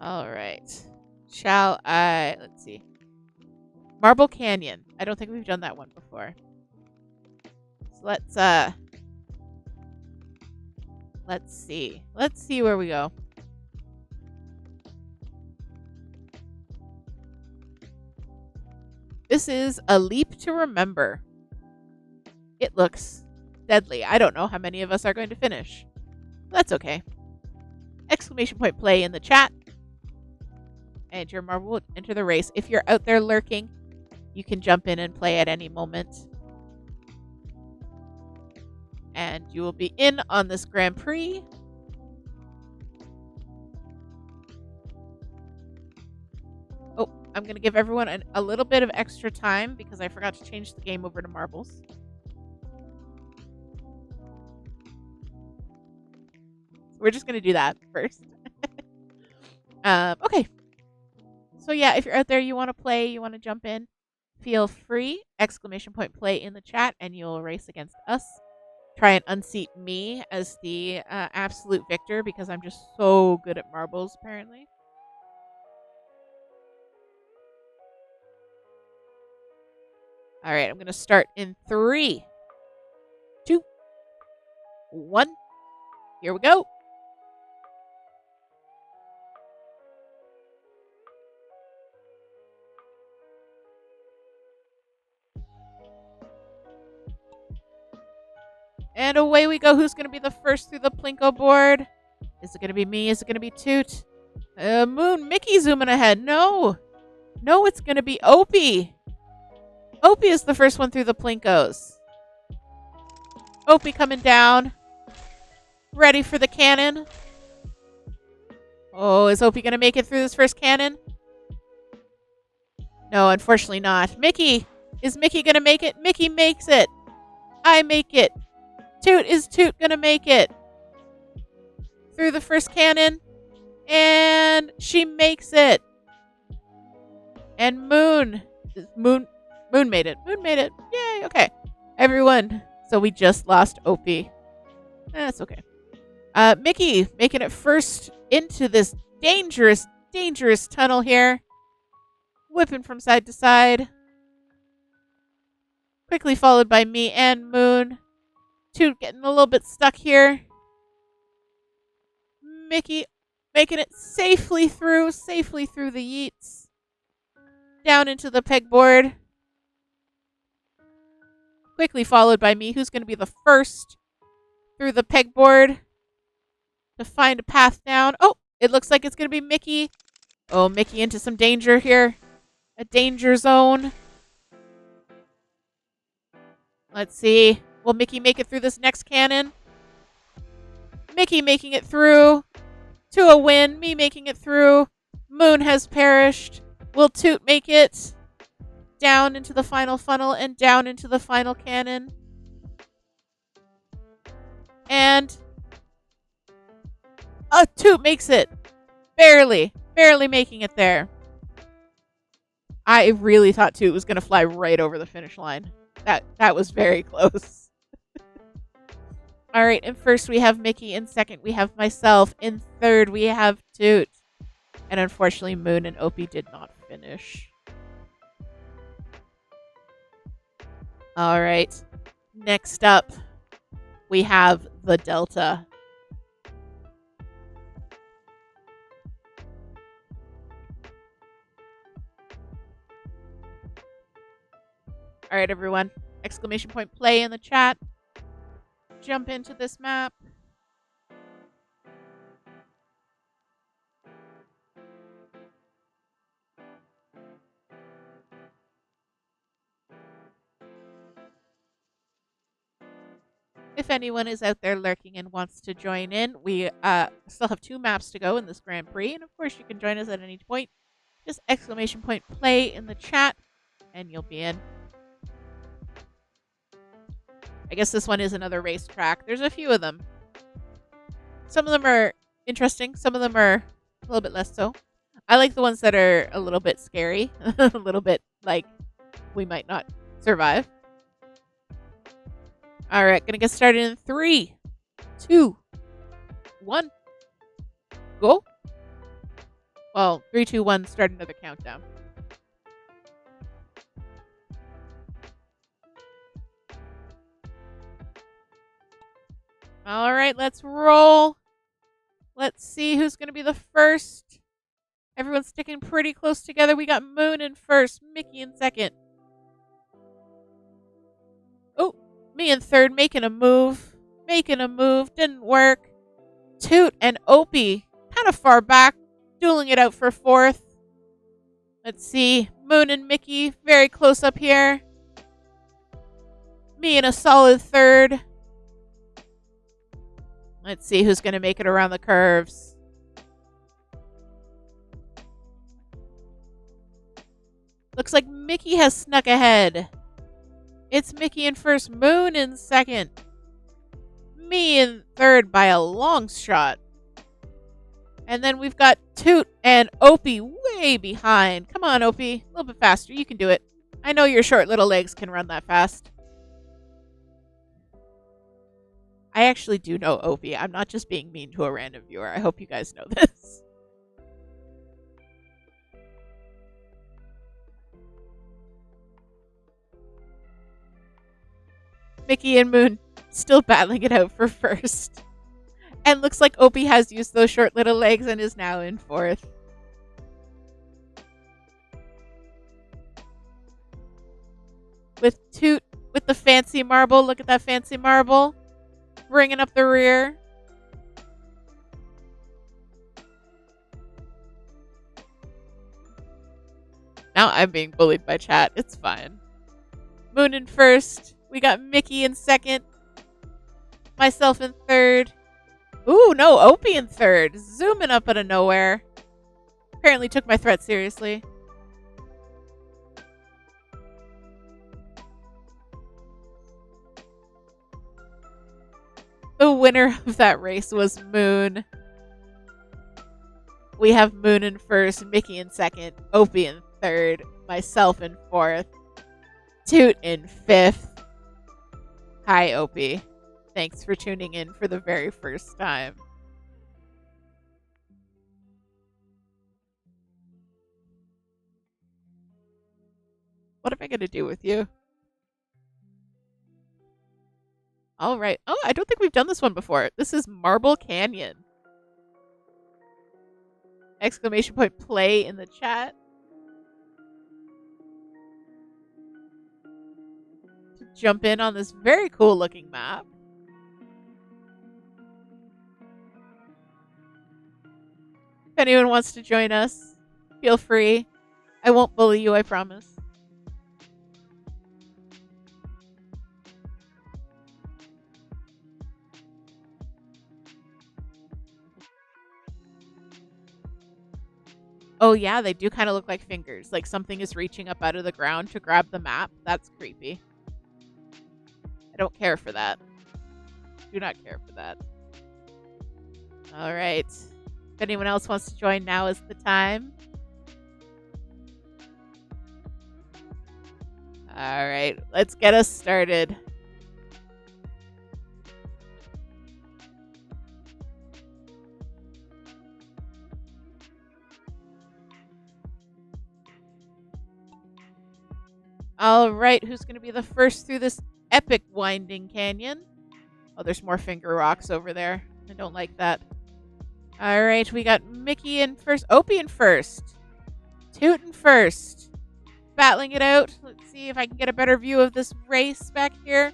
All right. Shall I? Let's see. Marble Canyon. I don't think we've done that one before. So let's see. Let's see where we go. This is A Leap to Remember. It looks deadly. I don't know how many of us are going to finish. That's okay. Exclamation point play in the chat. And your marble will enter the race. If you're out there lurking, you can jump in and play at any moment. And you will be in on this Grand Prix. Oh, I'm going to give everyone a little bit of extra time because I forgot to change the game over to marbles. We're just going to do that first. Okay. So yeah, if you're out there, you want to play, you want to jump in, feel free. Exclamation point play in the chat and you'll race against us. Try and unseat me as the absolute victor because I'm just so good at marbles, apparently. All right, I'm going to start in 3, 2, 1. Here we go. And away we go. Who's going to be the first through the Plinko board? Is it going to be me? Is it going to be Toot? Moon, Mickey zooming ahead. No, it's going to be Opie. Opie is the first one through the Plinkos. Opie coming down. Ready for the cannon. Oh, is Opie going to make it through this first cannon? No, unfortunately not. Mickey. Is Mickey going to make it? Mickey makes it. I make it. Toot, is Toot going to make it? Through the first cannon. And she makes it. And Moon made it. Moon made it. Yay. Okay. Everyone. So we just lost Opie. That's okay. Mickey making it first into this dangerous tunnel here. Whipping from side to side. Quickly followed by me and Moon. Toot getting a little bit stuck here. Mickey making it safely through the yeets. Down into the pegboard. Quickly followed by me, who's going to be the first through the pegboard to find a path down. Oh, it looks like it's going to be Mickey. Oh, Mickey into some danger here. A danger zone. Let's see. Will Mickey make it through this next cannon? Mickey making it through to a win. Me making it through. Moon has perished. Will Toot make it down into the final funnel and down into the final cannon? And Toot makes it. Barely making it there. I really thought Toot was going to fly right over the finish line. That was very close. All right, in first we have Mickey. In second we have myself. In third we have Toot. And unfortunately Moon and Opie did not finish. All right, next up we have the Delta. All right, everyone. Exclamation point play in the chat. Jump into this map. If anyone is out there lurking and wants to join in, we still have 2 maps to go in this Grand Prix. And of course, you can join us at any point. Just exclamation point play in the chat and you'll be in. I guess this one is another racetrack. There's a few of them. Some of them are interesting. Some of them are a little bit less so. I like the ones that are a little bit scary. A little bit like we might not survive. All right, gonna get started in 3, 2, 1, go. Well, 3, 2, 1, start another countdown. All right, let's roll. Let's see who's going to be the first. Everyone's sticking pretty close together. We got Moon in first, Mickey in second. Oh, me in third, making a move. Didn't work. Toot and Opie, kind of far back, dueling it out for fourth. Let's see, Moon and Mickey, very close up here. Me in a solid third. Let's see who's going to make it around the curves. Looks like Mickey has snuck ahead. It's Mickey in first, Moon in second. Me in third by a long shot. And then we've got Toot and Opie way behind. Come on, Opie. A little bit faster. You can do it. I know your short little legs can run that fast. I actually do know Opie. I'm not just being mean to a random viewer. I hope you guys know this. Mickey and Moon still battling it out for first. And looks like Opie has used those short little legs and is now in fourth. With Toot with the fancy marble. Look at that fancy marble. Bringing up the rear. Now I'm being bullied by chat. It's fine. Moon in first. We got Mickey in second. Myself in third. Ooh, no, Opie in third. Zooming up out of nowhere. Apparently took my threat seriously. The winner of that race was Moon. We have Moon in first, Mickey in second, Opie in third, myself in fourth, Toot in fifth. Hi, Opie. Thanks for tuning in for the very first time. What am I going to do with you? All right. Oh, I don't think we've done this one before. This is Marble Canyon. Exclamation point play in the chat. To jump in on this very cool looking map. If anyone wants to join us, feel free. I won't bully you, I promise. Oh yeah, they do kind of look like fingers. Like something is reaching up out of the ground to grab the map. That's creepy. I don't care for that. Do not care for that. All right. If anyone else wants to join, now is the time. All right, let's get us started. All right, who's going to be the first through this epic winding canyon? Oh, there's more finger rocks over there. I don't like that. All right, we got Mickey in first, Opie in first, Toot in first. Battling it out. Let's see if I can get a better view of this race back here.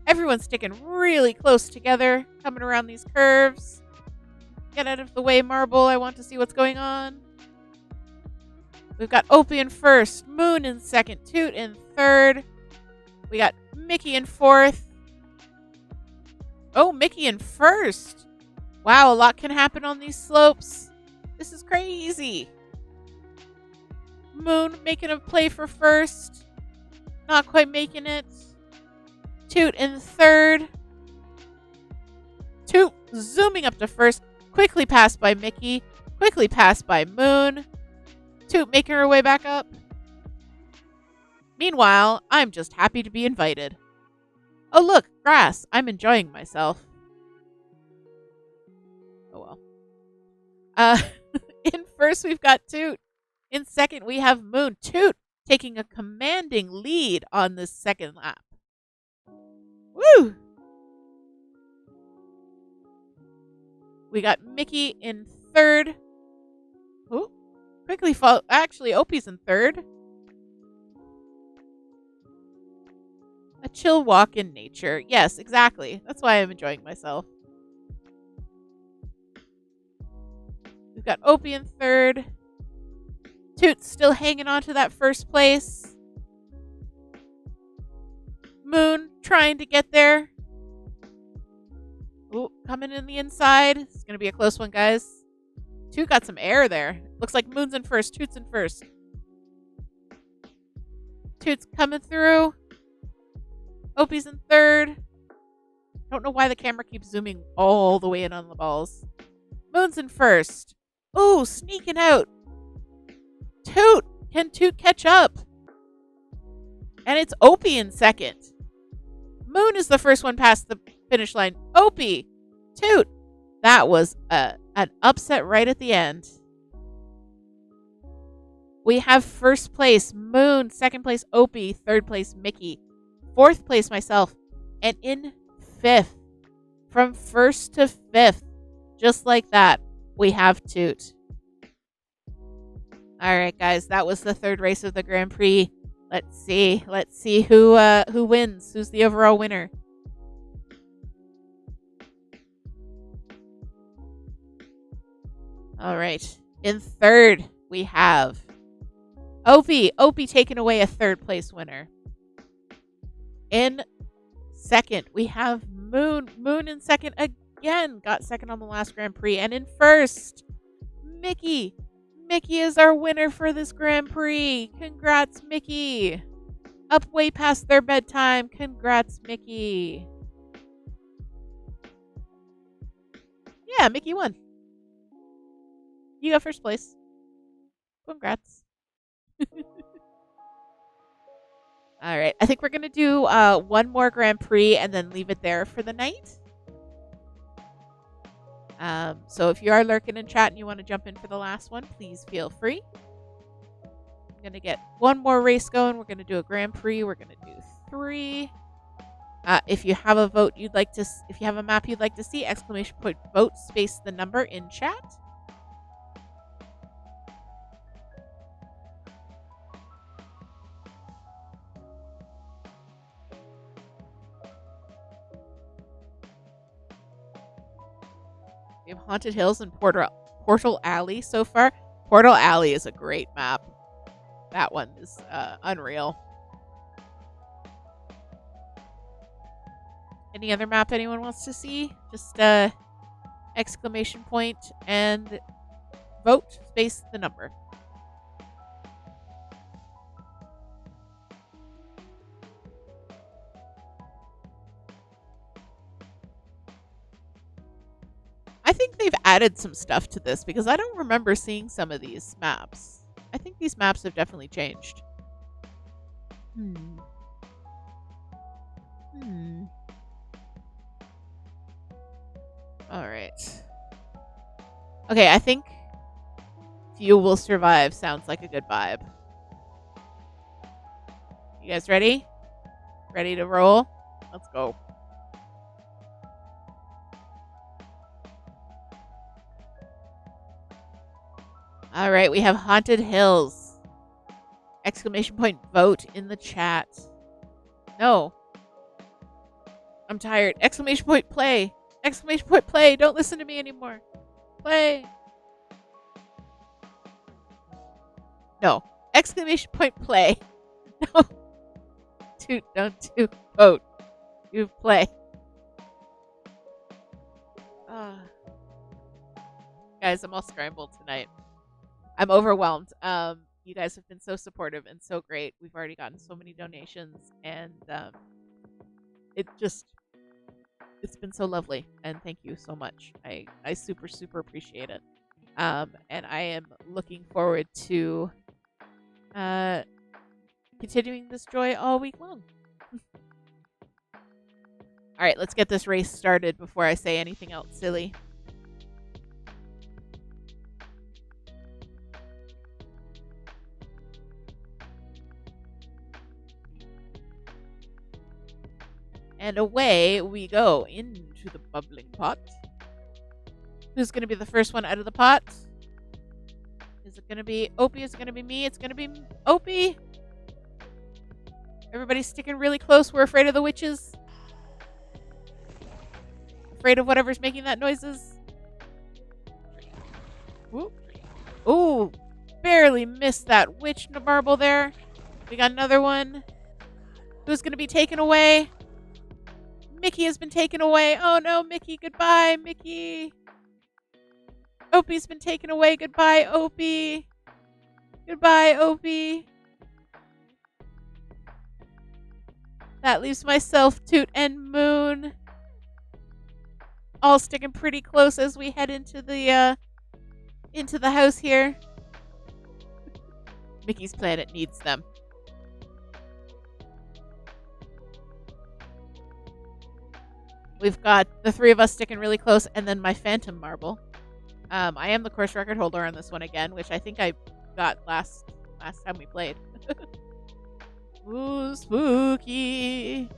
Everyone's sticking really close together, coming around these curves. Get out of the way, Marble. I want to see what's going on. We've got Opie in first, Moon in second, Toot in third. We got Mickey in fourth. Oh, Mickey in first. Wow, a lot can happen on these slopes. This is crazy. Moon making a play for first. Not quite making it. Toot in third. Toot zooming up to first. Quickly passed by Mickey. Quickly passed by Moon. Toot making her way back up. Meanwhile, I'm just happy to be invited. Oh look, grass. I'm enjoying myself. Oh well. In first, we've got Toot. In second, we have Moon. Toot taking a commanding lead on this second lap. Woo! We got Mickey in third. Ooh, quickly fall. Actually, Opie's in third. A chill walk in nature. Yes, exactly. That's why I'm enjoying myself. We've got Opie in third. Toot's still hanging on to that first place. Moon trying to get there. Ooh, coming in the inside. It's going to be a close one, guys. Toot got some air there. Looks like Moon's in first. Toot's in first. Toot's coming through. Opie's in third. Don't know why the camera keeps zooming all the way in on the balls. Moon's in first. Ooh, sneaking out. Toot. Can Toot catch up? And it's Opie in second. Moon is the first one past the finish line. Opie. Toot. That was an upset right at the end. We have first place Moon, second place Opie, third place Mickey, fourth place myself, and in fifth, from first to fifth, just like that, we have Toot. All right, guys, that was the third race of the Grand Prix. Let's see who wins. Who's the overall winner? All right, in third we have Opie. Opie taking away a third place winner. In second, we have Moon. Moon in second again. Got second on the last Grand Prix. And in first, Mickey. Mickey is our winner for this Grand Prix. Congrats, Mickey. Up way past their bedtime. Congrats, Mickey. Yeah, Mickey won. You got first place. Congrats. All right. I think we're going to do one more Grand Prix and then leave it there for the night. So if you are lurking in chat and you want to jump in for the last one, please feel free. I'm going to get one more race going. We're going to do a Grand Prix. We're going to do 3. If you have a vote you'd like to, if you have a map you'd like to see, exclamation point vote space the number in chat. We have Haunted Hills and Portal Alley so far. Portal Alley is a great map. That one is unreal. Any other map anyone wants to see? Just exclamation point and vote space the number. I think they've added some stuff to this because I don't remember seeing some of these maps. I think these maps have definitely changed. All right. Okay, I think Few Will Survive sounds like a good vibe. You guys ready? Ready to roll? Let's go. All right, we have Haunted Hills. Exclamation point vote in the chat. No. I'm tired. Exclamation point play. Exclamation point play. Don't listen to me anymore. Play. No. Exclamation point play. No. Don't do vote. You play. Guys, I'm all scrambled tonight. I'm overwhelmed. You guys have been so supportive and so great. We've already gotten so many donations, and it's been so lovely. And thank you so much. I super appreciate it. And I am looking forward to continuing this joy all week long. All right, let's get this race started before I say anything else silly. And away we go into the bubbling pot. Who's going to be the first one out of the pot? Is it going to be Opie? Is it going to be me? It's going to be Opie. Everybody's sticking really close. We're afraid of the witches. Afraid of whatever's making that noises. Whoop. Ooh, barely missed that witch marble there. We got another one. Who's going to be taken away? Mickey has been taken away. Oh no, Mickey. Goodbye, Mickey. Opie's been taken away. Goodbye, Opie. Goodbye, Opie. That leaves myself, Toot, and Moon. All sticking pretty close as we head into the house here. Mickey's planet needs them. We've got the three of us sticking really close, and then my phantom marble. I am the course record holder on this one again, which I think I got last time we played. Ooh, spooky.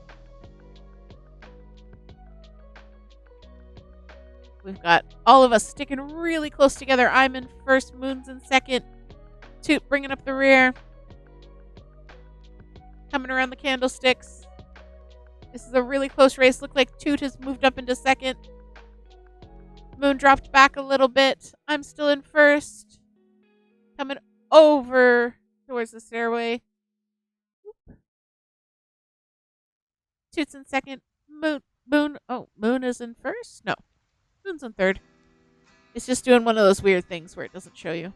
We've got all of us sticking really close together. I'm in first, Moon's in second. Toot bringing up the rear. Coming around the candlesticks. This is a really close race. Looks like Toot has moved up into second. Moon dropped back a little bit. I'm still in first. Coming over towards the stairway. Toot's in second. Moon is in first? No. Moon's in third. It's just doing one of those weird things where it doesn't show you.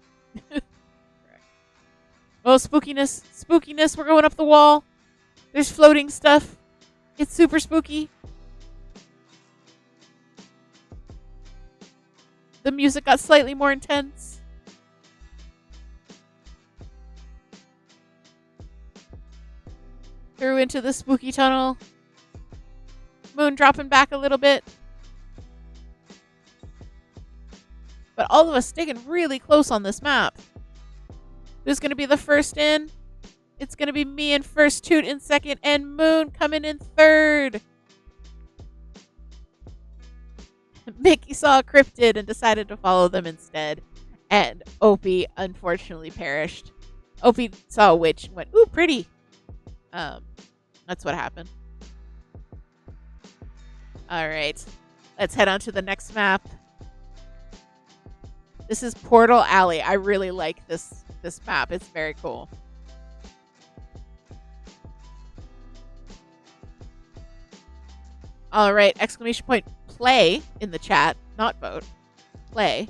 Oh, spookiness. Spookiness. We're going up the wall. There's floating stuff. It's super spooky. The music got slightly more intense. Through into the spooky tunnel. Moon dropping back a little bit. But all of us sticking really close on this map. Who's going to be the first in? It's going to be me in first, Toot in second, and Moon coming in third. Mickey saw a cryptid and decided to follow them instead. And Opie unfortunately perished. Opie saw a witch and went, ooh, pretty. That's what happened. All right. Let's head on to the next map. This is Portal Alley. I really like this map. It's very cool. All right. Exclamation point play in the chat. Not vote. Play.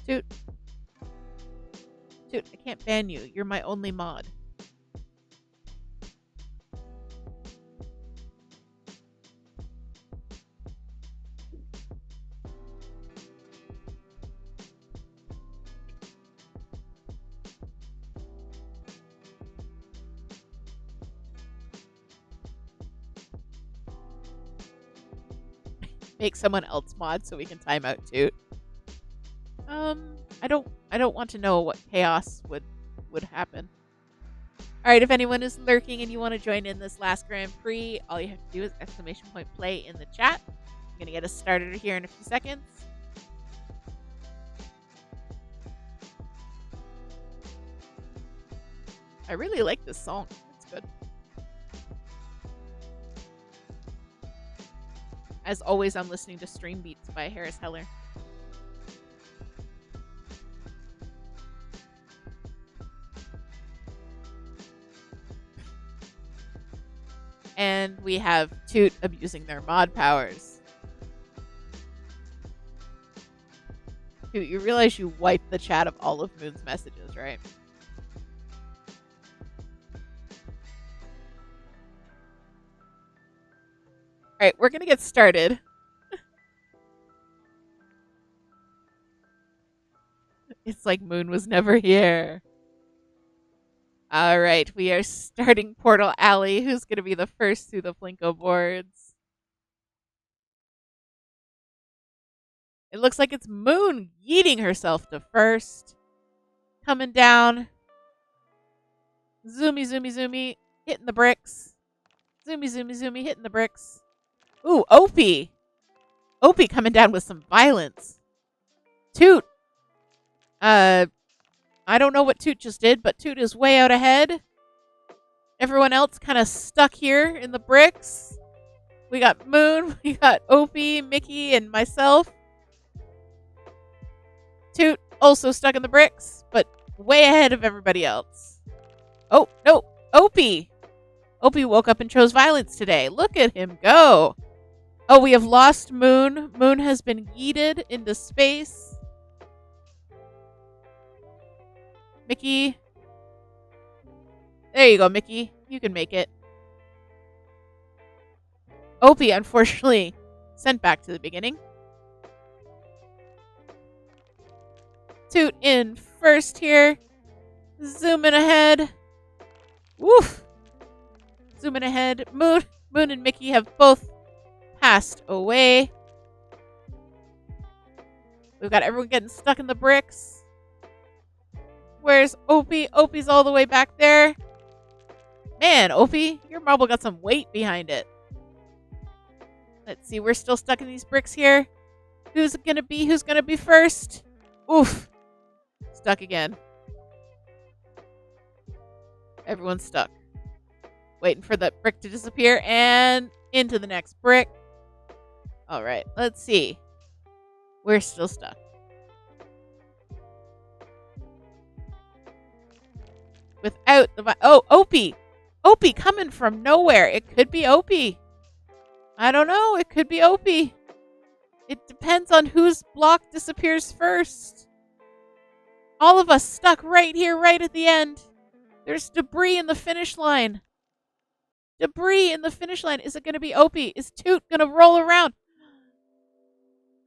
Toot. Toot, I can't ban you. You're my only mod. Make someone else mod so we can time out Toot. I don't want to know what chaos would happen. All right, if anyone is lurking and you want to join in this last Grand Prix, all you have to do is exclamation point play in the chat. I'm gonna get us started here in a few seconds. I really like this song. It's good. As always, I'm listening to Stream Beats by Harris Heller. And we have Toot abusing their mod powers. Toot, you realize you wiped the chat of all of Moon's messages, right? Alright, we're gonna get started. It's like Moon was never here. Alright, we are starting Portal Alley. Who's gonna be the first through the Plinko boards? It looks like it's Moon yeeting herself to first. Coming down. Zoomy, zoomy, zoomy. Hitting the bricks. Zoomy, zoomy, zoomy. Hitting the bricks. Ooh, Opie. Opie coming down with some violence. Toot. I don't know what Toot just did, but Toot is way out ahead. Everyone else kind of stuck here in the bricks. We got Moon, we got Opie, Mickey, and myself. Toot also stuck in the bricks, but way ahead of everybody else. Oh, no, Opie. Opie woke up and chose violence today. Look at him go. Oh, we have lost Moon. Moon has been yeeted into space. Mickey. There you go, Mickey. You can make it. Opie, unfortunately, sent back to the beginning. Toot in first here. Zooming ahead. Woof. Zooming ahead. Moon and Mickey have both passed away. We've got everyone getting stuck in the bricks. Where's Opie? Opie's all the way back there. Man, Opie, your marble got some weight behind it. Let's see, we're still stuck in these bricks here. Who's gonna be first? Oof. Stuck again. Everyone's stuck. Waiting for the brick to disappear and into the next brick. Alright, let's see. We're still stuck. Without the... Oh, Opie! Opie coming from nowhere. It could be Opie. I don't know. It could be Opie. It depends on whose block disappears first. All of us stuck right here, right at the end. There's debris in the finish line. Debris in the finish line. Is it going to be Opie? Is Toot going to roll around?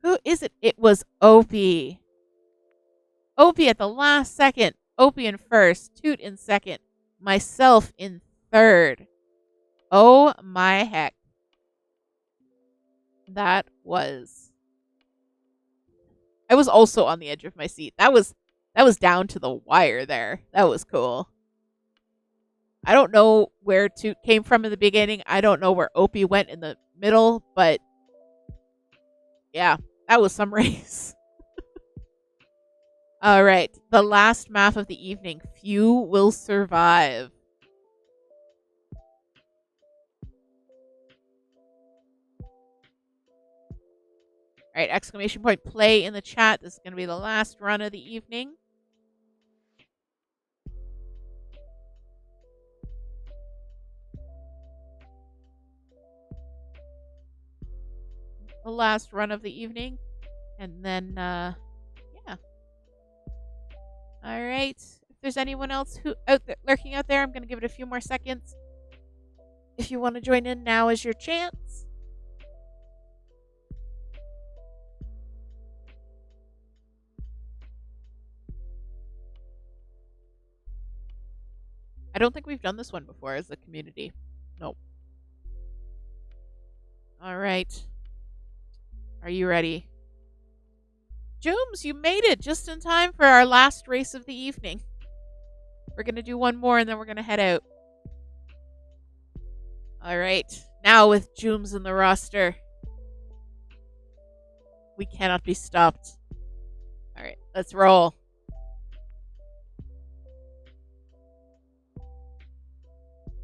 Who is it? It was Opie. Opie at the last second. Opie in first. Toot in second. Myself in third. Oh my heck. That was... I was also on the edge of my seat. That was down to the wire there. That was cool. I don't know where Toot came from in the beginning. I don't know where Opie went in the middle, but yeah, that was some race. All right, the last map of the evening. Few will survive. All right, exclamation point play in the chat. This is going to be the last run of the evening. The last run of the evening. And then, yeah. All right. If there's anyone else who lurking out there, I'm going to give it a few more seconds. If you want to join in, now is your chance. I don't think we've done this one before as a community. Nope. All right. Are you ready? Jooms, you made it just in time for our last race of the evening. We're going to do one more and then we're going to head out. All right. Now with Jooms in the roster, we cannot be stopped. All right. Let's roll.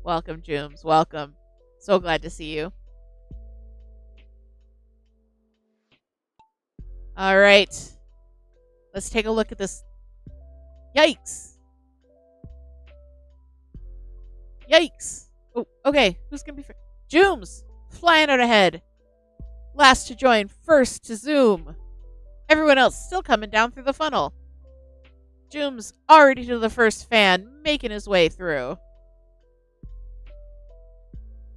Welcome, Jooms. Welcome. So glad to see you. All right. Let's take a look at this. Yikes. Yikes. Oh, okay. Who's going to be first? Jooms. Flying out ahead. Last to join. First to zoom. Everyone else still coming down through the funnel. Jooms already to the first fan. Making his way through.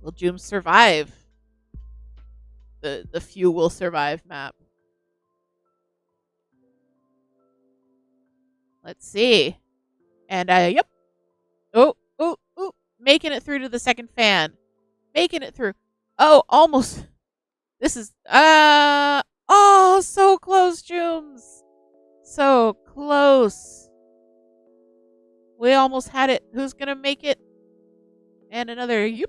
Will Jooms survive? The few will survive map. Let's see. And, yep. Oh. Making it through to the second fan. Making it through. Oh, almost. This is, Oh, so close, Jooms. So close. We almost had it. Who's going to make it? And another yoop.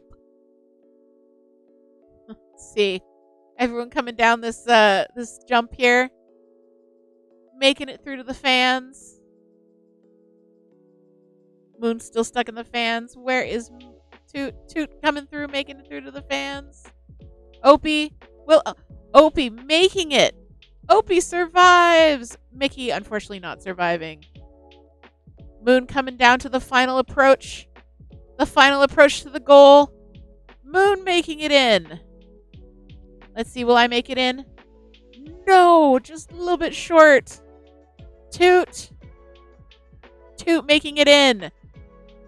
Let's see. Everyone coming down this jump here. Making it through to the fans. Moon's still stuck in the fans. Where is Toot? Toot coming through, making it through to the fans. Opie. Opie making it. Opie survives. Mickey, unfortunately, not surviving. Moon coming down to the final approach. The final approach to the goal. Moon making it in. Let's see, will I make it in? No, just a little bit short. Toot. Toot making it in.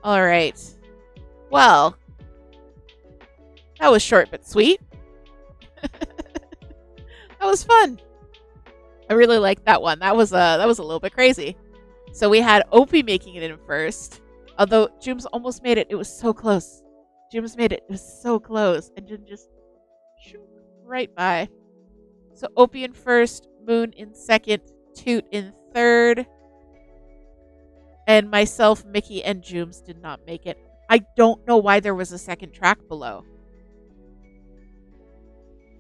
All right. Well, that was short but sweet. That was fun. I really liked that one. That was a little bit crazy. So we had Opie making it in first. Although Jooms almost made it. It was so close. Jooms made it. It was so close. And just shoot right by. So Opie in first, Moon in second, Toot in third. And myself, Mickey, and Jooms did not make it. I don't know why there was a second track below.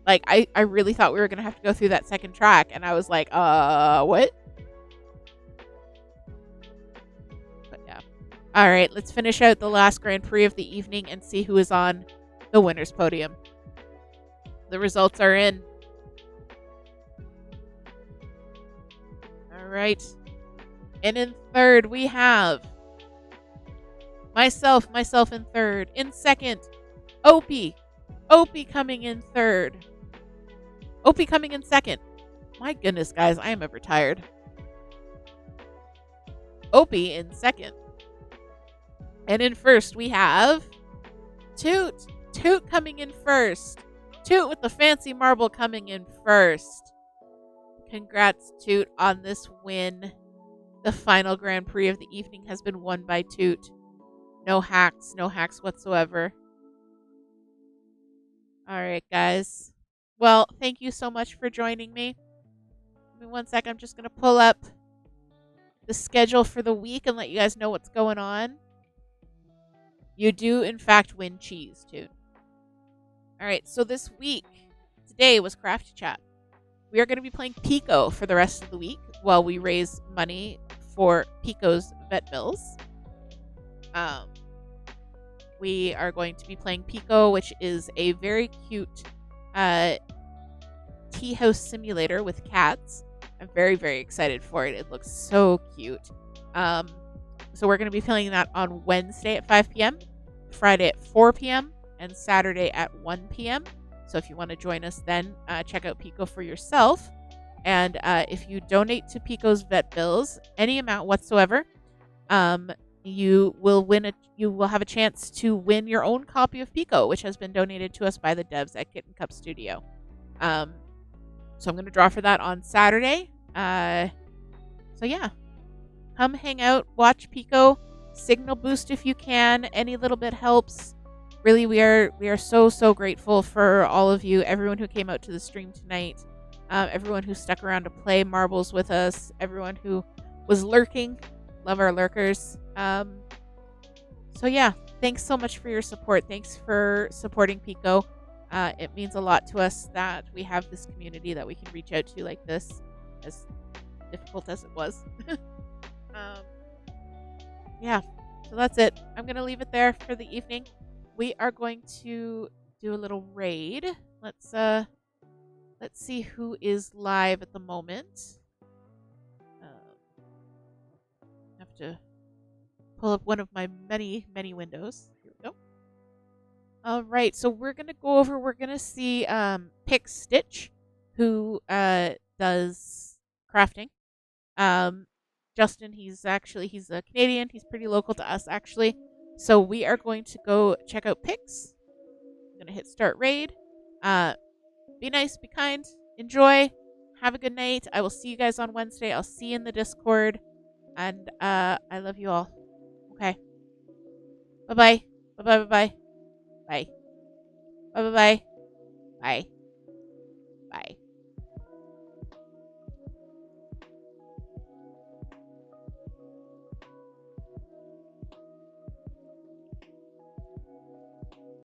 Like, I really thought we were going to have to go through that second track. And I was like, what? But yeah. All right, let's finish out the last Grand Prix of the evening and see who is on the winner's podium. The results are in. All right. And in third, we have myself in third. In second, Opie. Opie coming in third. Opie coming in second. My goodness, guys, I am ever tired. Opie in second. And in first, we have Toot. Toot coming in first. Toot with the fancy marble coming in first. Congrats, Toot, on this win. The final Grand Prix of the evening has been won by Toot. No hacks whatsoever. All right, guys. Well, thank you so much for joining me. Give me 1 sec. I'm just going to pull up the schedule for the week and let you guys know what's going on. You do, in fact, win cheese, too. All right, so this week, today was Crafty Chat. We are going to be playing Pekoe for the rest of the week while we raise money for Pekoe's vet bills. We are going to be playing Pekoe, which is a very cute tea house simulator with cats. I'm very, very excited for it. It looks so cute. So we're going to be playing that on Wednesday at 5 p.m., Friday at 4 p.m., and Saturday at 1 p.m. So if you want to join us then, check out Pekoe for yourself. And if you donate to Pekoe's vet bills, any amount whatsoever, you will have a chance to win your own copy of Pekoe, which has been donated to us by the devs at Kitten Cup Studio. So I'm going to draw for that on Saturday. So yeah, come hang out, watch Pekoe, signal boost if you can. Any little bit helps. Really, we are so grateful for all of you, everyone who came out to the stream tonight, everyone who stuck around to play marbles with us, everyone who was lurking. Love our lurkers. So yeah, thanks so much for your support. Thanks for supporting Pekoe. It means a lot to us that we have this community that we can reach out to like this, as difficult as it was. Yeah, so that's it. I'm going to leave it there for the evening. We are going to do a little raid. Let's see who is live at the moment. Have to pull up one of my many windows. Here we go. All right, so we're gonna go over. We're gonna see Pick Stitch, who does crafting. Justin, he's a Canadian. He's pretty local to us, actually. So we are going to go check out Pix. I'm gonna hit start raid. Be nice, be kind, enjoy, have a good night. I will see you guys on Wednesday. I'll see you in the Discord, and I love you all. Okay. Bye-bye. Bye-bye. Bye. Bye. Bye-bye. Bye. Bye.